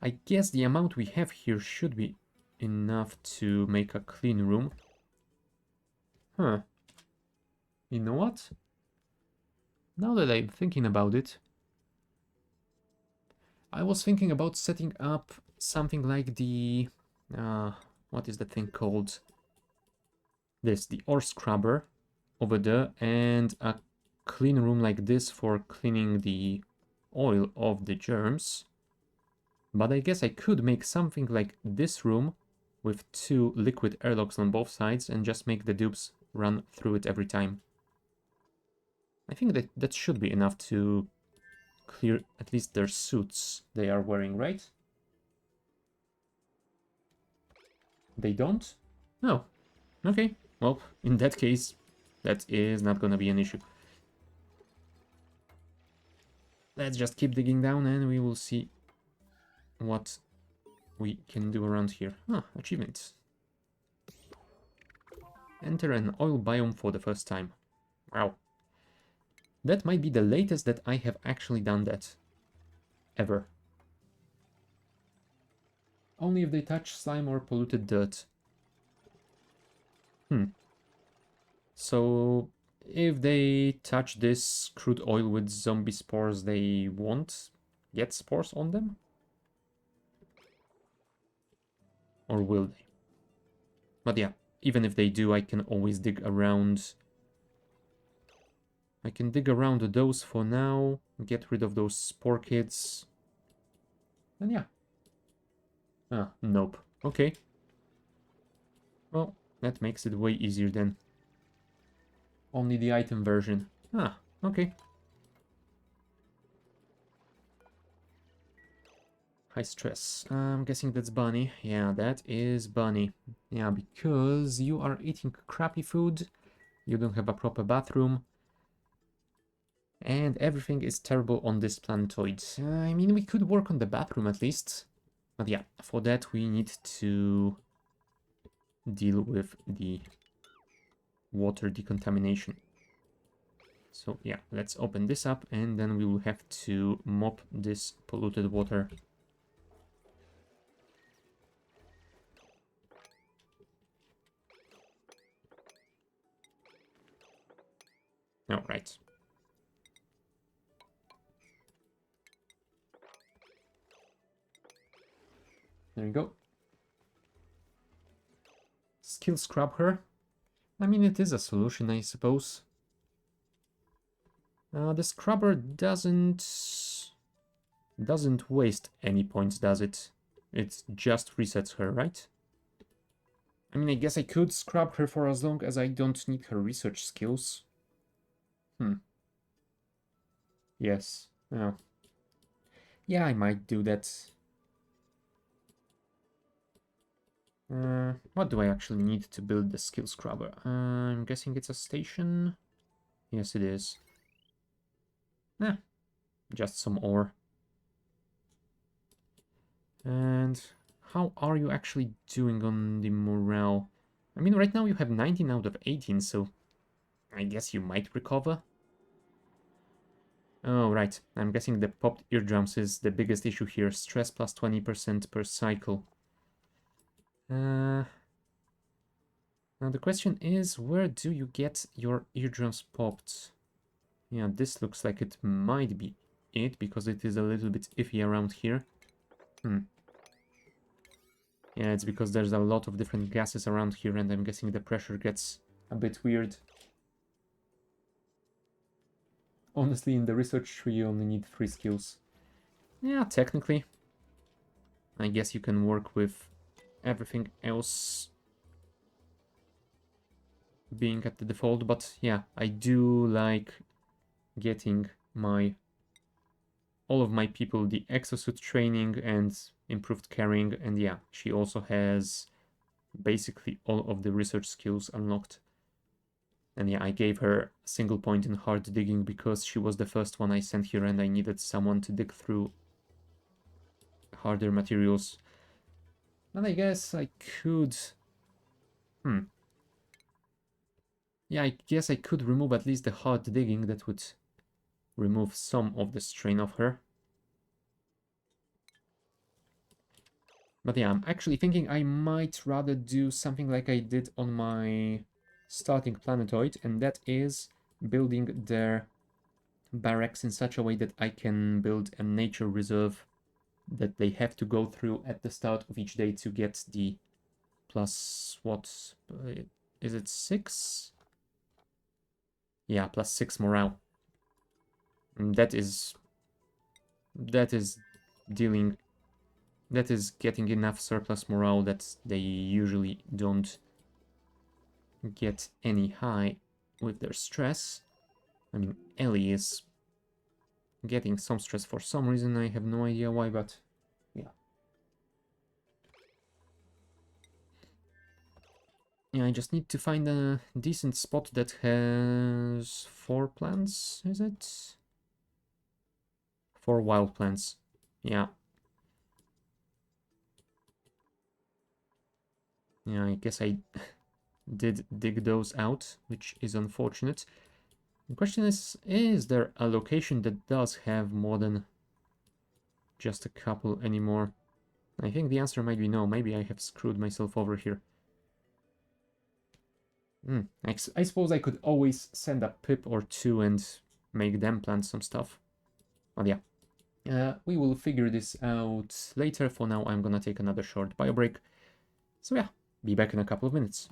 I guess the amount we have here should be enough to make a clean room. Huh. You know what? Now that I'm thinking about it, I was thinking about setting up something like the... what is that thing called? The ore scrubber over there, and a clean room like this for cleaning the oil of the germs. But I guess I could make something like this room with 2 liquid airlocks on both sides and just make the dupes run through it every time. I think that should be enough to clear at least their suits they are wearing, right? They don't? No. Okay. Well, in that case, that is not gonna be an issue. Let's just keep digging down and we will see what we can do around here. Ah, achievement. Enter an oil biome for the first time. Wow. That might be the latest that I have actually done that. Ever. Only if they touch slime or polluted dirt. So, if they touch this crude oil with zombie spores, they won't get spores on them? Or will they? But yeah, even if they do, I can always dig around. I can dig around those for now, get rid of those spore kids. And yeah. Ah, nope. Okay. Well, that makes it way easier then. Only the item version. Ah, okay. High stress. I'm guessing that's Bunny. Yeah, that is Bunny. Yeah, because you are eating crappy food, you don't have a proper bathroom, and everything is terrible on this planetoid. I mean, we could work on the bathroom at least. But yeah, for that we need to deal with the water decontamination. So yeah, let's open this up and then we will have to mop this polluted water. All right. There you go. Skill scrub her. I mean, it is a solution, I suppose. The scrubber doesn't waste any points, does it? It just resets her, right? I mean, I guess I could scrub her for as long as I don't need her research skills. Yes. Oh. Yeah, I might do that. What do I actually need to build the skill scrubber? I'm guessing it's a station. Yes, it is. Just some ore. And how are you actually doing on the morale? I mean, right now you have 19 out of 18, so I guess you might recover. Oh, right. I'm guessing the popped eardrums is the biggest issue here. Stress plus 20% per cycle. Now the question is, where do you get your eardrums popped? Yeah, this looks like it might be it, because it is a little bit iffy around here. Yeah, it's because there's a lot of different gases around here, and I'm guessing the pressure gets a bit weird. Honestly, in the research tree, you only need 3 skills. Yeah, technically. I guess you can work with everything else being at the default, but yeah, I do like getting all of my people the exosuit training and improved carrying, and yeah, she also has basically all of the research skills unlocked. And yeah, I gave her a single point in hard digging because she was the first one I sent here and I needed someone to dig through harder materials. And I guess I could... Yeah, I guess I could remove at least the hard digging. That would remove some of the strain of her. But yeah, I'm actually thinking I might rather do something like I did on my starting planetoid, and that is building their barracks in such a way that I can build a nature reserve that they have to go through at the start of each day to get the plus, what is it, 6? Yeah, plus 6 morale. And that is that is dealing... That is getting enough surplus morale that they usually don't get any high with their stress. I mean, Ellie is getting some stress for some reason, I have no idea why, but yeah. Yeah, I just need to find a decent spot that has 4 plants, is it? 4 wild plants. Yeah. Yeah, I guess I did dig those out, which is unfortunate. The question is there a location that does have more than just a couple anymore? I think the answer might be no. Maybe I have screwed myself over here. I suppose I could always send a pip or two and make them plant some stuff. But yeah. We will figure this out later. For now, I'm gonna take another short bio break. So yeah, be back in a couple of minutes.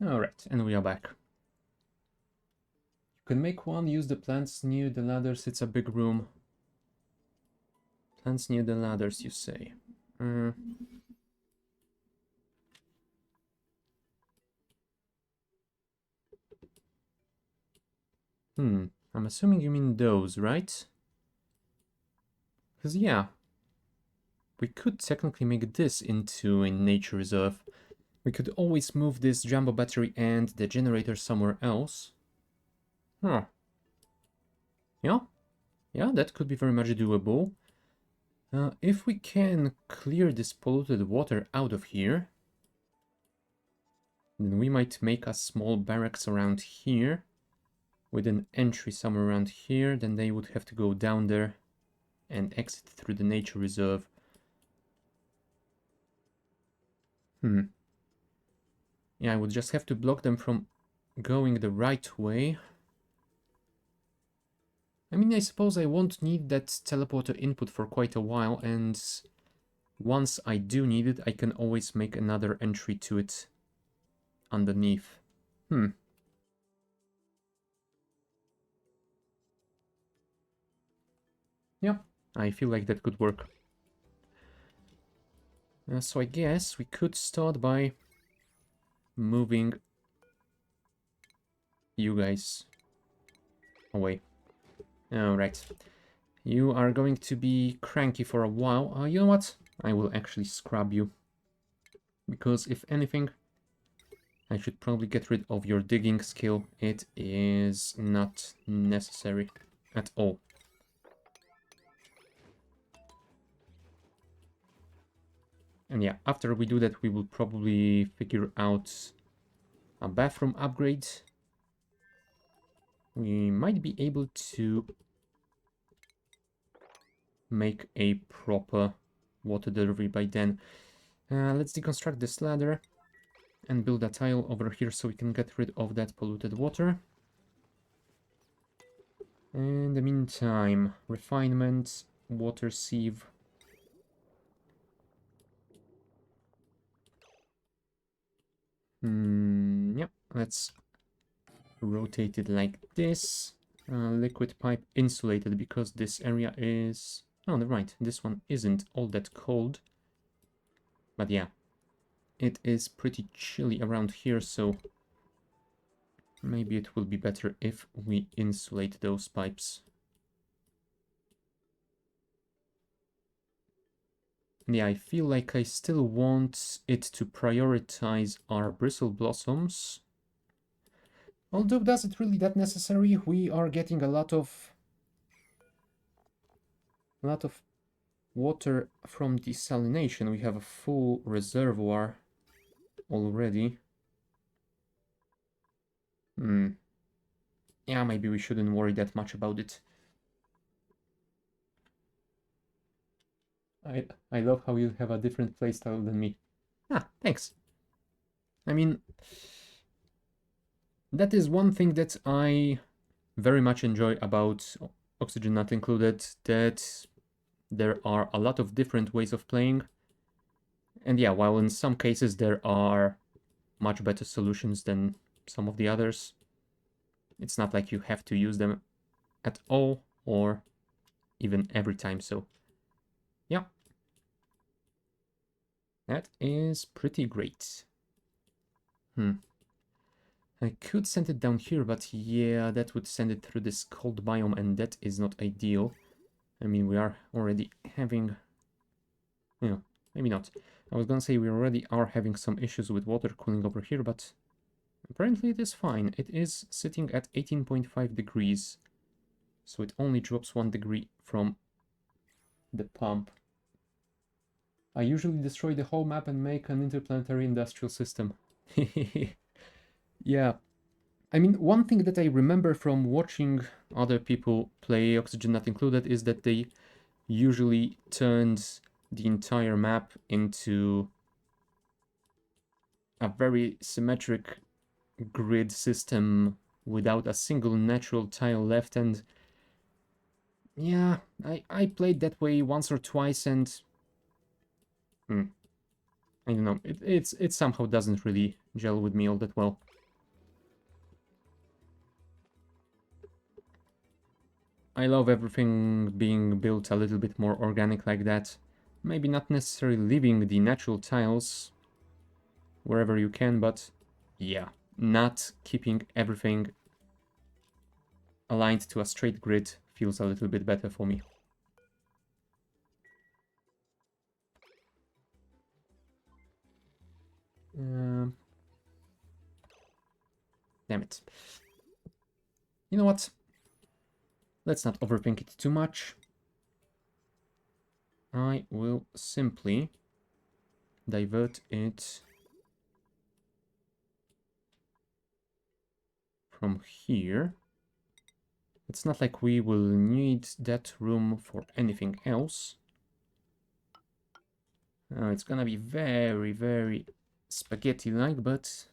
Alright, and we are back. You can make one, use the plants near the ladders, it's a big room. Plants near the ladders, you say. I'm assuming you mean those, right? Because yeah, we could technically make this into a nature reserve. We could always move this jumbo battery and the generator somewhere else. Huh. Yeah. Yeah, that could be very much doable. If we can clear this polluted water out of here, then we might make a small barracks around here with an entry somewhere around here. Then they would have to go down there and exit through the nature reserve. Yeah, I would just have to block them from going the right way. I mean, I suppose I won't need that teleporter input for quite a while, and once I do need it, I can always make another entry to it underneath. Yeah, I feel like that could work. So I guess we could start by moving you guys away. Alright. You are going to be cranky for a while. You know what? I will actually scrub you. Because if anything, I should probably get rid of your digging skill. It is not necessary at all. And yeah, after we do that, we will probably figure out a bathroom upgrade. We might be able to make a proper water delivery by then. Let's deconstruct this ladder and build a tile over here so we can get rid of that polluted water. In the meantime, refinement, water sieve. Yep, let's rotate it like this. Liquid pipe insulated because this area is... Oh, never mind. This one isn't all that cold. But yeah, it is pretty chilly around here, so maybe it will be better if we insulate those pipes. Yeah, I feel like I still want it to prioritize our bristle blossoms. Although, does it really that necessary? We are getting a lot of water from desalination. We have a full reservoir already. Yeah, maybe we shouldn't worry that much about it. I love how you have a different playstyle than me. Ah, thanks. I mean, that is one thing that I very much enjoy about Oxygen Not Included, that there are a lot of different ways of playing. And yeah, while in some cases there are much better solutions than some of the others, it's not like you have to use them at all or even every time, so yeah. That is pretty great. I could send it down here, but yeah, that would send it through this cold biome, and that is not ideal. I mean, we are already having... Yeah, maybe not. I was gonna say we already are having some issues with water cooling over here, but apparently it is fine. It is sitting at 18.5 degrees, so it only drops 1 degree from the pump. I usually destroy the whole map and make an interplanetary industrial system. Yeah. I mean, one thing that I remember from watching other people play Oxygen Not Included is that they usually turned the entire map into a very symmetric grid system without a single natural tile left, and yeah, I played that way once or twice, and I don't know, it somehow doesn't really gel with me all that well. I love everything being built a little bit more organic like that. Maybe not necessarily leaving the natural tiles wherever you can, but yeah, not keeping everything aligned to a straight grid feels a little bit better for me. Damn it. You know what? Let's not overthink it too much. I will simply divert it from here. It's not like we will need that room for anything else. It's gonna be very, very spaghetti-like, but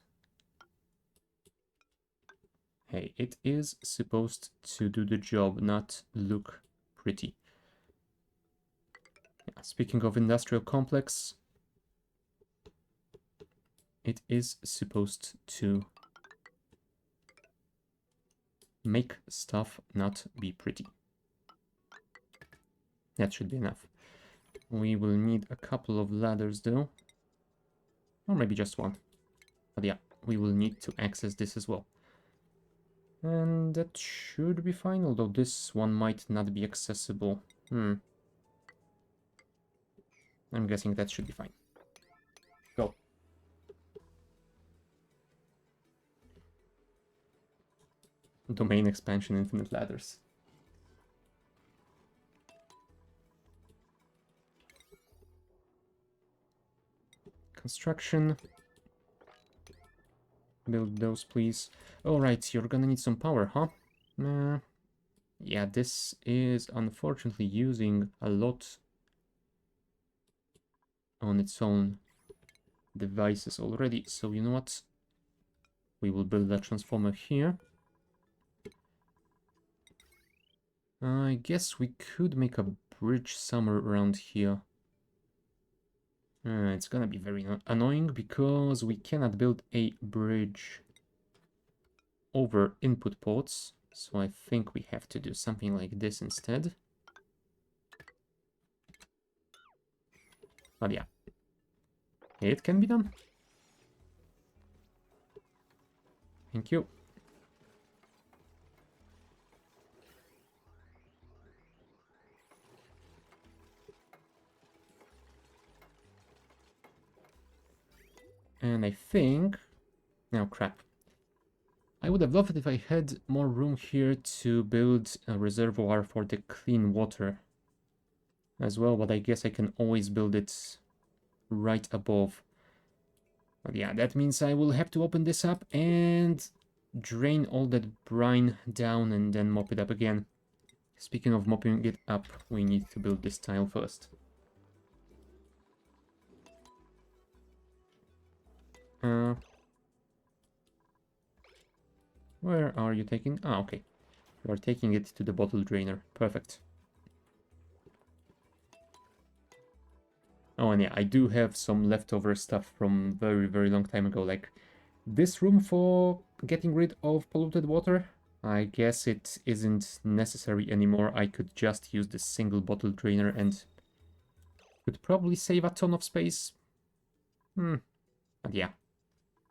hey, it is supposed to do the job, not look pretty. Yeah, speaking of industrial complex, it is supposed to make stuff not be pretty. That should be enough. We will need a couple of ladders though. Or maybe just one. But yeah, we will need to access this as well. And that should be fine, although this one might not be accessible. I'm guessing that should be fine. Go. Domain expansion, infinite ladders. Construction. Build those, please. Alright, you're gonna need some power, huh? Yeah, this is unfortunately using a lot on its own devices already. So you know what? We will build that transformer here. I guess we could make a bridge somewhere around here. It's gonna be very annoying because we cannot build a bridge over input ports. So I think we have to do something like this instead. But yeah, it can be done. Thank you. And I think... Now, crap. I would have loved it if I had more room here to build a reservoir for the clean water as well, but I guess I can always build it right above. But yeah, that means I will have to open this up and drain all that brine down and then mop it up again. Speaking of mopping it up, we need to build this tile first. Where are you taking? Ah, okay. You are taking it to the bottle drainer. Perfect. Oh, and yeah, I do have some leftover stuff from very, very long time ago. Like this room for getting rid of polluted water. I guess it isn't necessary anymore. I could just use this single bottle drainer and could probably save a ton of space. But yeah,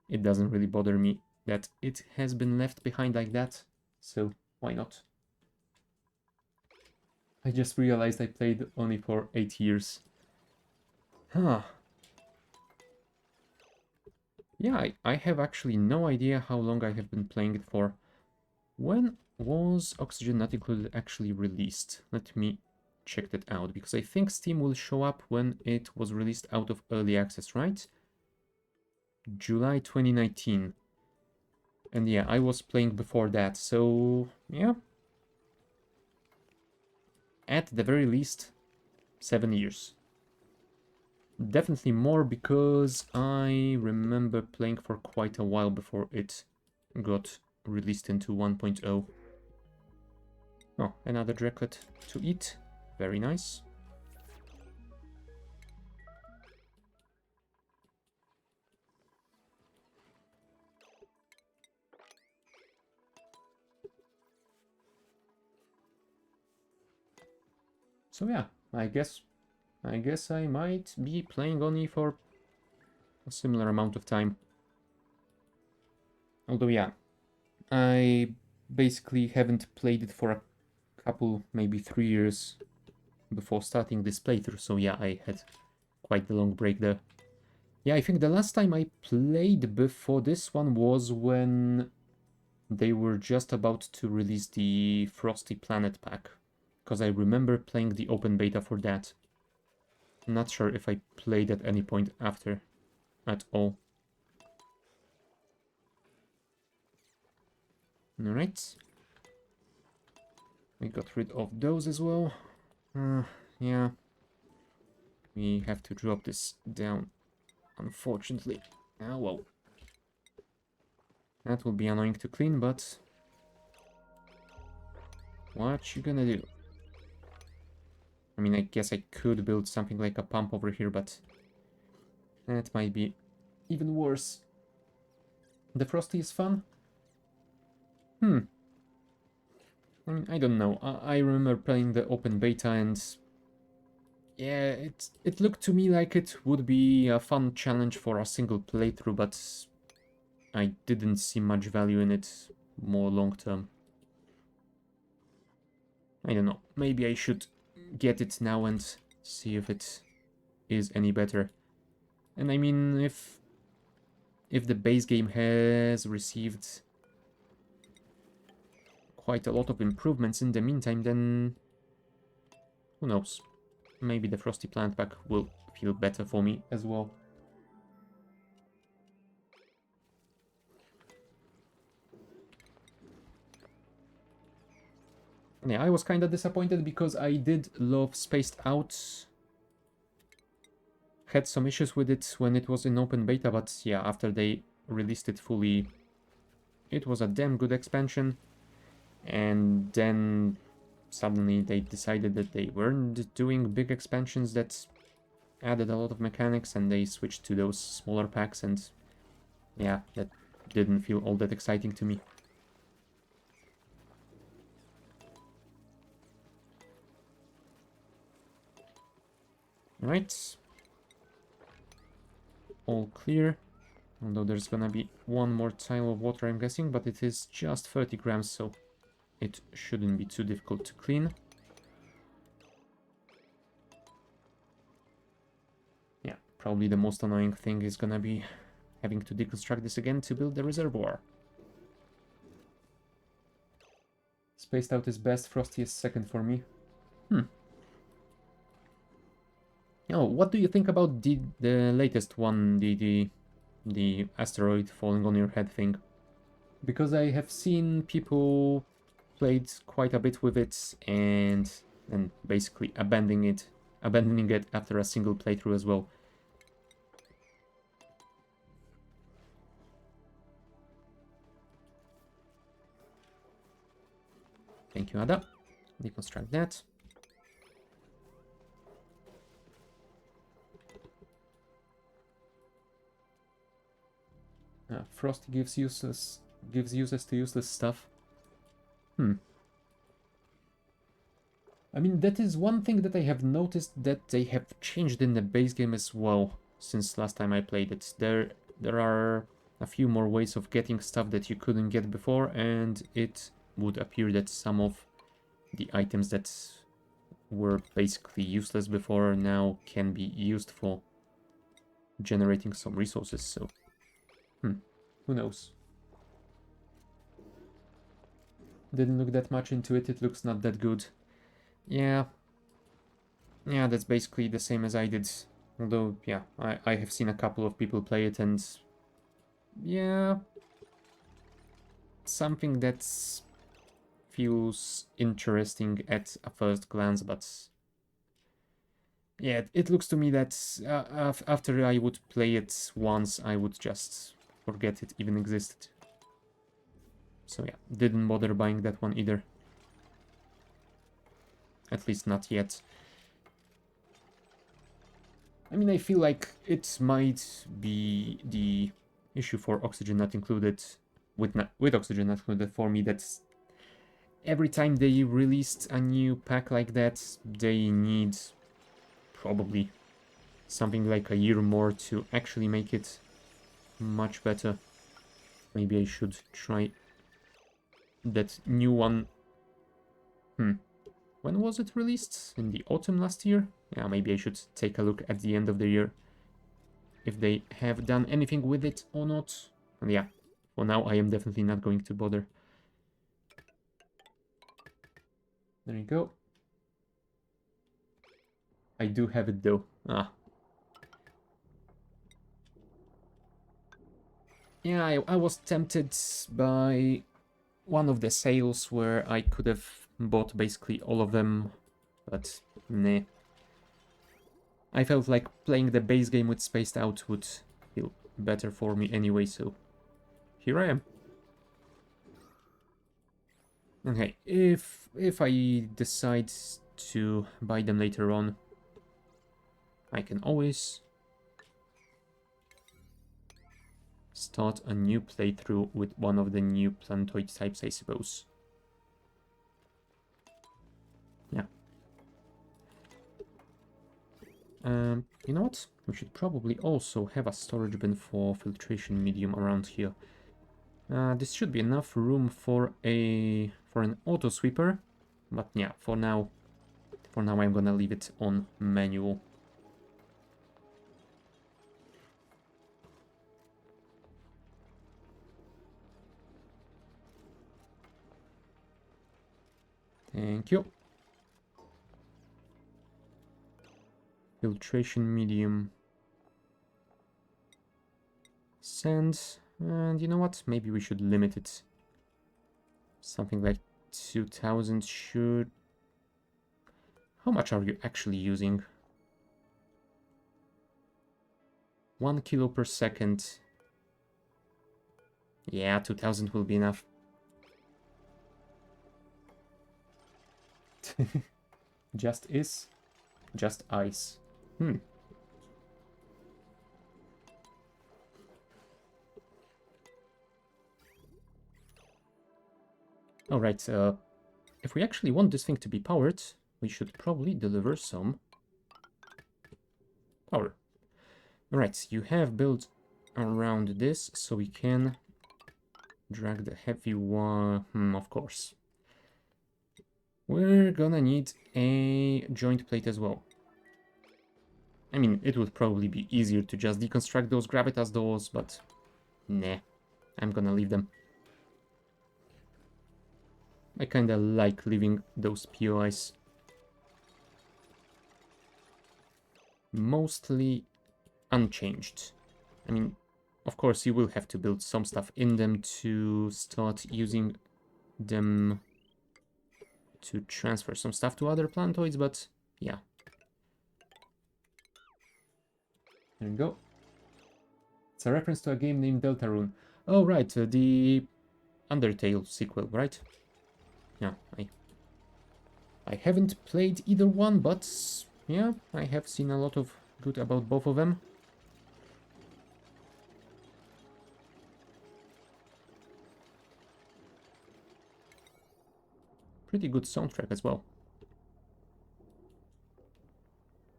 it doesn't really bother me that it has been left behind like that. So why not? I just realized I played only for 8 years. Huh. Yeah, I have actually no idea how long I have been playing it for. When was Oxygen Not Included actually released? Let me check that out, because I think Steam will show up when it was released out of early access, right? July 2019. And yeah, I was playing before that, so yeah. At the very least, 7 years. Definitely more, because I remember playing for quite a while before it got released into 1.0. Oh, another drakelet to eat. Very nice. So yeah, I guess I might be playing only for a similar amount of time. Although yeah, I basically haven't played it for a couple, maybe 3 years before starting this playthrough, so yeah, I had quite a long break there. Yeah, I think the last time I played before this one was when they were just about to release the Frosty Planet pack, because I remember playing the open beta for that. Not sure if I played at any point after at all. Alright. We got rid of those as well. Yeah. We have to drop this down, unfortunately. Ah, well. That will be annoying to clean, but... what you gonna do? I mean, I guess I could build something like a pump over here, but... that might be even worse. The Frosty is fun? I mean, I don't know. I remember playing the open beta and... yeah, it looked to me like it would be a fun challenge for a single playthrough, but... I didn't see much value in it more long term. I don't know. Maybe I should get it now and see if it is any better. And I mean, if the base game has received quite a lot of improvements in the meantime, then who knows? Maybe the Frosty Plant Pack will feel better for me as well. Yeah, I was kind of disappointed because I did love Spaced Out. Had some issues with it when it was in open beta, but yeah, after they released it fully, it was a damn good expansion. And then suddenly they decided that they weren't doing big expansions that added a lot of mechanics, and they switched to those smaller packs, and yeah, that didn't feel all that exciting to me. Right. All clear. Although there's gonna be one more tile of water, I'm guessing, but it is just 30 grams, so it shouldn't be too difficult to clean. Yeah, probably the most annoying thing is gonna be having to deconstruct this again to build the reservoir. Spaced Out is best, Frosty is second for me. Oh, what do you think about the latest one, the asteroid falling on your head thing? Because I have seen people played quite a bit with it and basically abandoning it after a single playthrough as well. Thank you, Ada. Deconstruct that. Frosty gives users to useless stuff. I mean, that is one thing that I have noticed that they have changed in the base game as well since last time I played it. There are a few more ways of getting stuff that you couldn't get before, and it would appear that some of the items that were basically useless before now can be used for generating some resources, so who knows? Didn't look that much into it, it looks not that good. Yeah, that's basically the same as I did. Although, yeah, I have seen a couple of people play it, and yeah, something that feels interesting at a first glance, but yeah, it looks to me that after I would play it once, I would just forget it even existed. So yeah, didn't bother buying that one either. At least not yet. I mean, I feel like it might be the issue for Oxygen Not Included, with Oxygen Not Included for me, that every time they released a new pack like that, they need probably something like a year more to actually make it much better. Maybe I should try that new one. When was it released? In the autumn last year? Yeah, maybe I should take a look at the end of the year if they have done anything with it or not. And yeah, for now I am definitely not going to bother. There you go. I do have it though. Ah. Yeah, I was tempted by one of the sales where I could have bought basically all of them, but nah. I felt like playing the base game with spaced out would feel better for me anyway, so here I am. Okay, if I decide to buy them later on, I can always start a new playthrough with one of the new planetoid types, I suppose. Yeah. You know what? We should probably also have a storage bin for filtration medium around here. This should be enough room for an auto sweeper, but yeah, for now I'm gonna leave it on manual. Thank you. Filtration medium. Sand. And you know what? Maybe we should limit it. Something like 2000 should... How much are you actually using? 1 kilo per second. Yeah, 2000 will be enough. Just is. Just ice. Alright, if we actually want this thing to be powered, we should probably deliver some power. Alright, you have built around this, so we can drag the heavy one. Of course. We're gonna need a joint plate as well. I mean, it would probably be easier to just deconstruct those gravitas doors, but nah, I'm gonna leave them. I kinda like leaving those POIs. Mostly unchanged. I mean, of course you will have to build some stuff in them to start using them to transfer some stuff to other planetoids, but yeah. There you go. It's a reference to a game named Deltarune. Oh right, the Undertale sequel, right? Yeah, I haven't played either one, but yeah, I have seen a lot of good about both of them. Pretty good soundtrack as well.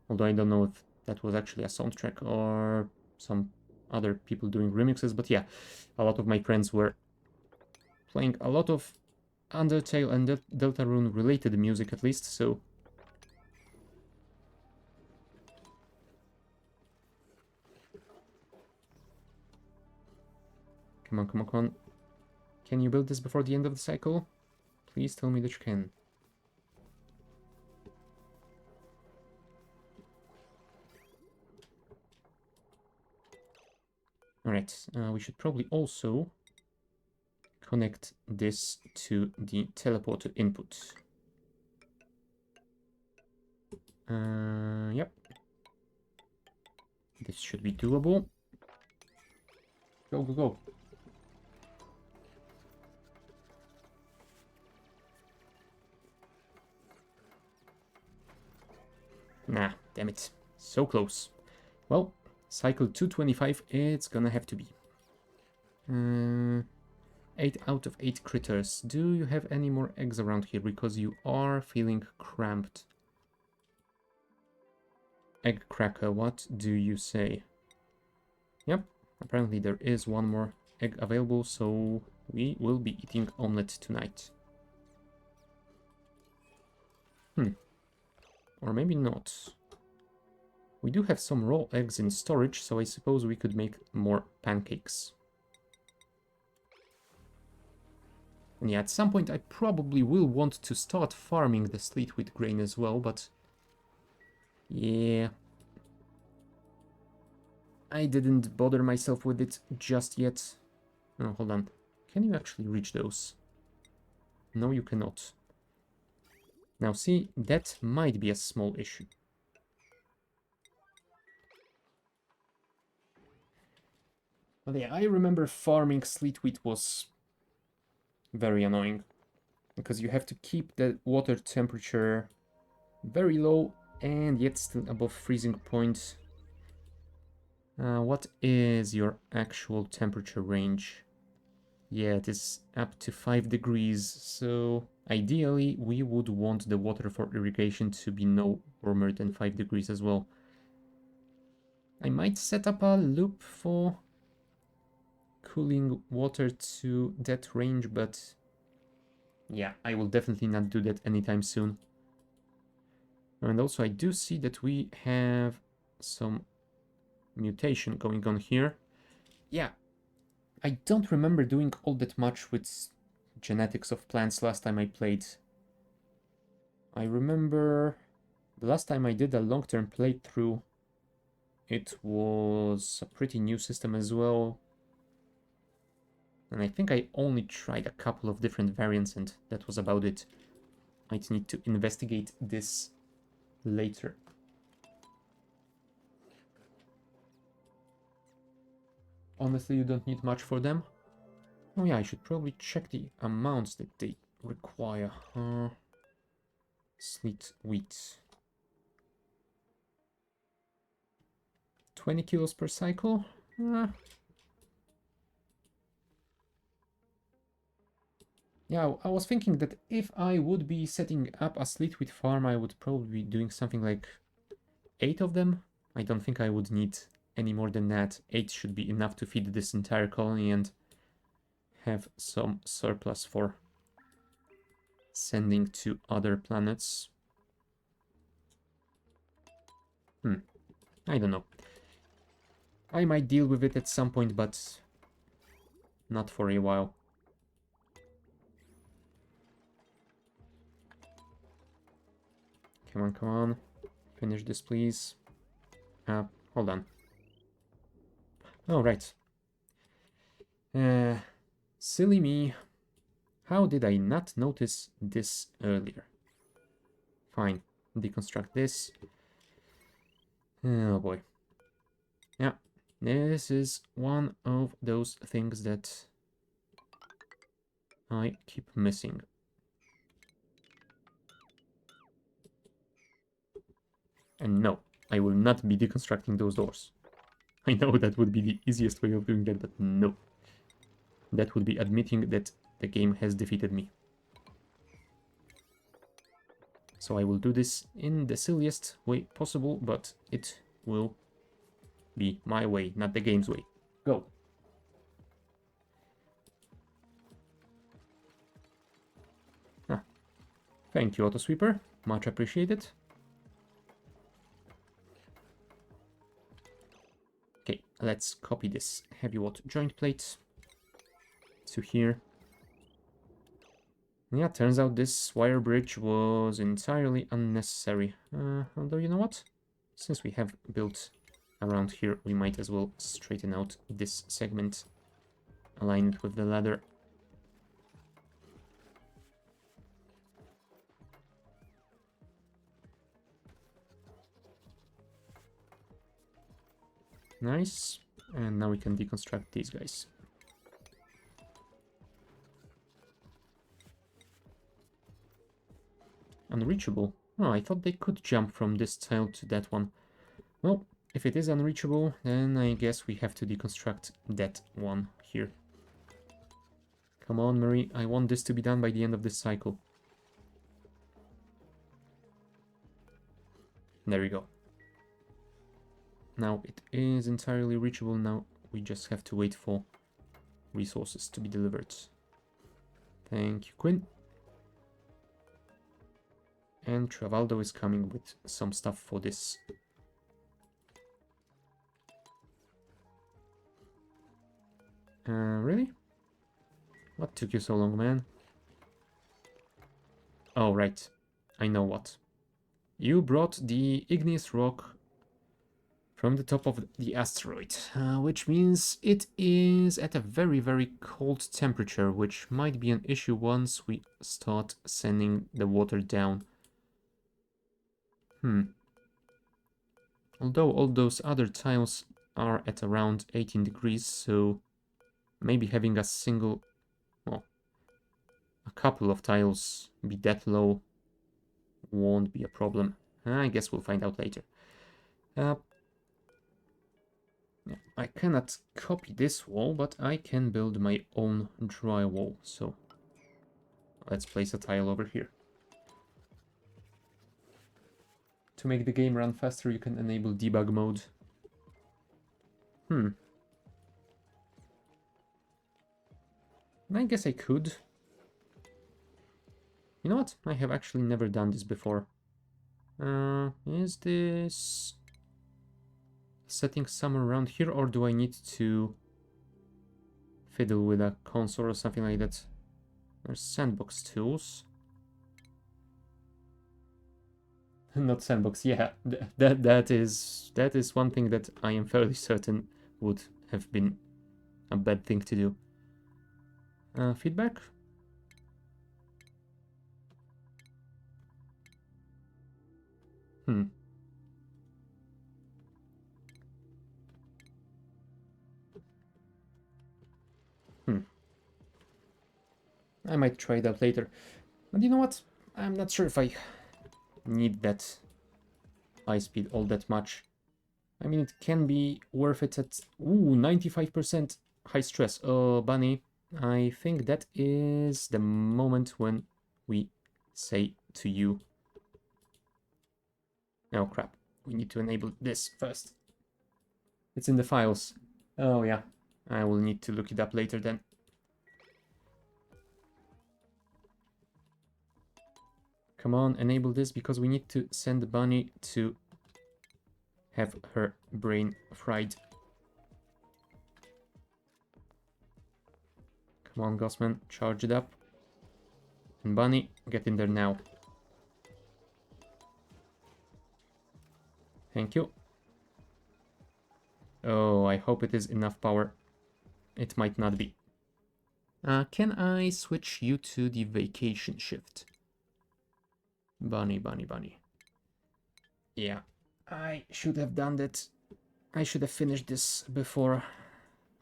Although I don't know if that was actually a soundtrack or some other people doing remixes, but yeah, a lot of my friends were playing a lot of Undertale and Deltarune related music at least, so... Come on, come on, come on. Can you build this before the end of the cycle? Please tell me that you can. Alright, we should probably also connect this to the teleporter input. Yep. This should be doable. Go, go, go. Nah, damn it. So close. Well, cycle 225, it's gonna have to be. 8 out of 8 critters. Do you have any more eggs around here? Because you are feeling cramped. Egg cracker, what do you say? Yep, apparently there is one more egg available, so we will be eating omelette tonight. Or maybe not. We do have some raw eggs in storage, so I suppose we could make more pancakes. And yeah, at some point I probably will want to start farming the sleet wheat grain as well, but yeah, I didn't bother myself with it just yet. Oh, hold on. Can you actually reach those? No, you cannot. Now see, that might be a small issue. But yeah, I remember farming sleet wheat was very annoying, because you have to keep the water temperature very low and yet still above freezing point. What is your actual temperature range? Yeah, it is up to 5 degrees, so ideally we would want the water for irrigation to be no warmer than 5 degrees as well. I might set up a loop for cooling water to that range, but yeah, I will definitely not do that anytime soon. And also I do see that we have some mutation going on here. Yeah, I don't remember doing all that much with genetics of plants last time I played. I remember the last time I did a long-term playthrough, it was a pretty new system as well. And I think I only tried a couple of different variants and that was about it. Might need to investigate this later. Honestly, you don't need much for them. Oh yeah, I should probably check the amounts that they require. Sleet wheat. 20 kilos per cycle? Yeah, I was thinking that if I would be setting up a sleet wheat farm, I would probably be doing something like 8 of them. I don't think I would need any more than that. 8 should be enough to feed this entire colony and have some surplus for sending to other planets. I don't know. I might deal with it at some point, but not for a while. Come on, come on. Finish this, please. Hold on. Oh, right. Silly me. How did I not notice this earlier? Fine. Deconstruct this. Oh boy. Yeah. This is one of those things that I keep missing. And no, I will not be deconstructing those doors. I know that would be the easiest way of doing that, but no. That would be admitting that the game has defeated me. So I will do this in the silliest way possible, but it will be my way, not the game's way. Go. Ah, thank you, Autosweeper. Much appreciated. Okay, let's copy this heavy watt joint plate to here. Yeah, turns out this wire bridge was entirely unnecessary. Although, you know what? Since we have built around here, we might as well straighten out this segment, align it with the ladder. Nice. And now we can deconstruct these guys. Unreachable. Oh, I thought they could jump from this tile to that one. Well, if it is unreachable, then I guess we have to deconstruct that one here. Come on, Marie. I want this to be done by the end of this cycle. There we go. Now it is entirely reachable. Now we just have to wait for resources to be delivered. Thank you, Quinn. And Travaldo is coming with some stuff for this. Really? What took you so long, man? Oh, right. I know what. You brought the igneous rock from the top of the asteroid, which means it is at a very, very cold temperature, which might be an issue once we start sending the water down. Although all those other tiles are at around 18 degrees, so maybe having a single, well, a couple of tiles be that low won't be a problem. I guess we'll find out later. Yeah, I cannot copy this wall, but I can build my own drywall. So let's place a tile over here. To make the game run faster, you can enable debug mode. I guess I could. You know what? I have actually never done this before. Is this setting somewhere around here, or do I need to fiddle with a console or something like that? There's sandbox tools. Not sandbox, yeah. That is one thing that I am fairly certain would have been a bad thing to do. Feedback? I might try that later. But you know what? I'm not sure if I need that high speed all that much. I mean, it can be worth it at 95% high stress. Oh, Bunny, I think that is the moment when we say to you, oh crap, we need to enable this first. It's in the files. Oh yeah, I will need to look it up later then. Come on, enable this, because we need to send Bunny to have her brain fried. Come on, Gossman, charge it up. And Bunny, get in there now. Thank you. Oh, I hope it is enough power. It might not be. Can I switch you to the vacation shift? Bunny, Bunny, Bunny. Yeah, I should have done that. I should have finished this before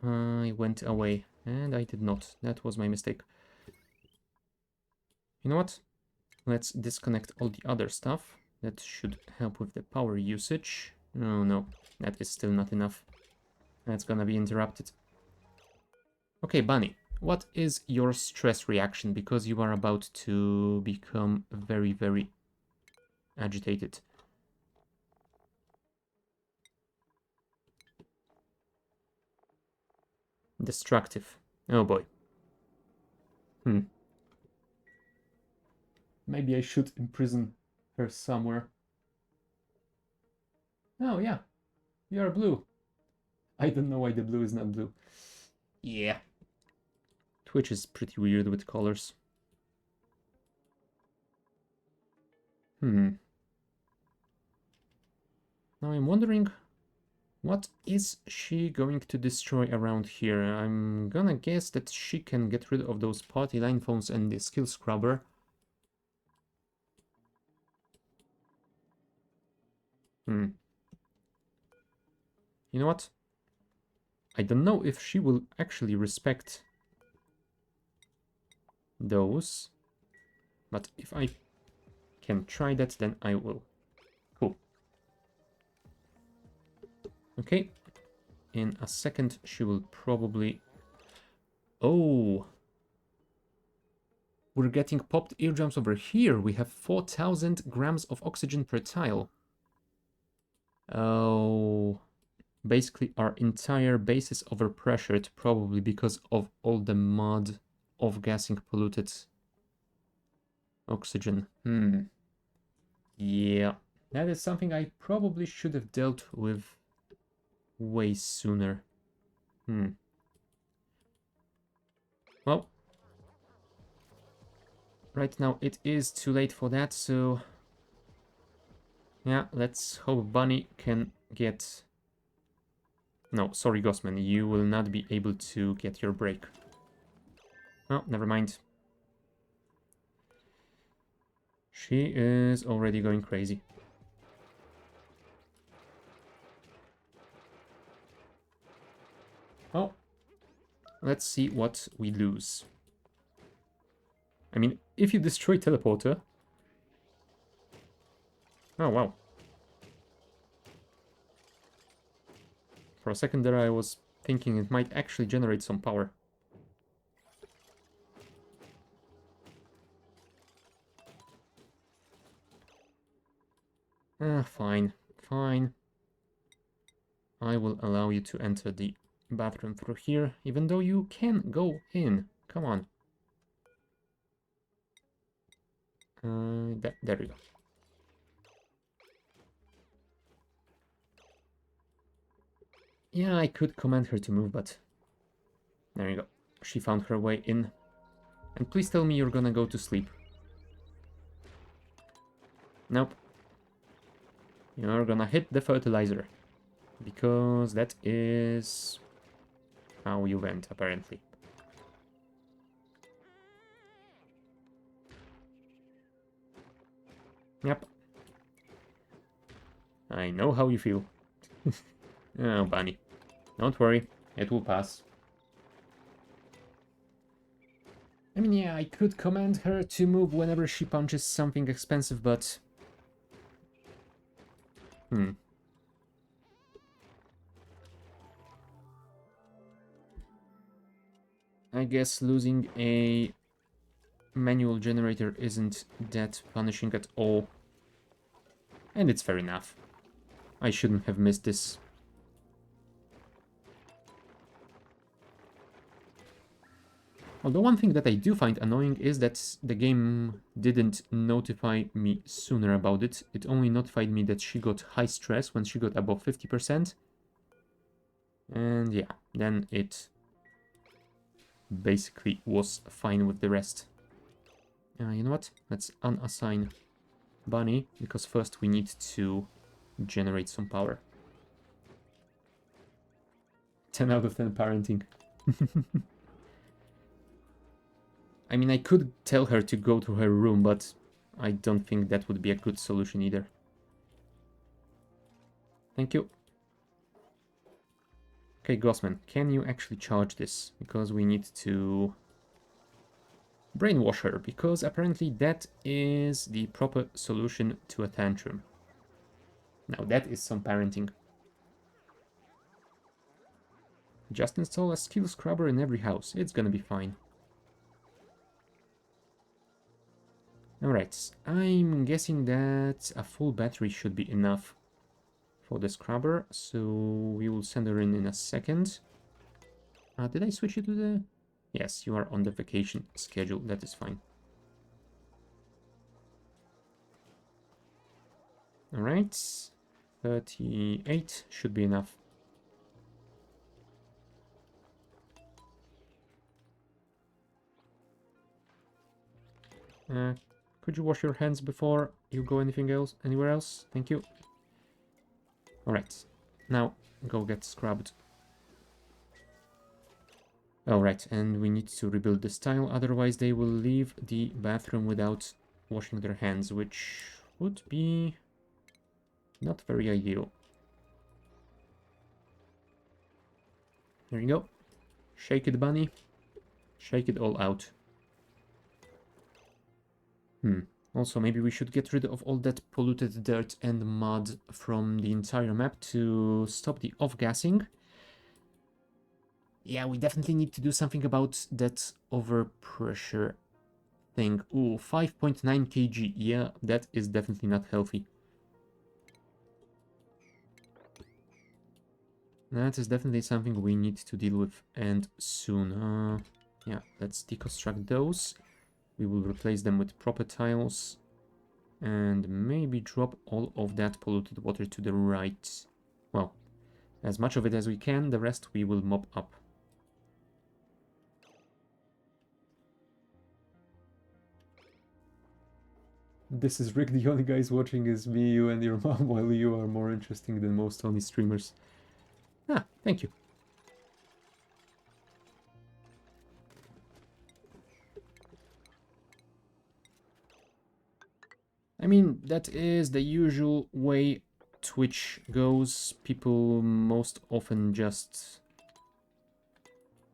I went away. And I did not. That was my mistake. You know what? Let's disconnect all the other stuff. That should help with the power usage. Oh no, that is still not enough. That's gonna be interrupted. Okay, Bunny, what is your stress reaction? Because you are about to become very, very agitated. Destructive. Oh boy. Maybe I should imprison her somewhere. Oh yeah, you are blue. I don't know why the blue is not blue. Yeah. Twitch is pretty weird with colors. Now I'm wondering, what is she going to destroy around here? I'm gonna guess that she can get rid of those party line phones and the skill scrubber. You know what? I don't know if she will actually respect those, but if I can try that, then I will. Cool. Okay. In a second, she will probably... Oh! We're getting popped eardrums over here. We have 4,000 grams of oxygen per tile. Oh... Basically, our entire base is overpressured, probably because of all the mud off-gassing polluted oxygen. Yeah, that is something I probably should have dealt with way sooner. Well, right now it is too late for that, so... Yeah, let's hope Bunny can get... No, sorry, Gossman, you will not be able to get your break. Oh, never mind. She is already going crazy. Oh, let's see what we lose. I mean, if you destroy Teleporter... Oh, wow. For a second there I was thinking it might actually generate some power. Fine, fine. I will allow you to enter the bathroom through here, even though you can go in. Come on. There we go. Yeah, I could command her to move, but... There you go. She found her way in. And please tell me you're gonna go to sleep. Nope. You're gonna hit the fertilizer. Because that is... how you went, apparently. Yep. I know how you feel. Oh, Bunny. Don't worry, it will pass. I mean, yeah, I could command her to move whenever she punches something expensive, but... I guess losing a manual generator isn't that punishing at all. And it's fair enough. I shouldn't have missed this. Although one thing that I do find annoying is that the game didn't notify me sooner about it. It only notified me that she got high stress when she got above 50%. And yeah, then it basically was fine with the rest. You know what? Let's unassign Bunny, because first we need to generate some power. 10 out of 10 parenting. I mean, I could tell her to go to her room, but I don't think that would be a good solution either. Thank you. Okay, Gossman, can you actually charge this? Because we need to brainwash her, because apparently that is the proper solution to a tantrum. Now that is some parenting. Just install a skill scrubber in every house. It's gonna be fine. Alright, I'm guessing that a full battery should be enough for the scrubber, so we will send her in a second. Did I switch you to the... Yes, you are on the vacation schedule, that is fine. Alright, 38 should be enough. Could you wash your hands before you go anywhere else? Thank you. Alright, now go get scrubbed. Alright, and we need to rebuild this tile, otherwise they will leave the bathroom without washing their hands, which would be not very ideal. There you go. Shake it, Bunny. Shake it all out. Also, maybe we should get rid of all that polluted dirt and mud from the entire map to stop the off-gassing. Yeah, we definitely need to do something about that overpressure thing. Ooh, 5.9 kg. Yeah, that is definitely not healthy. That is definitely something we need to deal with, and soon. Yeah, let's deconstruct those. We will replace them with proper tiles. And maybe drop all of that polluted water to the right. Well, as much of it as we can, the rest we will mop up. This is Rick, the only guys watching is me, you, and your mom, while you are more interesting than most Tony streamers. Ah, thank you. I mean, that is the usual way Twitch goes. People most often just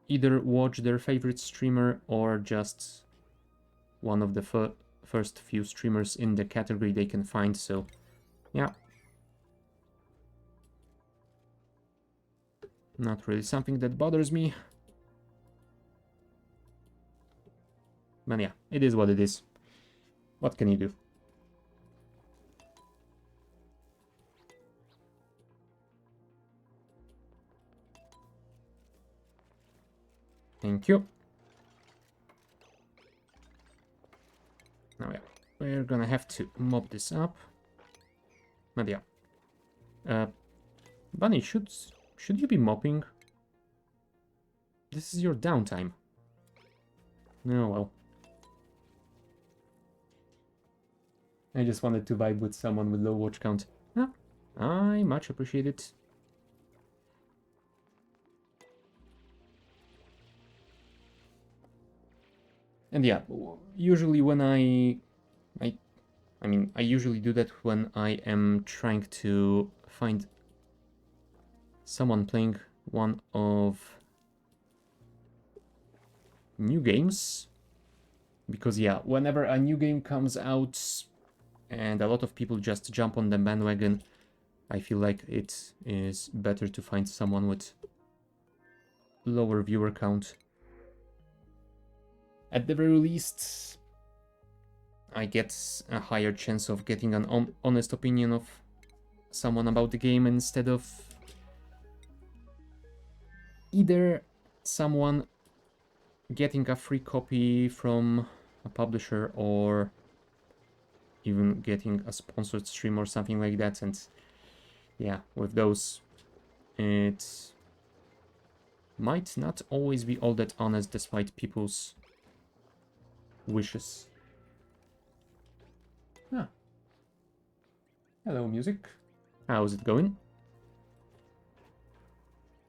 either watch their favorite streamer or just one of the first few streamers in the category they can find, so yeah. Not really something that bothers me. But yeah, it is what it is. What can you do? Thank you. Now yeah, we're gonna have to mop this up. But yeah. Bunny, should you be mopping? This is your downtime. No, well. I just wanted to vibe with someone with low watch count. Yeah, I much appreciate it. And yeah, usually when I mean, I usually do that when I am trying to find someone playing one of new games. Because yeah, whenever a new game comes out and a lot of people just jump on the bandwagon, I feel like it is better to find someone with lower viewer count. At the very least, I get a higher chance of getting an honest opinion of someone about the game instead of either someone getting a free copy from a publisher or even getting a sponsored stream or something like that. And yeah, with those, it might not always be all that honest despite people's wishes. Ah. Hello, music. How's it going?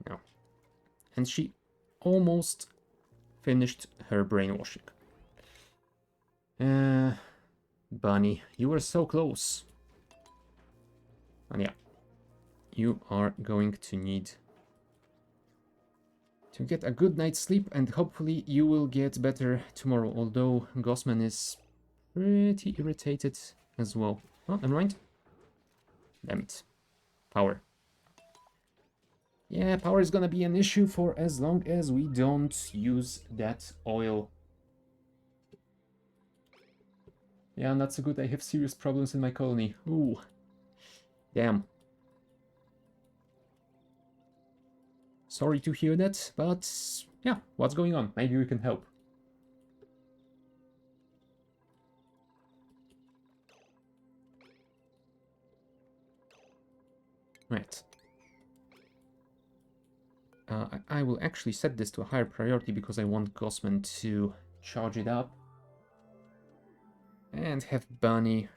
No. And she almost finished her brainwashing. Bunny, you were so close. And yeah, you are going to need to get a good night's sleep, and hopefully you will get better tomorrow, although Gossman is pretty irritated as well. Oh, never mind. Damn it. Power. Yeah, power is gonna be an issue for as long as we don't use that oil. Yeah, not so good. I have serious problems in my colony. Ooh. Damn. Sorry to hear that, but yeah, what's going on? Maybe we can help. Right. I will actually set this to a higher priority because I want Gossman to charge it up. And have Bunny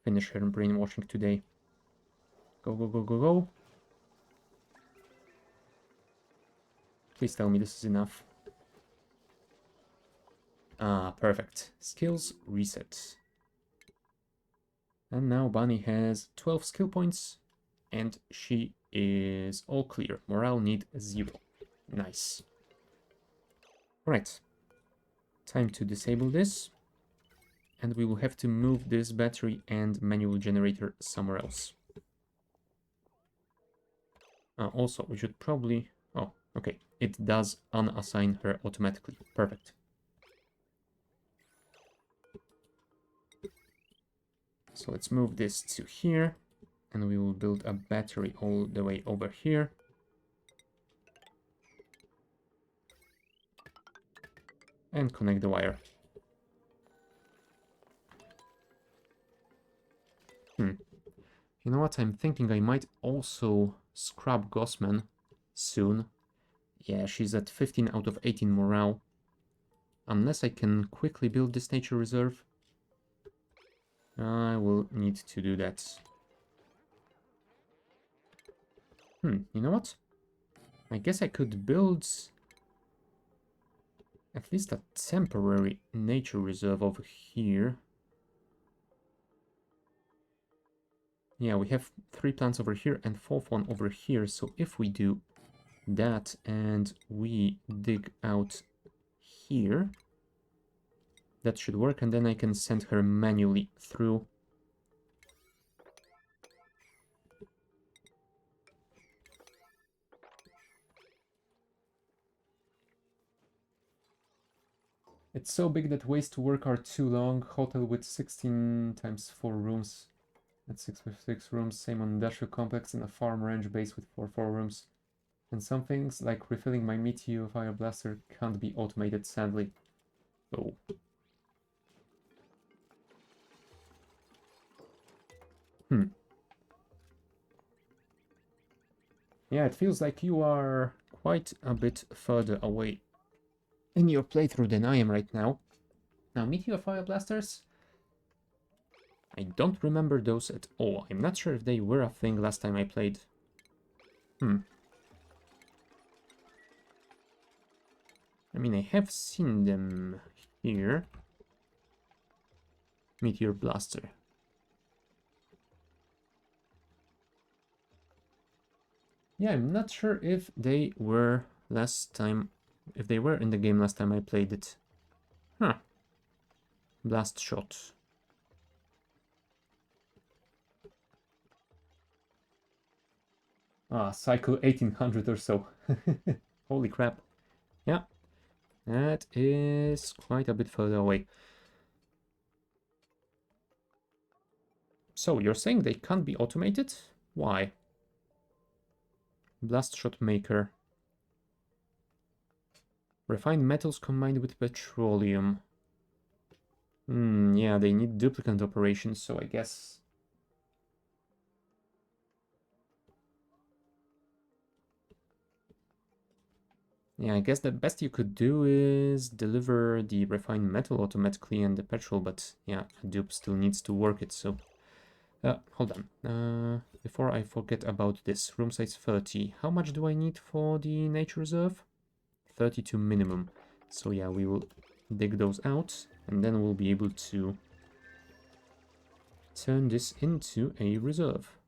finish her brainwashing today. Go, go, go, go, go. Please tell me this is enough. Ah, perfect. Skills reset. And now Bunny has 12 skill points and she is all clear. Morale need 0. Nice. Right. Time to disable this. And we will have to move this battery and manual generator somewhere else. Also, we should probably... Oh, okay. It does unassign her automatically. Perfect. So let's move this to here. And we will build a battery all the way over here. And connect the wire. You know what? I'm thinking I might also scrub Gossman soon. Yeah, she's at 15 out of 18 morale. unless I can quickly build this nature reserve, I will need to do that. You know what? I guess I could build at least a temporary nature reserve over here. Yeah, we have 3 plants over here and 4th one over here, so if we do that and we dig out here, that should work, and then I can send her manually through. It's so big that ways to work are too long. Hotel with 16 times 4 rooms. That's 6 with 6 rooms. Same on industrial complex and a farm ranch base with 4 rooms. And some things like refilling my meteor fire blaster can't be automated, sadly. Oh. Yeah, it feels like you are quite a bit further away in your playthrough than I am right now. Now, meteor fire blasters, I don't remember those at all. I'm not sure if they were a thing last time I played. I mean, I have seen them here. Meteor blaster. Yeah, I'm not sure if they were last time, if they were in the game last time I played it. Huh. Blast shot. Ah, cycle 1800 or so. Holy crap. Yeah, that is quite a bit further away. So, you're saying they can't be automated? Why? Blast shot maker. Refined metals combined with petroleum. Yeah, they need duplicant operations, so I guess... Yeah, I guess the best you could do is deliver the refined metal automatically and the petrol, but yeah, a dupe still needs to work it, so... hold on. Before I forget about this, room size 30. How much do I need for the nature reserve? 32 minimum. So yeah, we will dig those out, and then we'll be able to turn this into a reserve.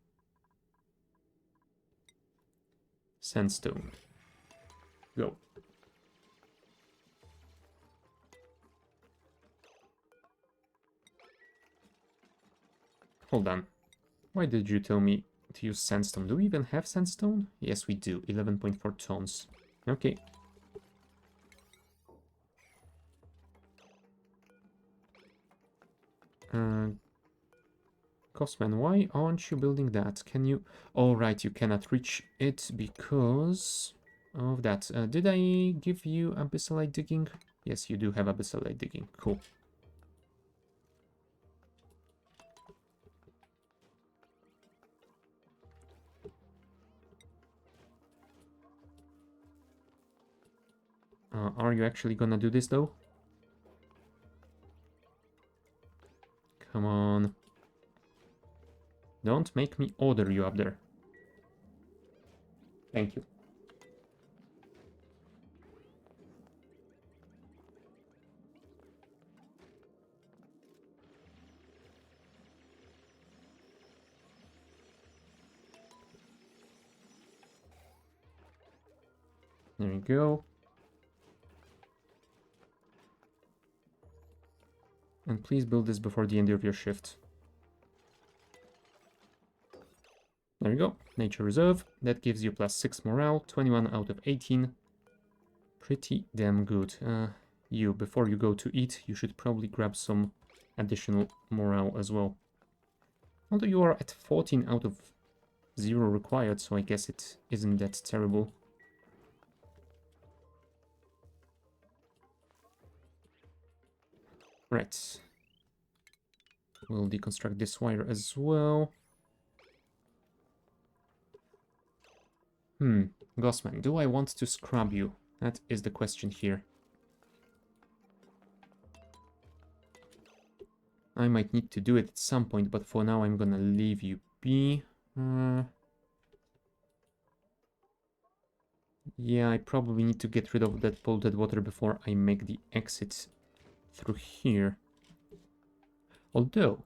Sandstone. Go. Hold on. Why did you tell me to use sandstone? Do we even have sandstone? Yes, we do. 11.4 tons. Okay. Cosman, why aren't you building that? Can you... Oh, right, you cannot reach it because of that. Did I give you abyssalite digging? Yes, you do have abyssalite digging. Cool. Are you actually gonna do this, though? Come on. Don't make me order you up there. Thank you. There we go. And please build this before the end of your shift. There we go. Nature Reserve. That gives you +6 morale. 21 out of 18. Pretty damn good. You, before you go to eat, you should probably grab some additional morale as well. Although you are at 14 out of 0 required, so I guess it isn't that terrible. Right. We'll deconstruct this wire as well. Gossman, do I want to scrub you? That is the question here. I might need to do it at some point, but for now I'm gonna leave you be. Yeah, I probably need to get rid of that polluted water before I make the exit through here. Although...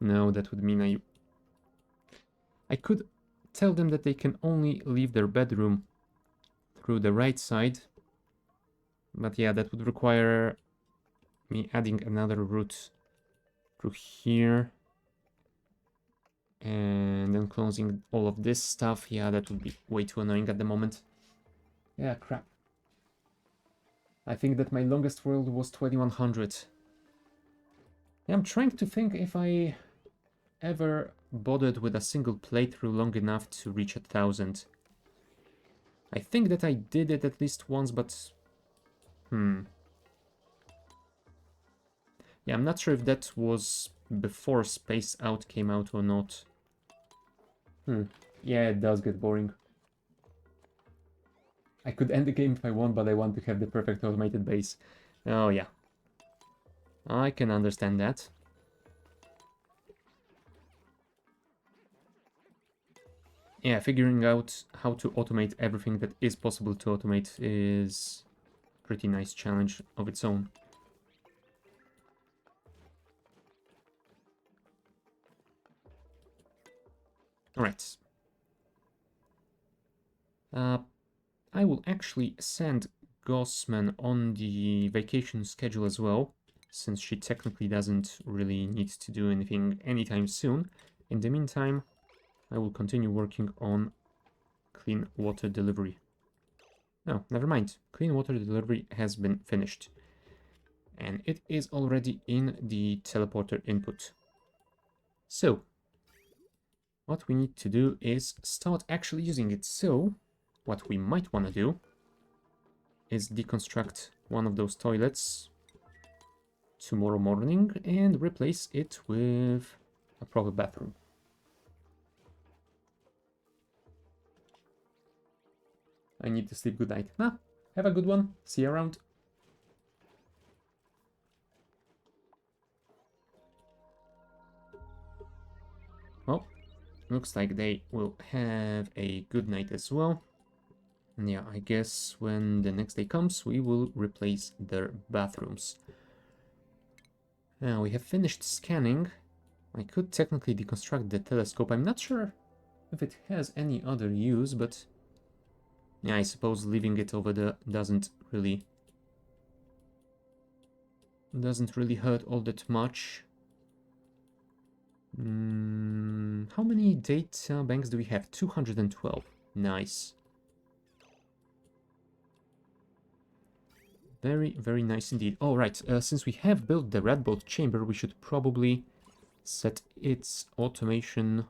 No, that would mean I could tell them that they can only leave their bedroom through the right side. But yeah, that would require me adding another route through here. And then closing all of this stuff. Yeah, that would be way too annoying at the moment. Yeah, crap. I think that my longest world was 2100. Yeah, I'm trying to think if I ever bothered with a single playthrough long enough to reach 1000. I think that I did it at least once, but... Yeah, I'm not sure if that was before Space Out came out or not. Yeah, it does get boring. I could end the game if I want, but I want to have the perfect automated base. Oh yeah. I can understand that. Yeah, figuring out how to automate everything that is possible to automate is a pretty nice challenge of its own. Alright. I will actually send Gossman on the vacation schedule as well, since she technically doesn't really need to do anything anytime soon. In the meantime, I will continue working on clean water delivery. No, never mind. Clean water delivery has been finished. And it is already in the teleporter input. So, what we need to do is start actually using it. So, what we might want to do is deconstruct one of those toilets tomorrow morning and replace it with a proper bathroom. I need to sleep. Good night. Have a good one. See you around. Well, looks like they will have a good night as well. And yeah, I guess when the next day comes, we will replace their bathrooms. Now we have finished scanning. I could technically deconstruct the telescope. I'm not sure if it has any other use, but yeah, I suppose leaving it over there doesn't really hurt all that much. How many data banks do we have? 212. Nice. Very, very nice indeed. Oh, right. Since we have built the red bolt chamber, we should probably set its automation,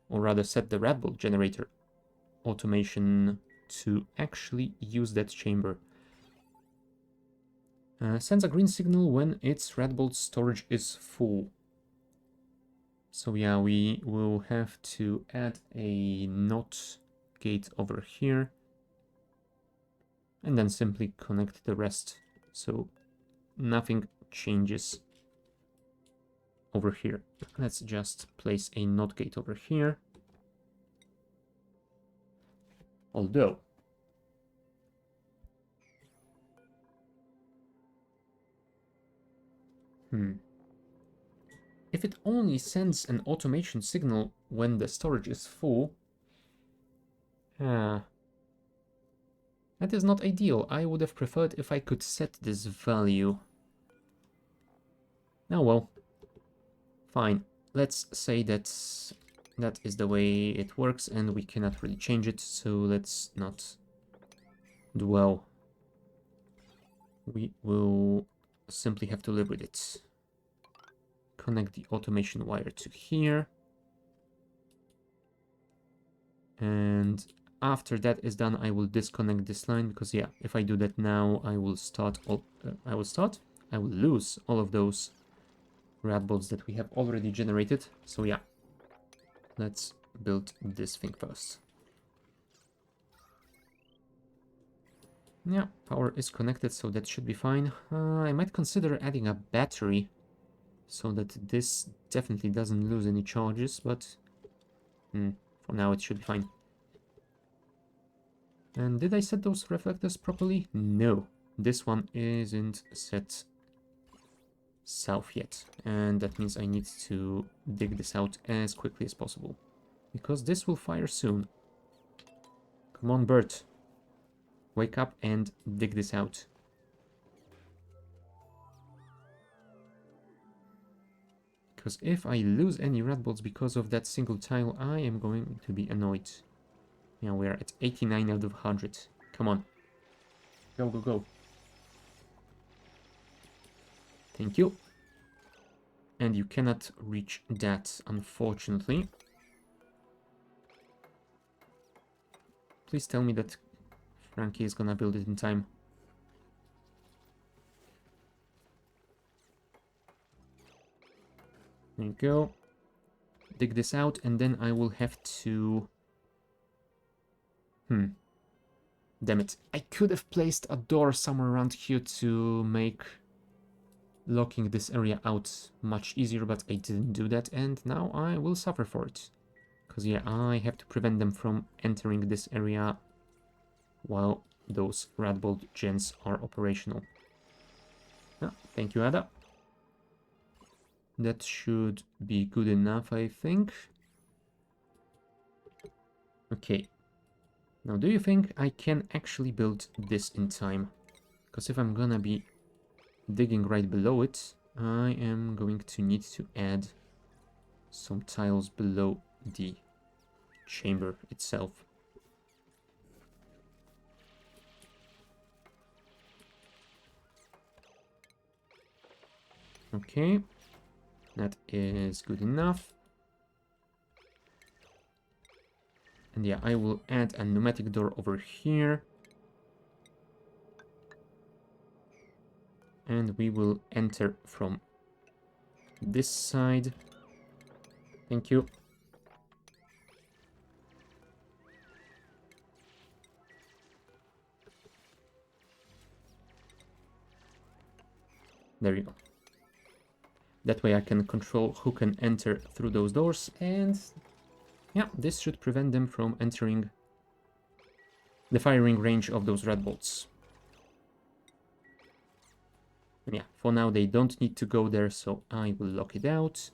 or rather set the red bolt generator automation to actually use that chamber. Sends a green signal when its red bolt storage is full. So yeah, we will have to add a NOT gate over here. And then simply connect the rest, so nothing changes over here. Let's just place a NOT gate over here. Although, if it only sends an automation signal when the storage is full, that is not ideal. I would have preferred if I could set this value. Oh well, fine. Let's say that that is the way it works and we cannot really change it, so let's not dwell. We will simply have to live with it. Connect the automation wire to here. And after that is done, I will disconnect this line because yeah, if I do that now, I will lose all of those rat bolts that we have already generated. So yeah, let's build this thing first. Yeah, power is connected, so that should be fine. I might consider adding a battery so that this definitely doesn't lose any charges, but for now it should be fine. And did I set those reflectors properly? No, this one isn't set south yet, and that means I need to dig this out as quickly as possible, because this will fire soon. Come on, Bert. Wake up and dig this out. Because if I lose any red bolts because of that single tile, I am going to be annoyed. Yeah, we are at 89 out of 100. Come on. Go, go, go. Thank you. And you cannot reach that, unfortunately. Please tell me that Frankie is gonna build it in time. There you go. Dig this out, and then I will have to... Damn it. I could have placed a door somewhere around here to make locking this area out much easier, but I didn't do that, and now I will suffer for it. Because, yeah, I have to prevent them from entering this area while those Radbolt gens are operational. Ah, thank you, Ada. That should be good enough, I think. Okay. Now, do you think I can actually build this in time? Because if I'm gonna be digging right below it, I am going to need to add some tiles below the chamber itself. Okay, that is good enough. And yeah, I will add a pneumatic door over here. And we will enter from this side. Thank you. There you go. That way I can control who can enter through those doors, and yeah, this should prevent them from entering the firing range of those red bolts. And yeah, for now they don't need to go there, so I will lock it out.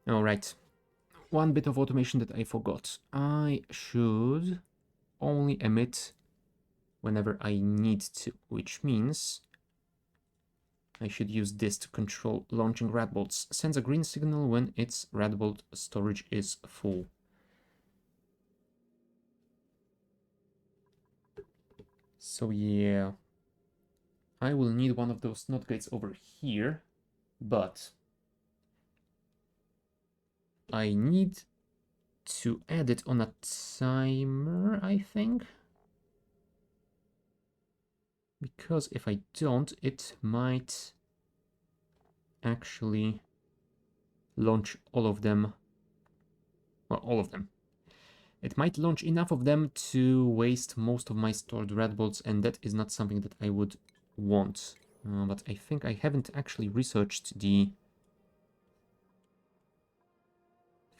Alright. One bit of automation that I forgot. I should only emit whenever I need to, which means I should use this to control launching radbolts. Sends a green signal when its radbolt storage is full. So yeah, I will need one of those NOT gates over here, but I need to add it on a timer, I think. Because if I don't, it might actually launch all of them. Well, all of them. It might launch enough of them to waste most of my stored red bolts, and that is not something that I would want. But I think I haven't actually researched the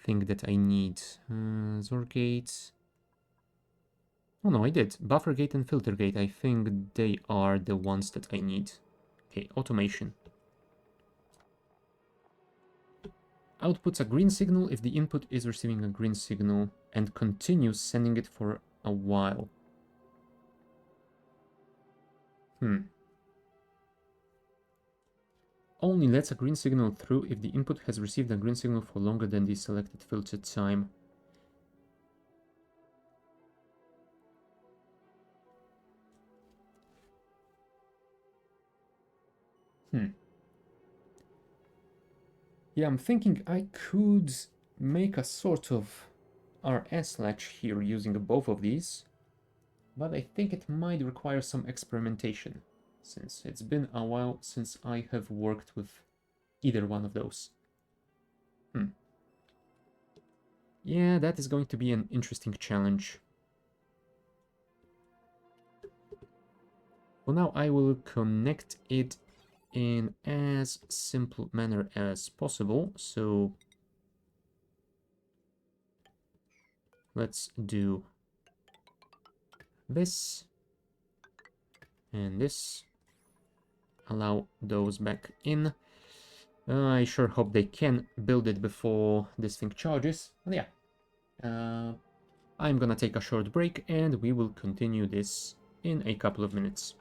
thing that I need. Zorgate. Oh no, I did. Buffer gate and filter gate. I think they are the ones that I need. Okay, automation. Outputs a green signal if the input is receiving a green signal and continues sending it for a while. Only lets a green signal through if the input has received a green signal for longer than the selected filter time. Yeah, I'm thinking I could make a sort of RS latch here using both of these, but I think it might require some experimentation, since it's been a while since I have worked with either one of those. Yeah, that is going to be an interesting challenge. Well, now I will connect it in as simple manner as possible. So let's do this and this. Allow those back in. I sure hope they can build it before this thing charges. And yeah, I'm gonna take a short break and we will continue this in a couple of minutes.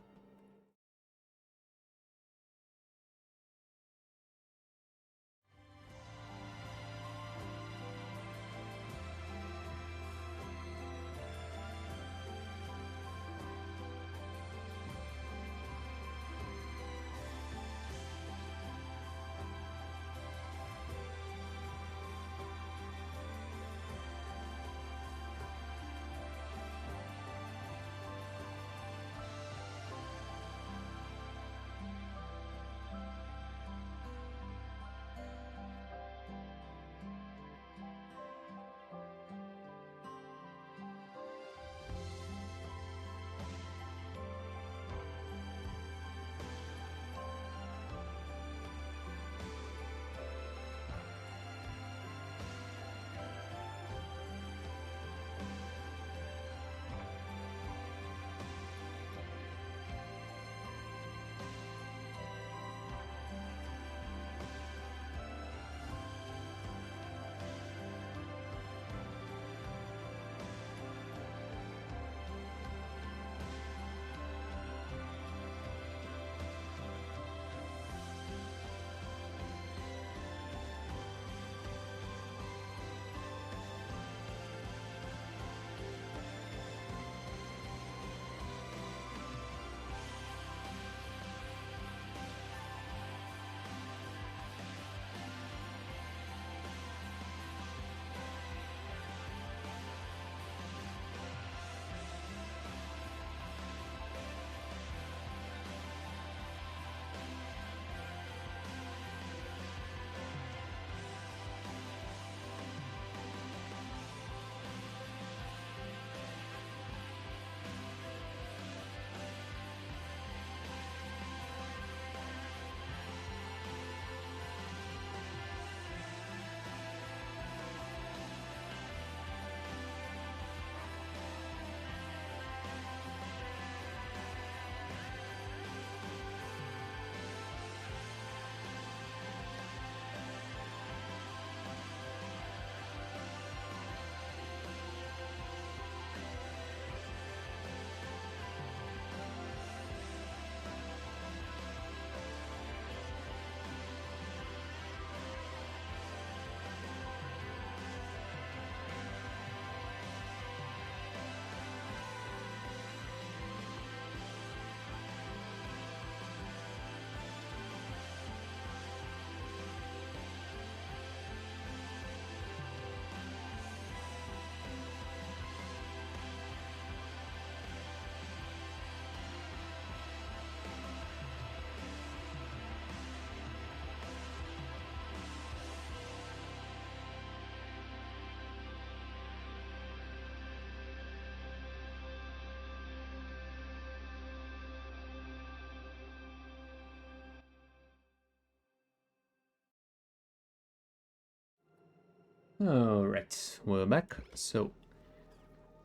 Alright, we're back. So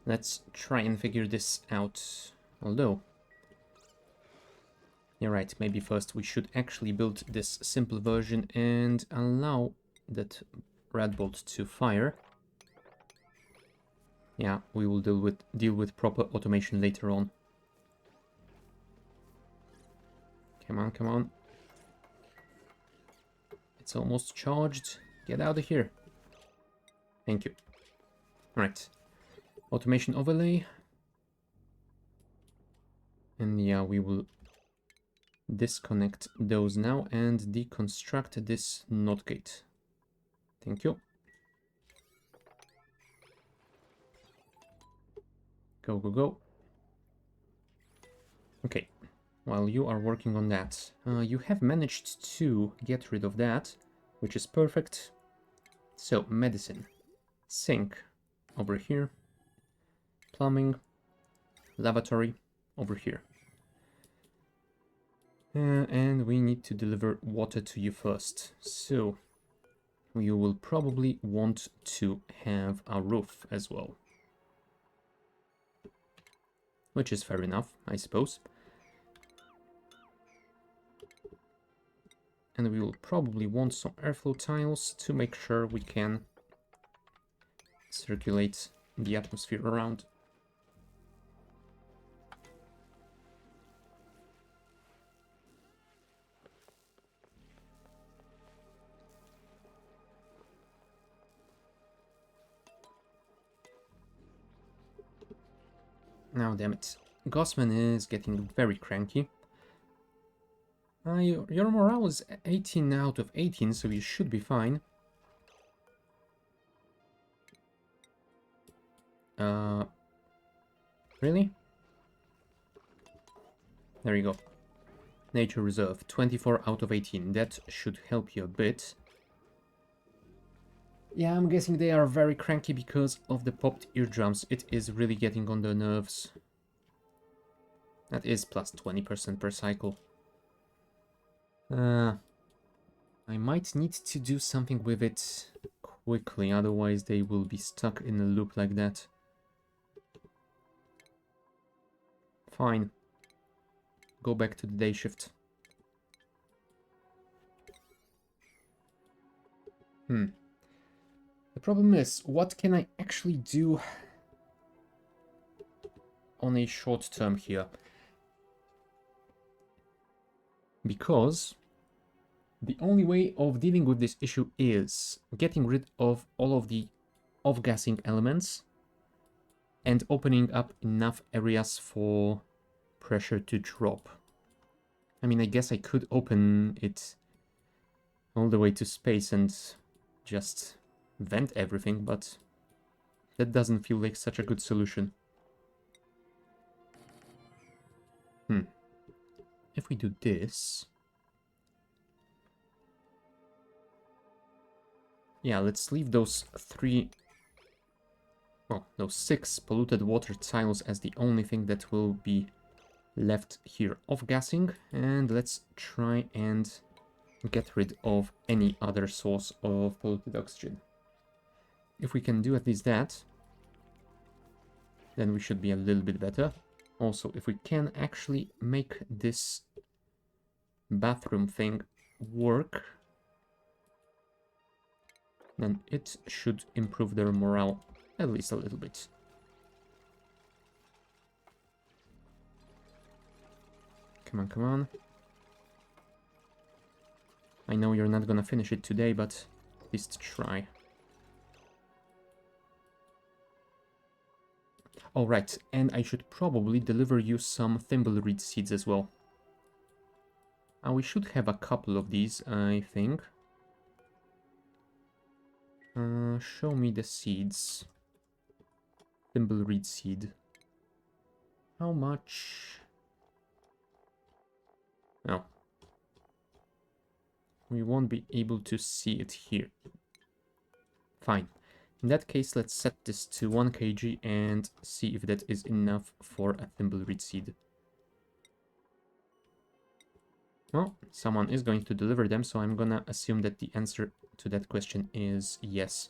let's try and figure this out. Although, you're right, maybe first we should actually build this simple version and allow that red bolt to fire. Yeah, we will deal with proper automation later on. Come on, come on. It's almost charged. Get out of here. Thank you. Alright. Automation overlay. And yeah, we will disconnect those now and deconstruct this NOT gate. Thank you. Go, go, go. Okay. While you are working on that, you have managed to get rid of that, which is perfect. So, medicine. Sink over here. Plumbing. Lavatory over here. And we need to deliver water to you first. So you will probably want to have a roof as well. Which is fair enough, I suppose. And we will probably want some airflow tiles to make sure we can circulate the atmosphere around. Now, damn it. Gossman is getting very cranky. Your morale is 18 out of 18, so you should be fine. Really? There you go. Nature Reserve, 24 out of 18. That should help you a bit. Yeah, I'm guessing they are very cranky because of the popped eardrums. It is really getting on their nerves. That is plus 20% per cycle. I might need to do something with it quickly, otherwise they will be stuck in a loop like that. Fine. Go back to the day shift. The problem is, what can I actually do on a short term here? Because the only way of dealing with this issue is getting rid of all of the off-gassing elements and opening up enough areas for pressure to drop. I mean, I guess I could open it all the way to space and just vent everything, but that doesn't feel like such a good solution. If we do this... Yeah, let's leave those those 6 polluted water tiles as the only thing that will be left here off-gassing, and let's try and get rid of any other source of polluted oxygen. If we can do at least that, then we should be a little bit better. Also, if we can actually make this bathroom thing work, then it should improve their morale at least a little bit. Come on, come on. I know you're not gonna finish it today, but at least try. Alright, and I should probably deliver you some thimbleweed seeds as well. We should have a couple of these, I think. Show me the seeds. Thimbleweed seed. How much? No. We won't be able to see it here. Fine. In that case, let's set this to 1 kg and see if that is enough for a thimbleweed seed. Well, someone is going to deliver them, so I'm gonna assume that the answer to that question is yes.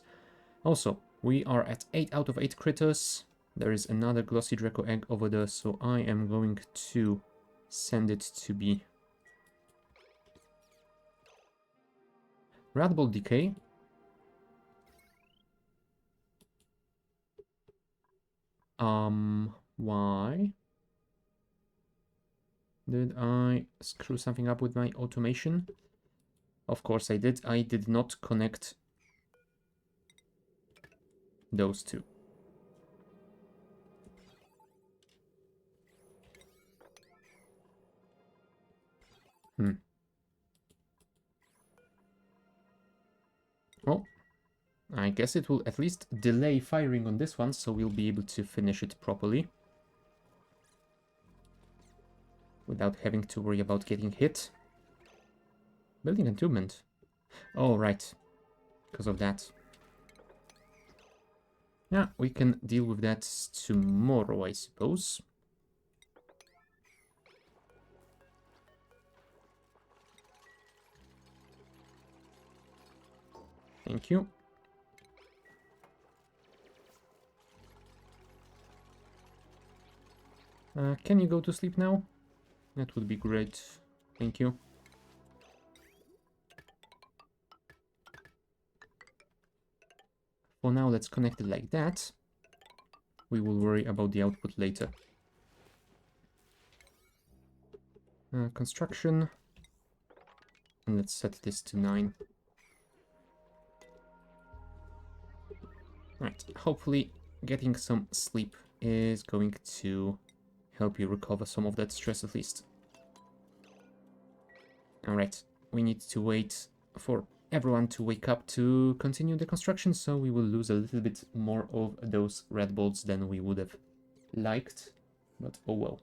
Also, we are at 8 out of 8 critters. There is another glossy Draco egg over there, so I am going to send it to be Rat Ball Decay. Why? Did I screw something up with my automation? Of course I did. I did not connect those two. Well, I guess it will at least delay firing on this one, so we'll be able to finish it properly. Without having to worry about getting hit. Building entombment. Oh, right. Because of that. Yeah, we can deal with that tomorrow, I suppose. Thank you. Can you go to sleep now? That would be great. Thank you. For now, let's connect it like that. We will worry about the output later. Construction. And let's set this to 9. Right, hopefully getting some sleep is going to help you recover some of that stress at least. Alright, we need to wait for everyone to wake up to continue the construction, so we will lose a little bit more of those red bolts than we would have liked, but oh well.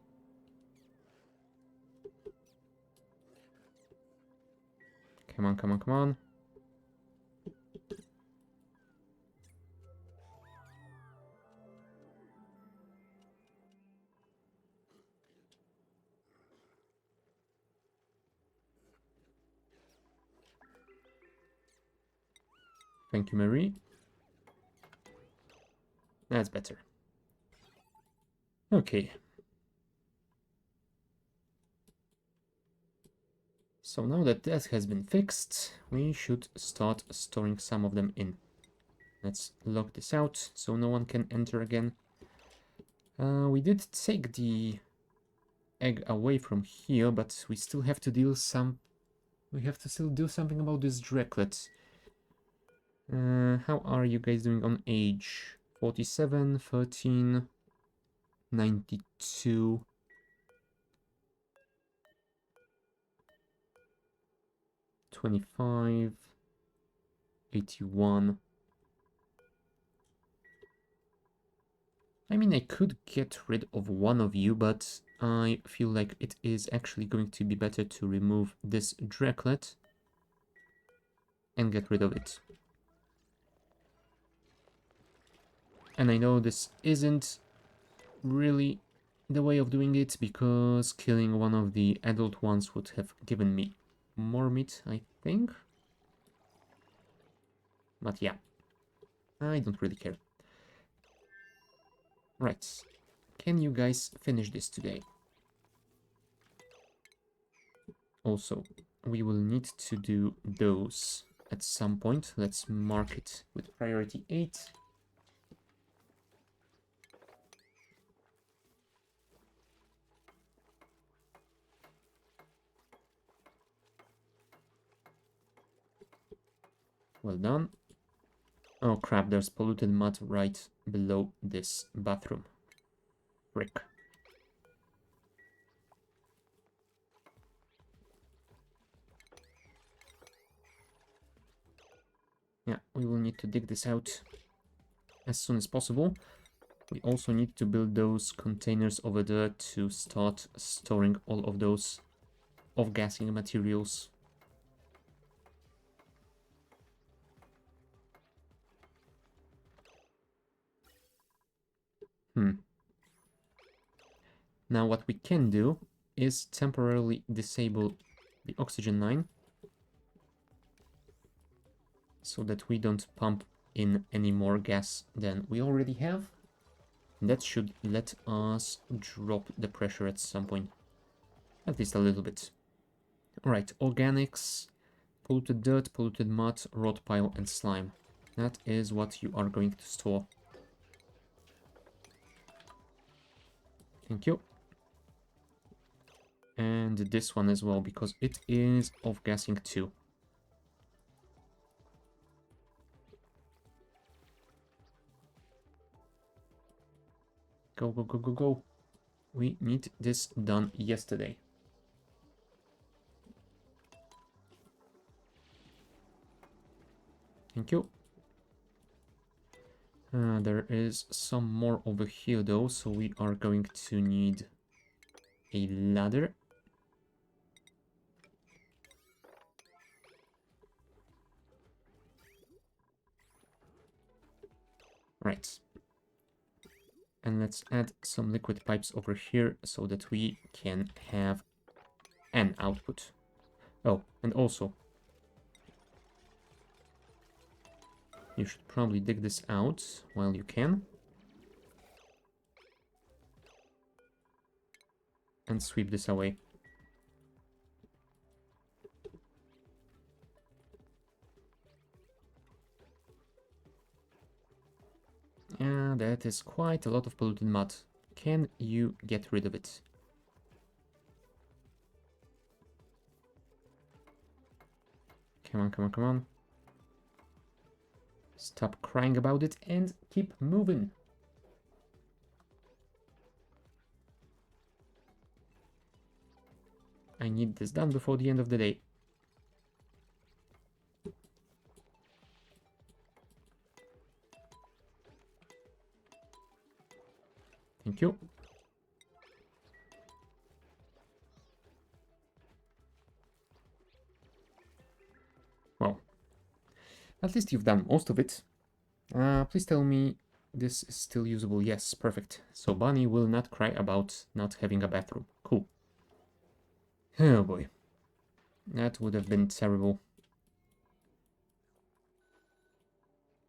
Come on, come on, come on. Thank you, Marie. That's better. Okay. So now that that has been fixed, we should start storing some of them in. Let's lock this out so no one can enter again. We did take the egg away from here, but we still have to deal some... We have to still do something about this Dreklet. How are you guys doing on age? 47, 13, 92... 25, 81. I mean, I could get rid of one of you, but I feel like it is actually going to be better to remove this Dreklet and get rid of it. And I know this isn't really the way of doing it, because killing one of the adult ones would have given me more meat, I think. But yeah, I don't really care. Right, can you guys finish this today? Also, we will need to do those at some point. Let's mark it with priority 8. Well done. Oh crap, there's polluted mud right below this bathroom. Frick. Yeah, we will need to dig this out as soon as possible. We also need to build those containers over there to start storing all of those off-gassing materials. Now what we can do is temporarily disable the oxygen line so that we don't pump in any more gas than we already have. That should let us drop the pressure at some point, at least a little bit. Alright, organics, polluted dirt, polluted mud, rot pile, and slime. That is what you are going to store. Thank you. And this one as well, because it is off-gassing too. Go, go, go, go, go. We need this done yesterday. Thank you. There is some more over here though, so we are going to need a ladder. Right. And let's add some liquid pipes over here so that we can have an output. Oh, and also, you should probably dig this out while you can. And sweep this away. Yeah, that is quite a lot of polluted mud. Can you get rid of it? Come on, come on, come on. Stop crying about it and keep moving. I need this done before the end of the day. Thank you. Well, at least you've done most of it. Please tell me this is still usable. Yes, perfect. So Bunny will not cry about not having a bathroom. Cool. Oh boy. That would have been terrible.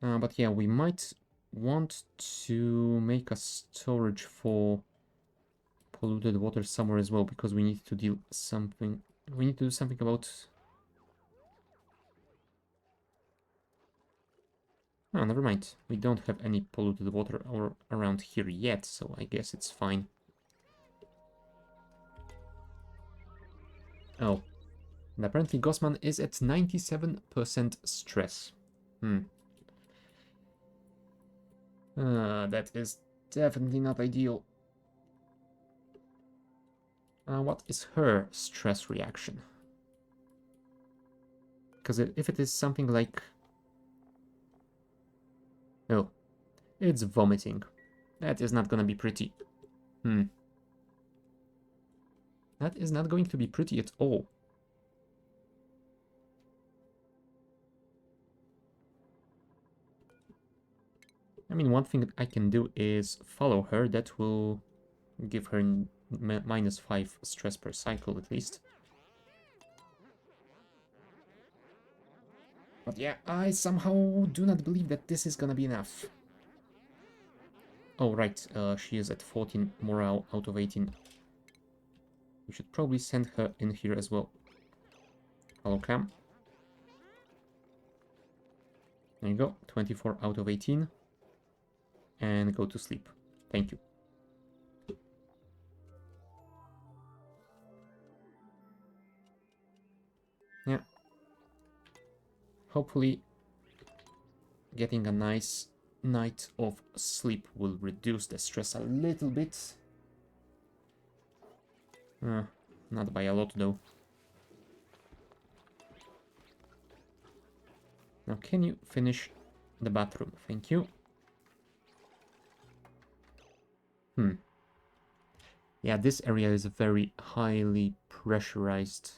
But yeah, we might want to make a storage for polluted water somewhere as well, because we need to do something. We need to do something about... Oh, never mind. We don't have any polluted water around here yet, so I guess it's fine. Oh. And apparently Gossman is at 97% stress. That is definitely not ideal. What is her stress reaction? Because if it is something like... Oh, it's vomiting. That is not gonna be pretty. That is not going to be pretty at all. I mean, one thing I can do is follow her. That will give her -5 stress per cycle at least. But yeah, I somehow do not believe that this is gonna be enough. Oh, right, she is at 14 morale out of 18. We should probably send her in here as well. Hello, Cam. There you go, 24 out of 18. And go to sleep. Thank you. Yeah. Hopefully, getting a nice night of sleep will reduce the stress a little bit. Not by a lot, though. Now, can you finish the bathroom? Thank you. Yeah, this area is very highly pressurized.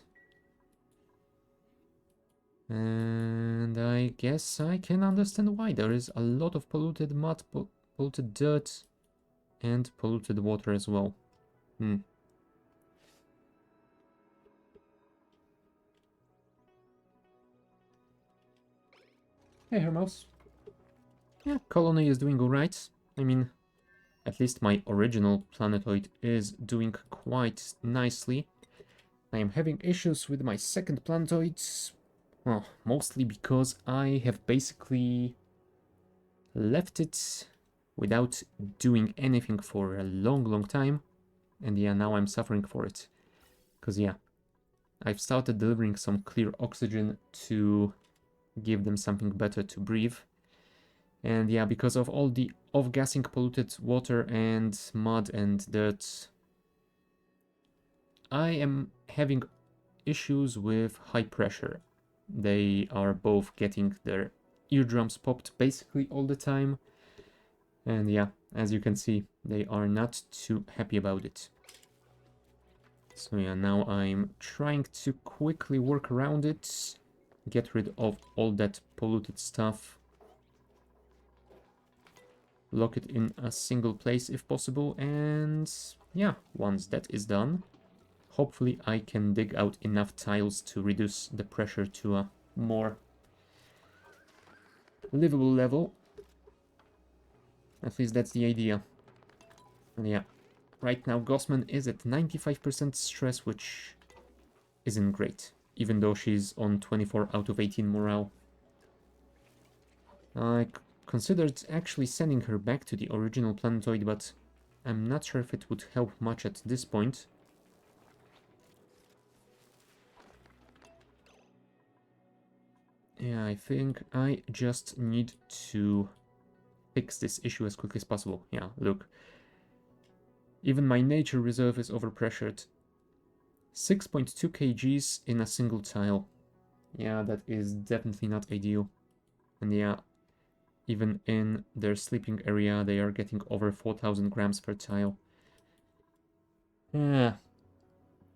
And I guess I can understand why. There is a lot of polluted mud, polluted dirt, and polluted water as well. Hey, Hermos. Yeah, colony is doing alright. I mean, at least my original planetoid is doing quite nicely. I am having issues with my second planetoid. Well, mostly because I have basically left it without doing anything for a long time. And yeah, now I'm suffering for it. Because yeah, I've started delivering some clear oxygen to give them something better to breathe. And yeah, because of all the off-gassing polluted water and mud and dirt, I am having issues with high pressure. They are both getting their eardrums popped basically all the time. And yeah, as you can see, they are not too happy about it. So yeah, now I'm trying to quickly work around it, get rid of all that polluted stuff. lock it in a single place if possible, and yeah, once that is done, hopefully I can dig out enough tiles to reduce the pressure to a more livable level. At least that's the idea. And yeah, right now Gossman is at 95% stress, which isn't great, even though she's on 24 out of 18 morale. I considered actually sending her back to the original planetoid, but I'm not sure if it would help much at this point. Yeah, I think I just need to fix this issue as quickly as possible. Yeah, look. Even my nature reserve is overpressured. 6.2 kgs in a single tile. Yeah, that is definitely not ideal. And yeah, even in their sleeping area, they are getting over 4,000 grams per tile. Yeah.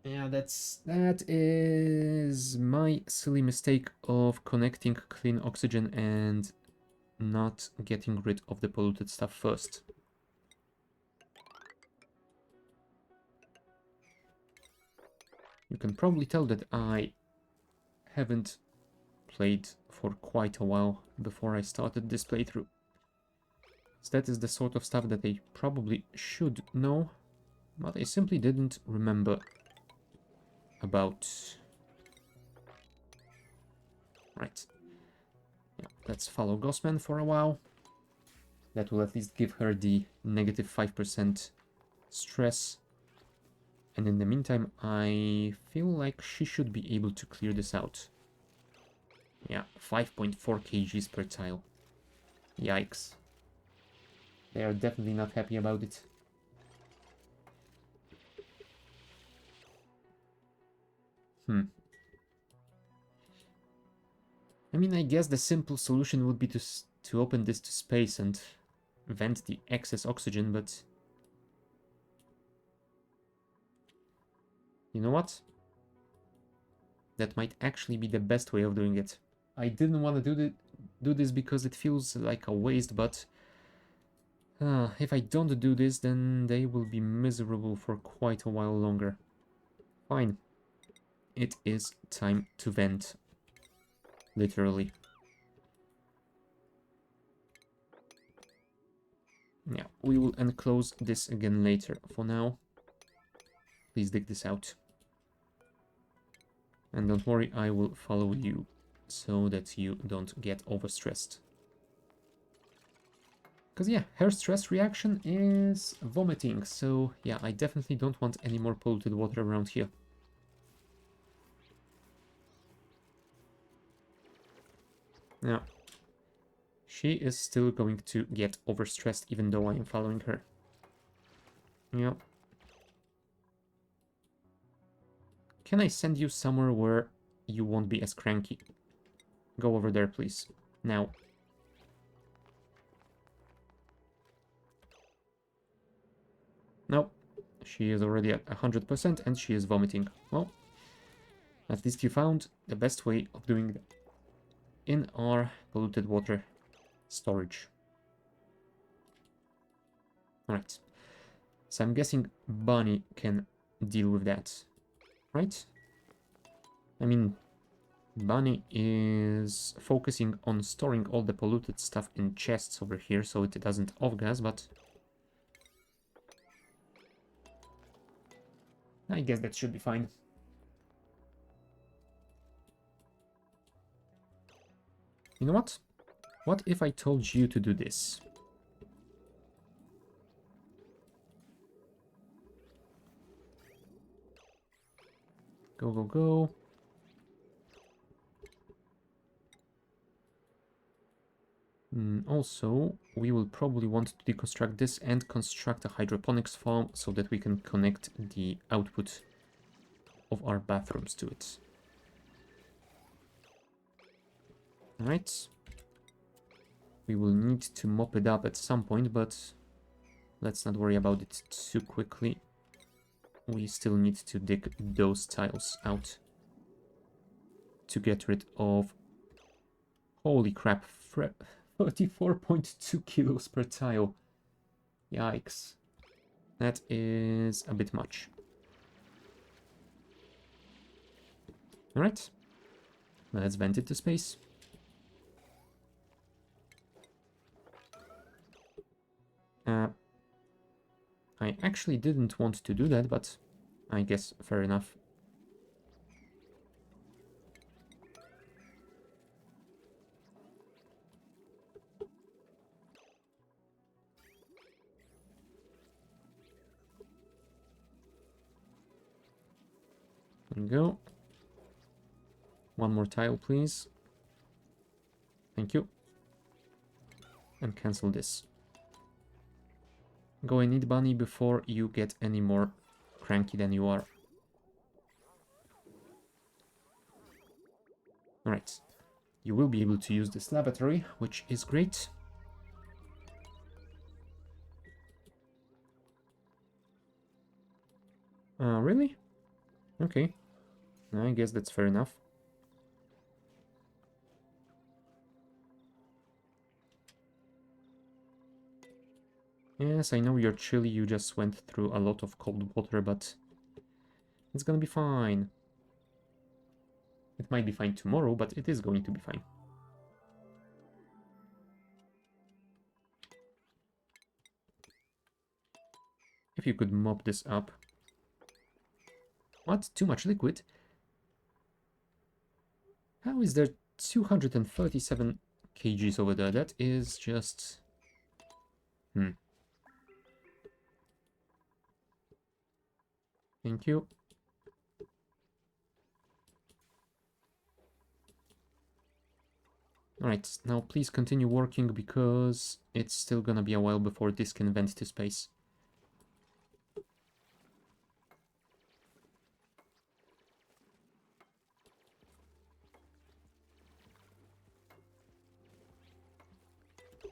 Yeah, that is my silly mistake of connecting clean oxygen and not getting rid of the polluted stuff first. You can probably tell that I haven't played for quite a while before I started this playthrough. So that is the sort of stuff that I probably should know, but I simply didn't remember about. Right. Yeah, let's follow Gossman for a while. That will at least give her the negative 5% stress. And in the meantime, I feel like she should be able to clear this out. Yeah, 5.4 kgs per tile. Yikes. They are definitely not happy about it. I mean, I guess the simple solution would be to open this to space and vent the excess oxygen, but you know what? That might actually be the best way of doing it. I didn't want to do this because it feels like a waste, but if I don't do this, then they will be miserable for quite a while longer. Fine. It is time to vent. Literally. Yeah, we will enclose this again later. For now, please dig this out. And don't worry, I will follow you so that you don't get overstressed. Because yeah, her stress reaction is vomiting, so yeah, I definitely don't want any more polluted water around here. Now, she is still going to get overstressed even though I am following her. Yeah. Can I send you somewhere where you won't be as cranky? Go over there, please. Now. Nope. She is already at 100% and she is vomiting. Well, at least you found the best way of doing that in our polluted water storage. Alright. So I'm guessing Bunny can deal with that, right? I mean, Bunny is focusing on storing all the polluted stuff in chests over here so it doesn't off-gas, but I guess that should be fine. You know what? What if I told you to do this? Go, go, go. Also, we will probably want to deconstruct this and construct a hydroponics farm so that we can connect the output of our bathrooms to it. Alright. We will need to mop it up at some point, but let's not worry about it too quickly. We still need to dig those tiles out to get rid of... Holy crap, 34.2 kilos per tile. Yikes. That is a bit much. Alright. Let's vent it to space. I actually didn't want to do that, but I guess fair enough. There we go. One more tile, please. Thank you. And cancel this. Go and eat bunny before you get any more cranky than you are. Alright. You will be able to use this lavatory, which is great. Really? Okay. I guess that's fair enough. Yes, I know you're chilly, you just went through a lot of cold water, but it's gonna be fine. It might be fine tomorrow, but it is going to be fine. If you could mop this up. What? Too much liquid? How is there 237 kgs over there? That is just... Thank you. Alright, now please continue working because it's still gonna be a while before this can vent to space.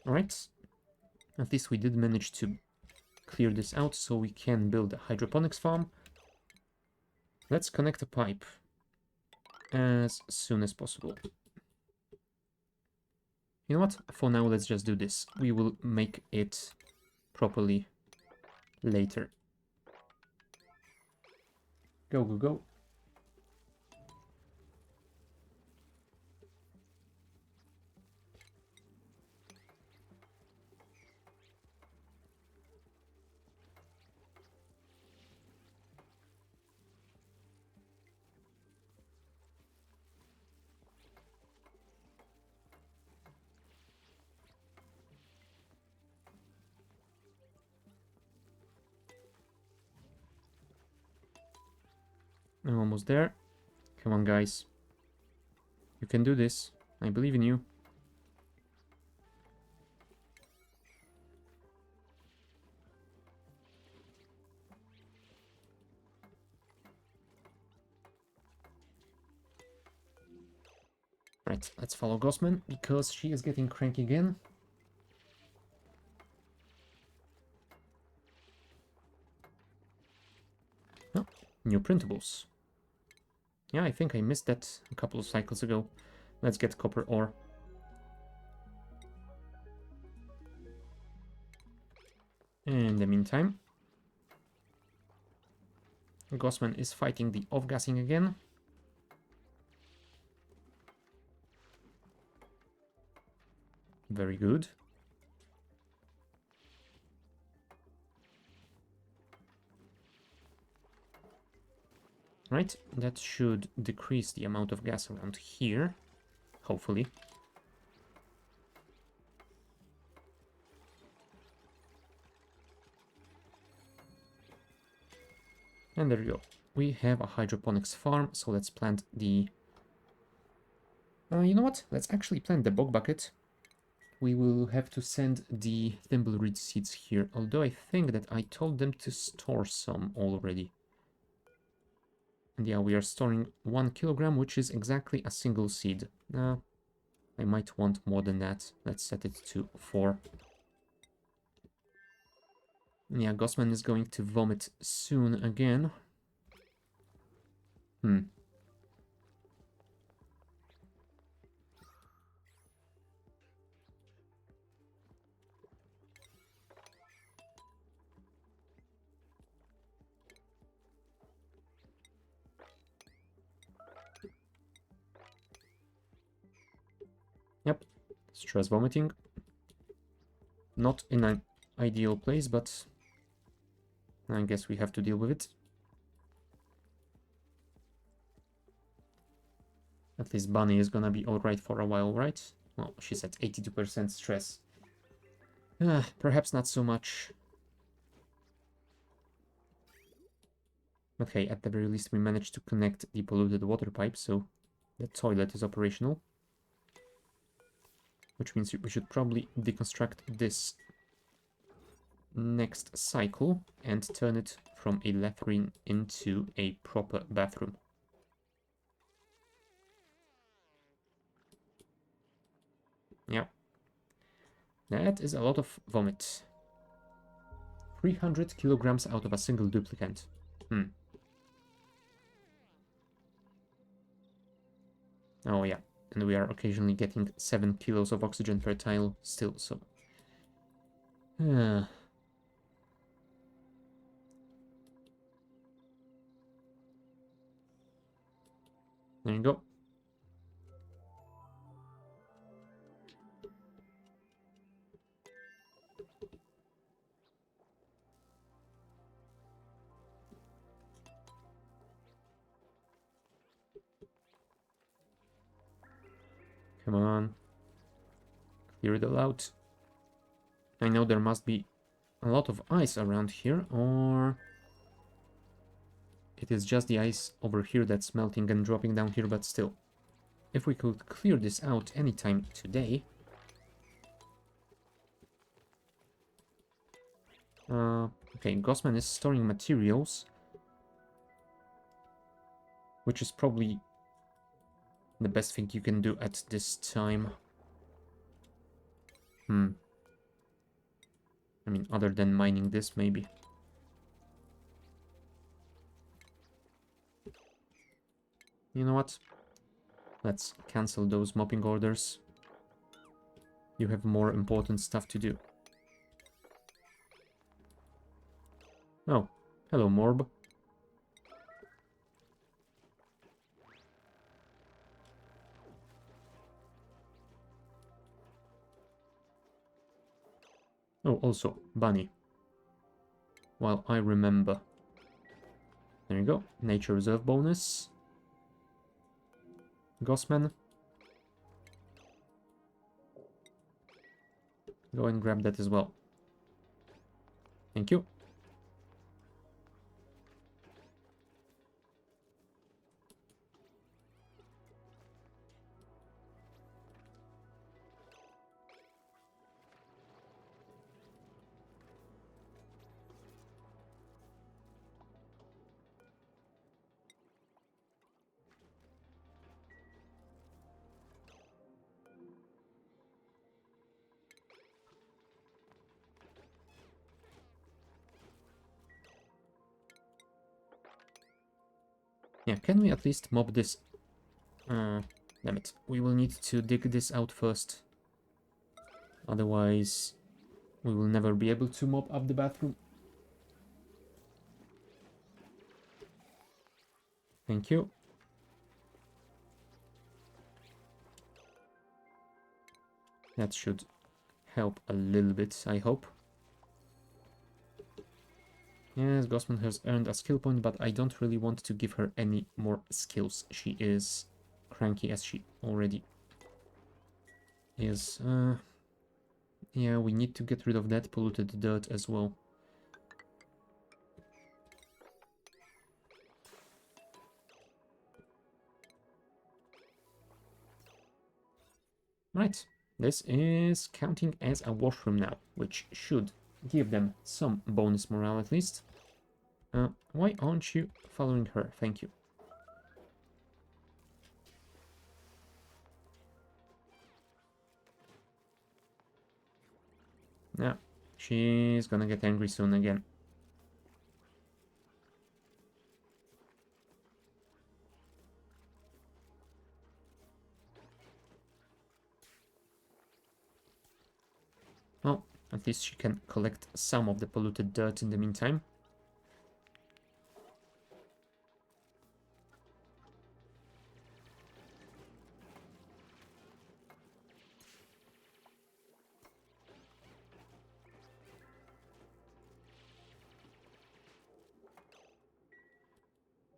Alright, at least we did manage to clear this out so we can build a hydroponics farm. Let's connect a pipe as soon as possible. You know what? For now, let's just do this. We will make it properly later. Go, go, go. I'm almost there. Come on, guys. You can do this. I believe in you. Right, let's follow Gossman because she is getting cranky again. Oh, new printables. Yeah, I think I missed that a couple of cycles ago. Let's get copper ore. In the meantime, Gossman is fighting the offgassing again. Very good. Right, that should decrease the amount of gas around here, hopefully. And there we go. We have a hydroponics farm, so let's plant the... you know what? Let's actually plant the bog bucket. We will have to send the thimbleweed seeds here, although I think that I told them to store some already. And yeah, we are storing 1 kilogram, which is exactly a single seed. I might want more than that. Let's set it to 4. Yeah, Gossman is going to vomit soon again. stress vomiting. Not in an ideal place, but I guess we have to deal with it. At least Bunny is gonna be alright for a while, right? Well, she's at 82% stress. Perhaps not so much. But hey, at the very least we managed to connect the polluted water pipe, so the toilet is operational. Which means we should probably deconstruct this next cycle and turn it from a latrine into a proper bathroom. Yeah. That is a lot of vomit. 300 kilograms out of a single duplicant. Oh yeah, and we are occasionally getting 7 kilos of oxygen per tile still, so... There you go. Come on. Clear it all out. I know there must be a lot of ice around here, or... it is just the ice over here that's melting and dropping down here, but still. If we could clear this out anytime today... okay, Gossman is storing materials. Which is probably the best thing you can do at this time. I mean, other than mining this, maybe. You know what? Let's cancel those mopping orders. You have more important stuff to do. Oh, hello, Morb. Oh, also, Bunny. While I remember. There you go. Nature Reserve bonus. Gossman. Go and grab that as well. Thank you. Yeah, can we at least mop this? Damn it. We will need to dig this out first. Otherwise, we will never be able to mop up the bathroom. Thank you. That should help a little bit, I hope. Yes, Gossman has earned a skill point, but I don't really want to give her any more skills. She is cranky as she already is. Yeah, we need to get rid of that polluted dirt as well. Right, this is counting as a washroom now, which should give them some bonus morale at least. Why aren't you following her? Thank you. Yeah, she's gonna get angry soon again. Well, at least she can collect some of the polluted dirt in the meantime.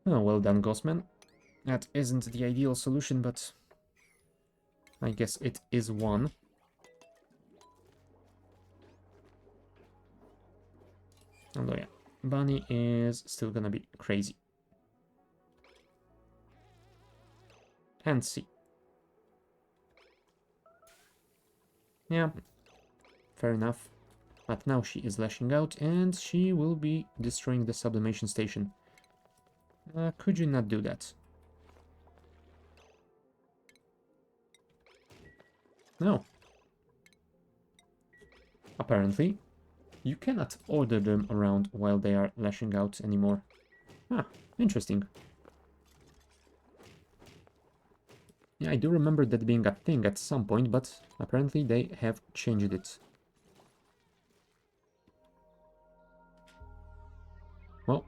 Oh, well done, Ghostman. That isn't the ideal solution, but I guess it is one. Although, yeah, Bunny is still gonna be crazy. And C. Yeah, fair enough. But now she is lashing out, and she will be destroying the sublimation station. Could you not do that? No. Apparently, you cannot order them around while they are lashing out anymore. Ah, interesting. Yeah, I do remember that being a thing at some point, but apparently they have changed it. Well.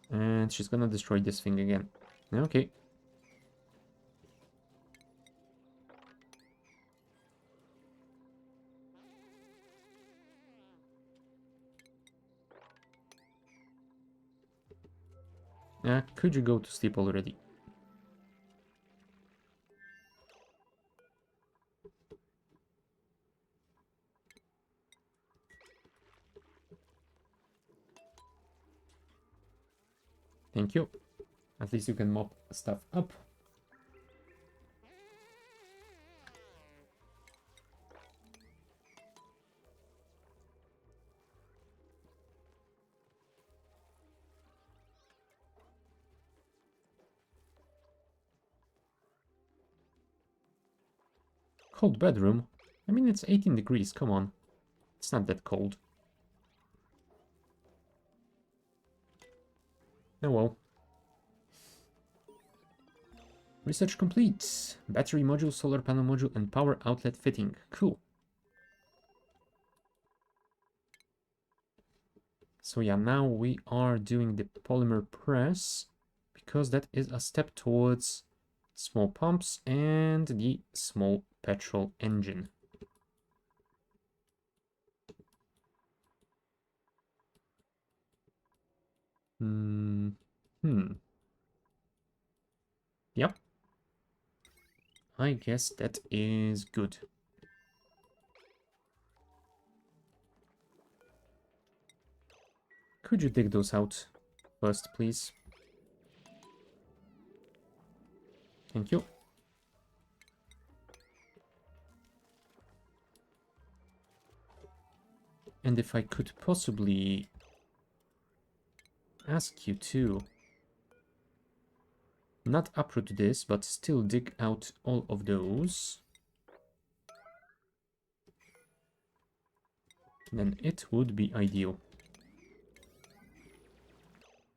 And she's gonna destroy this thing again. Okay. Could you go to sleep already? Thank you. At least you can mop stuff up. Cold bedroom? I mean, it's 18 degrees, come on. It's not that cold. Oh well. Research complete. Battery module, solar panel module, and power outlet fitting. Cool. So yeah, now we are doing the polymer press, because that is a step towards small pumps and the small petrol engine. Yep. I guess that is good. Could you dig those out first, please? Thank you. And if I could possibly ask you to not uproot this, but still dig out all of those, then it would be ideal.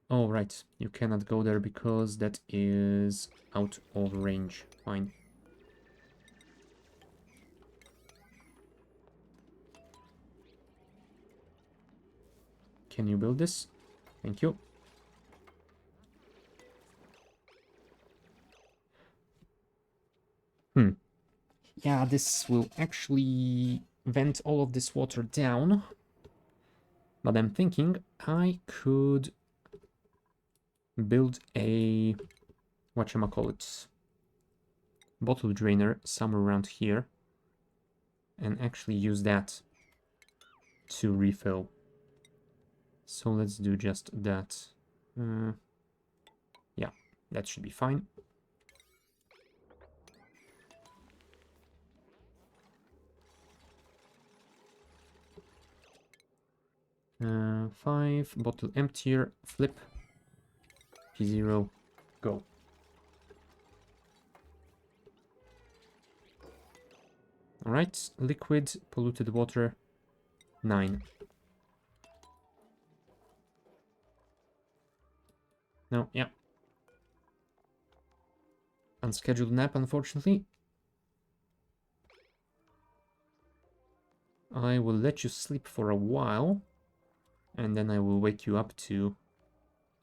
Oh, right. You cannot go there because that is out of range. Fine. Can you build this? Thank you. Yeah, this will actually vent all of this water down. But I'm thinking I could build a whatchamacallit bottle drainer somewhere around here and actually use that to refill. So let's do just that. Yeah, that should be fine. Five, bottle emptier, flip, P0, go. Alright, liquid, polluted water, 9. No, yeah. Unscheduled nap, unfortunately. I will let you sleep for a while, and then I will wake you up to...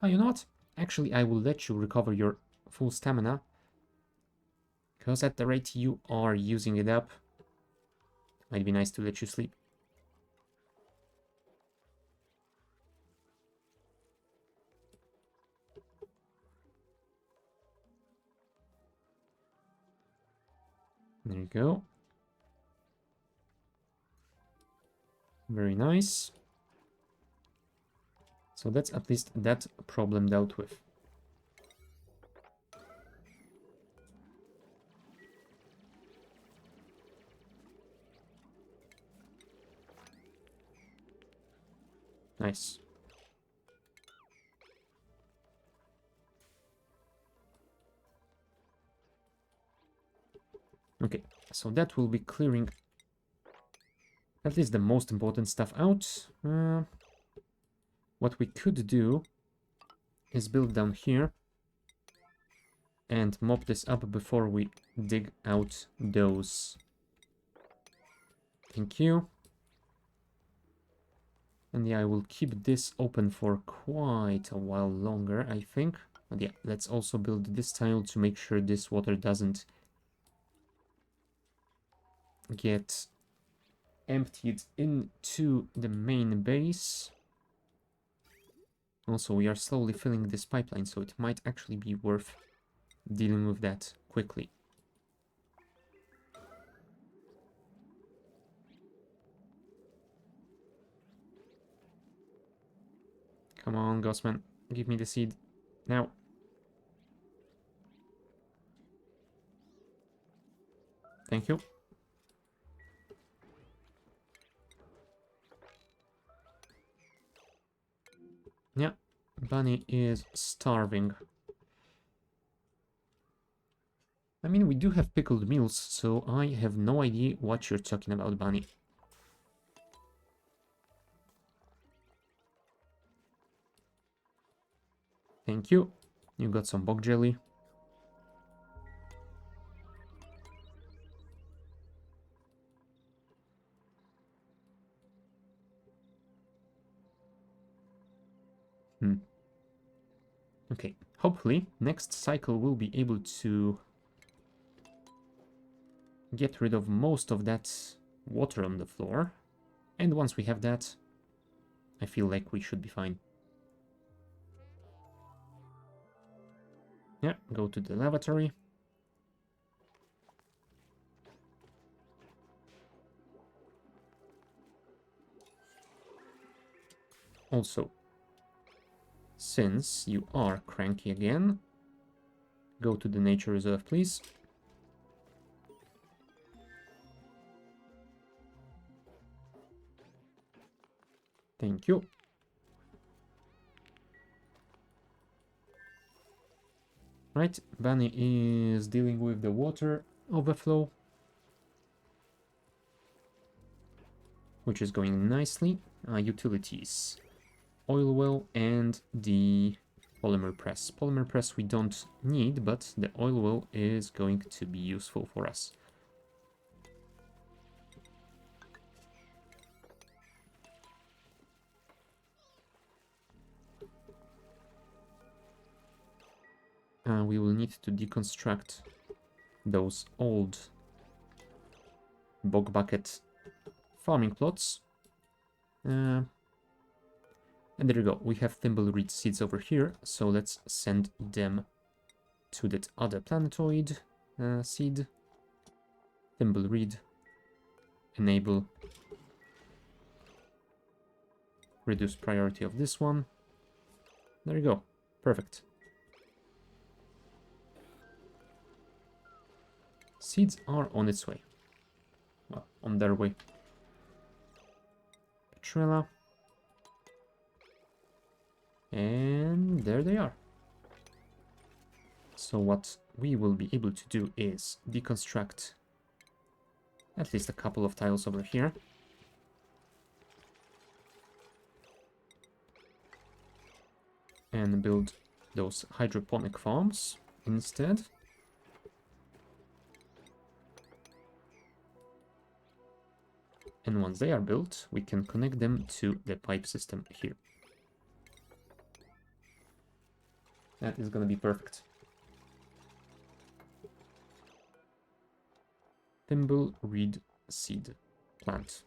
Oh, you know what? Actually, I will let you recover your full stamina, because at the rate you are using it up, might be nice to let you sleep. There you go. Very nice. So that's at least that problem dealt with. Nice. Okay, so that will be clearing at least the most important stuff out. What we could do is build down here and mop this up before we dig out those. Thank you. And yeah, I will keep this open for quite a while longer, I think. But yeah, let's also build this tile to make sure this water doesn't get emptied into the main base. Also, we are slowly filling this pipeline, so it might actually be worth dealing with that quickly. Come on, Gossman, give me the seed now. Thank you. Yeah, Bunny is starving. I mean, we do have pickled meals, so I have no idea what you're talking about, Bunny. Thank you. You got some bog jelly. Okay, hopefully next cycle we'll be able to get rid of most of that water on the floor. And once we have that, I feel like we should be fine. Yeah, go to the lavatory. Also, since you are cranky again, go to the nature reserve, please. Thank you. Right, Bunny is dealing with the water overflow, which is going nicely. Utilities, oil well, and the polymer press. Polymer press we don't need, but the oil well is going to be useful for us. We will need to deconstruct those old bog bucket farming plots. And there you go, we have thimbleweed seeds over here, so let's send them to that other planetoid seed. Thimbleweed, enable, reduce priority of this one. There you go, perfect. Seeds are on its way. Well, on their way. Petrella. And there they are. So what we will be able to do is deconstruct at least a couple of tiles over here. And build those hydroponic farms instead. And once they are built, we can connect them to the pipe system here. That is gonna be perfect. Thimbleweed seed plant.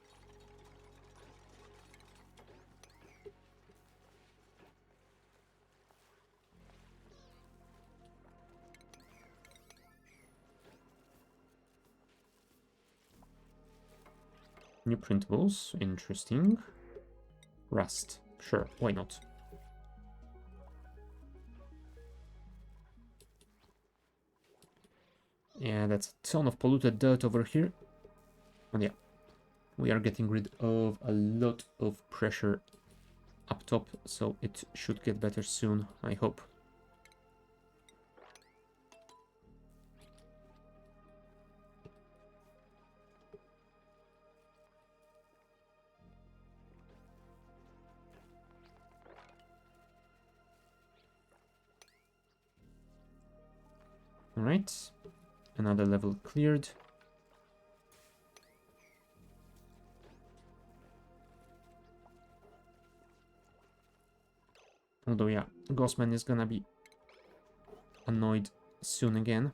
New printables, interesting. Rust, sure, why not? Yeah, that's a ton of polluted dirt over here. And yeah, we are getting rid of a lot of pressure up top, so it should get better soon, I hope. Alright, another level cleared. Although, yeah, Ghostman is gonna be annoyed soon again.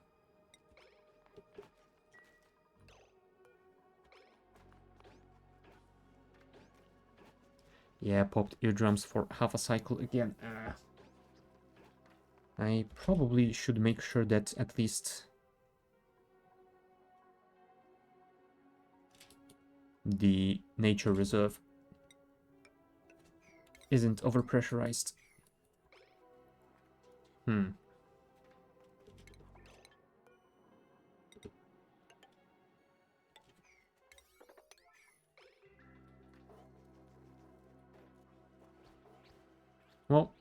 Yeah, popped eardrums for half a cycle again. I probably should make sure that at least the nature reserve isn't overpressurized. Well,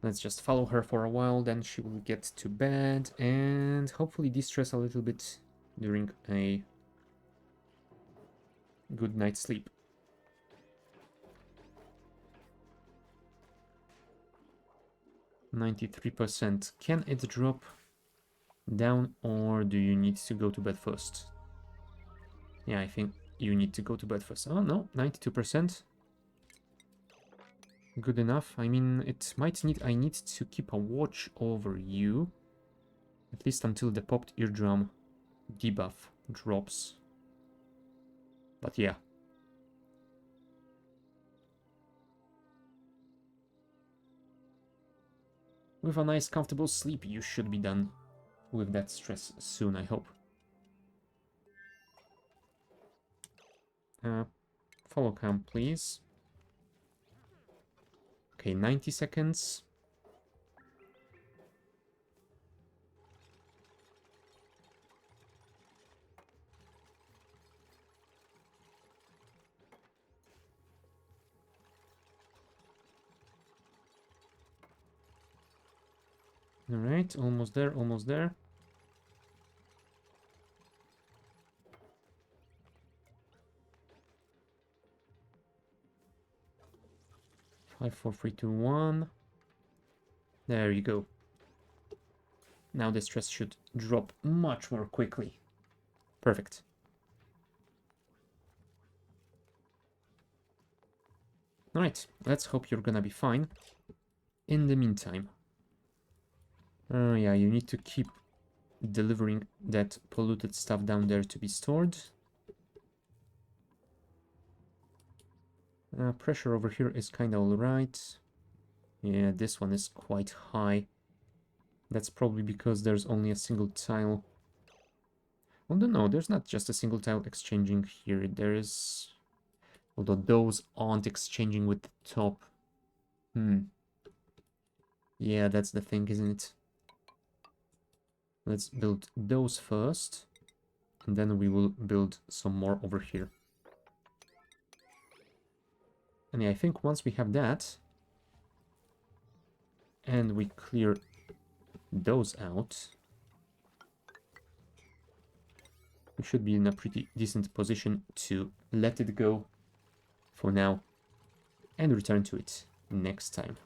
let's just follow her for a while, then she will get to bed and hopefully de-stress a little bit during a good night's sleep. %93%. Can it drop down or do you need to go to bed first? Yeah, I think you need to go to bed first. Oh no, 92%. Good enough. I mean, I need to keep a watch over you. At least until the popped eardrum debuff drops. But yeah. With a nice comfortable sleep, you should be done with that stress soon, I hope. Follow cam, please. Okay, 90 seconds. Alright, almost there, almost there. Five, four, three, two, one. There you go. Now the stress should drop much more quickly. Perfect. Alright, let's hope you're gonna be fine. In the meantime, yeah, you need to keep delivering that polluted stuff down there to be stored. Pressure over here is kind of alright. Yeah, this one is quite high. That's probably because there's only a single tile. Although no, there's not just a single tile exchanging here. There is... Although those aren't exchanging with the top. Yeah, that's the thing, isn't it? Let's build those first. And then we will build some more over here. And yeah, I think once we have that, and we clear those out, we should be in a pretty decent position to let it go for now and return to it next time.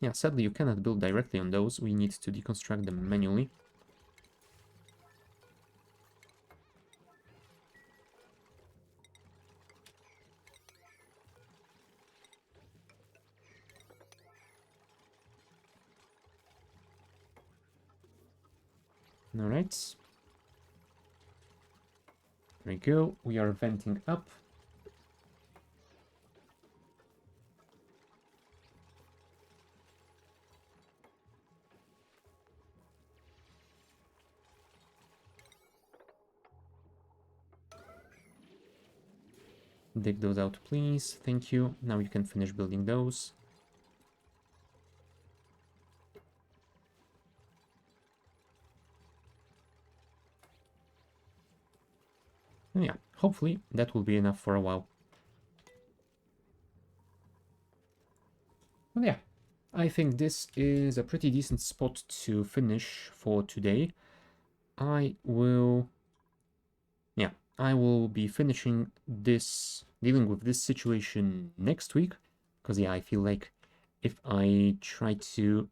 Yeah, sadly you cannot build directly on those. We need to deconstruct them manually. Alright. There we go. We are venting up. Dig those out, please. Thank you. Now you can finish building those. And yeah, hopefully that will be enough for a while. Well, yeah, I think this is a pretty decent spot to finish for today. I will be finishing this, dealing with this situation next week, because yeah, I feel like if I try to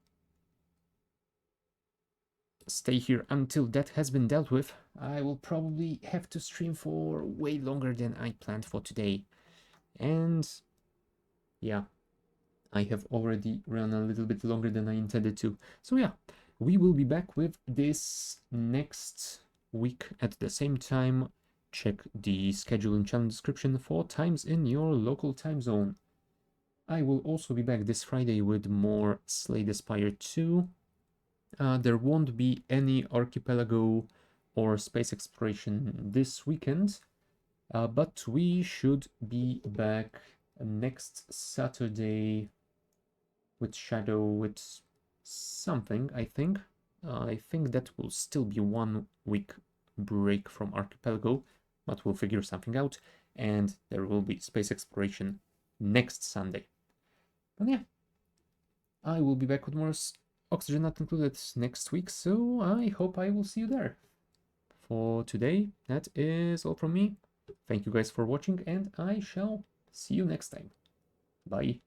stay here until that has been dealt with, I will probably have to stream for way longer than I planned for today. And yeah, I have already run a little bit longer than I intended to. So yeah, we will be back with this next week at the same time. Check the schedule and channel description for times in your local time zone. I will also be back this Friday with more Slay the Spire 2. There won't be any archipelago or space exploration this weekend, but we should be back next Saturday with Shadow, with something, I think. I think that will still be 1 week break from Archipelago, but we'll figure something out, and there will be space exploration next Sunday. But yeah, I will be back with more Oxygen Not Included next week, so I hope I will see you there. For today, that is all from me. Thank you guys for watching, and I shall see you next time. Bye.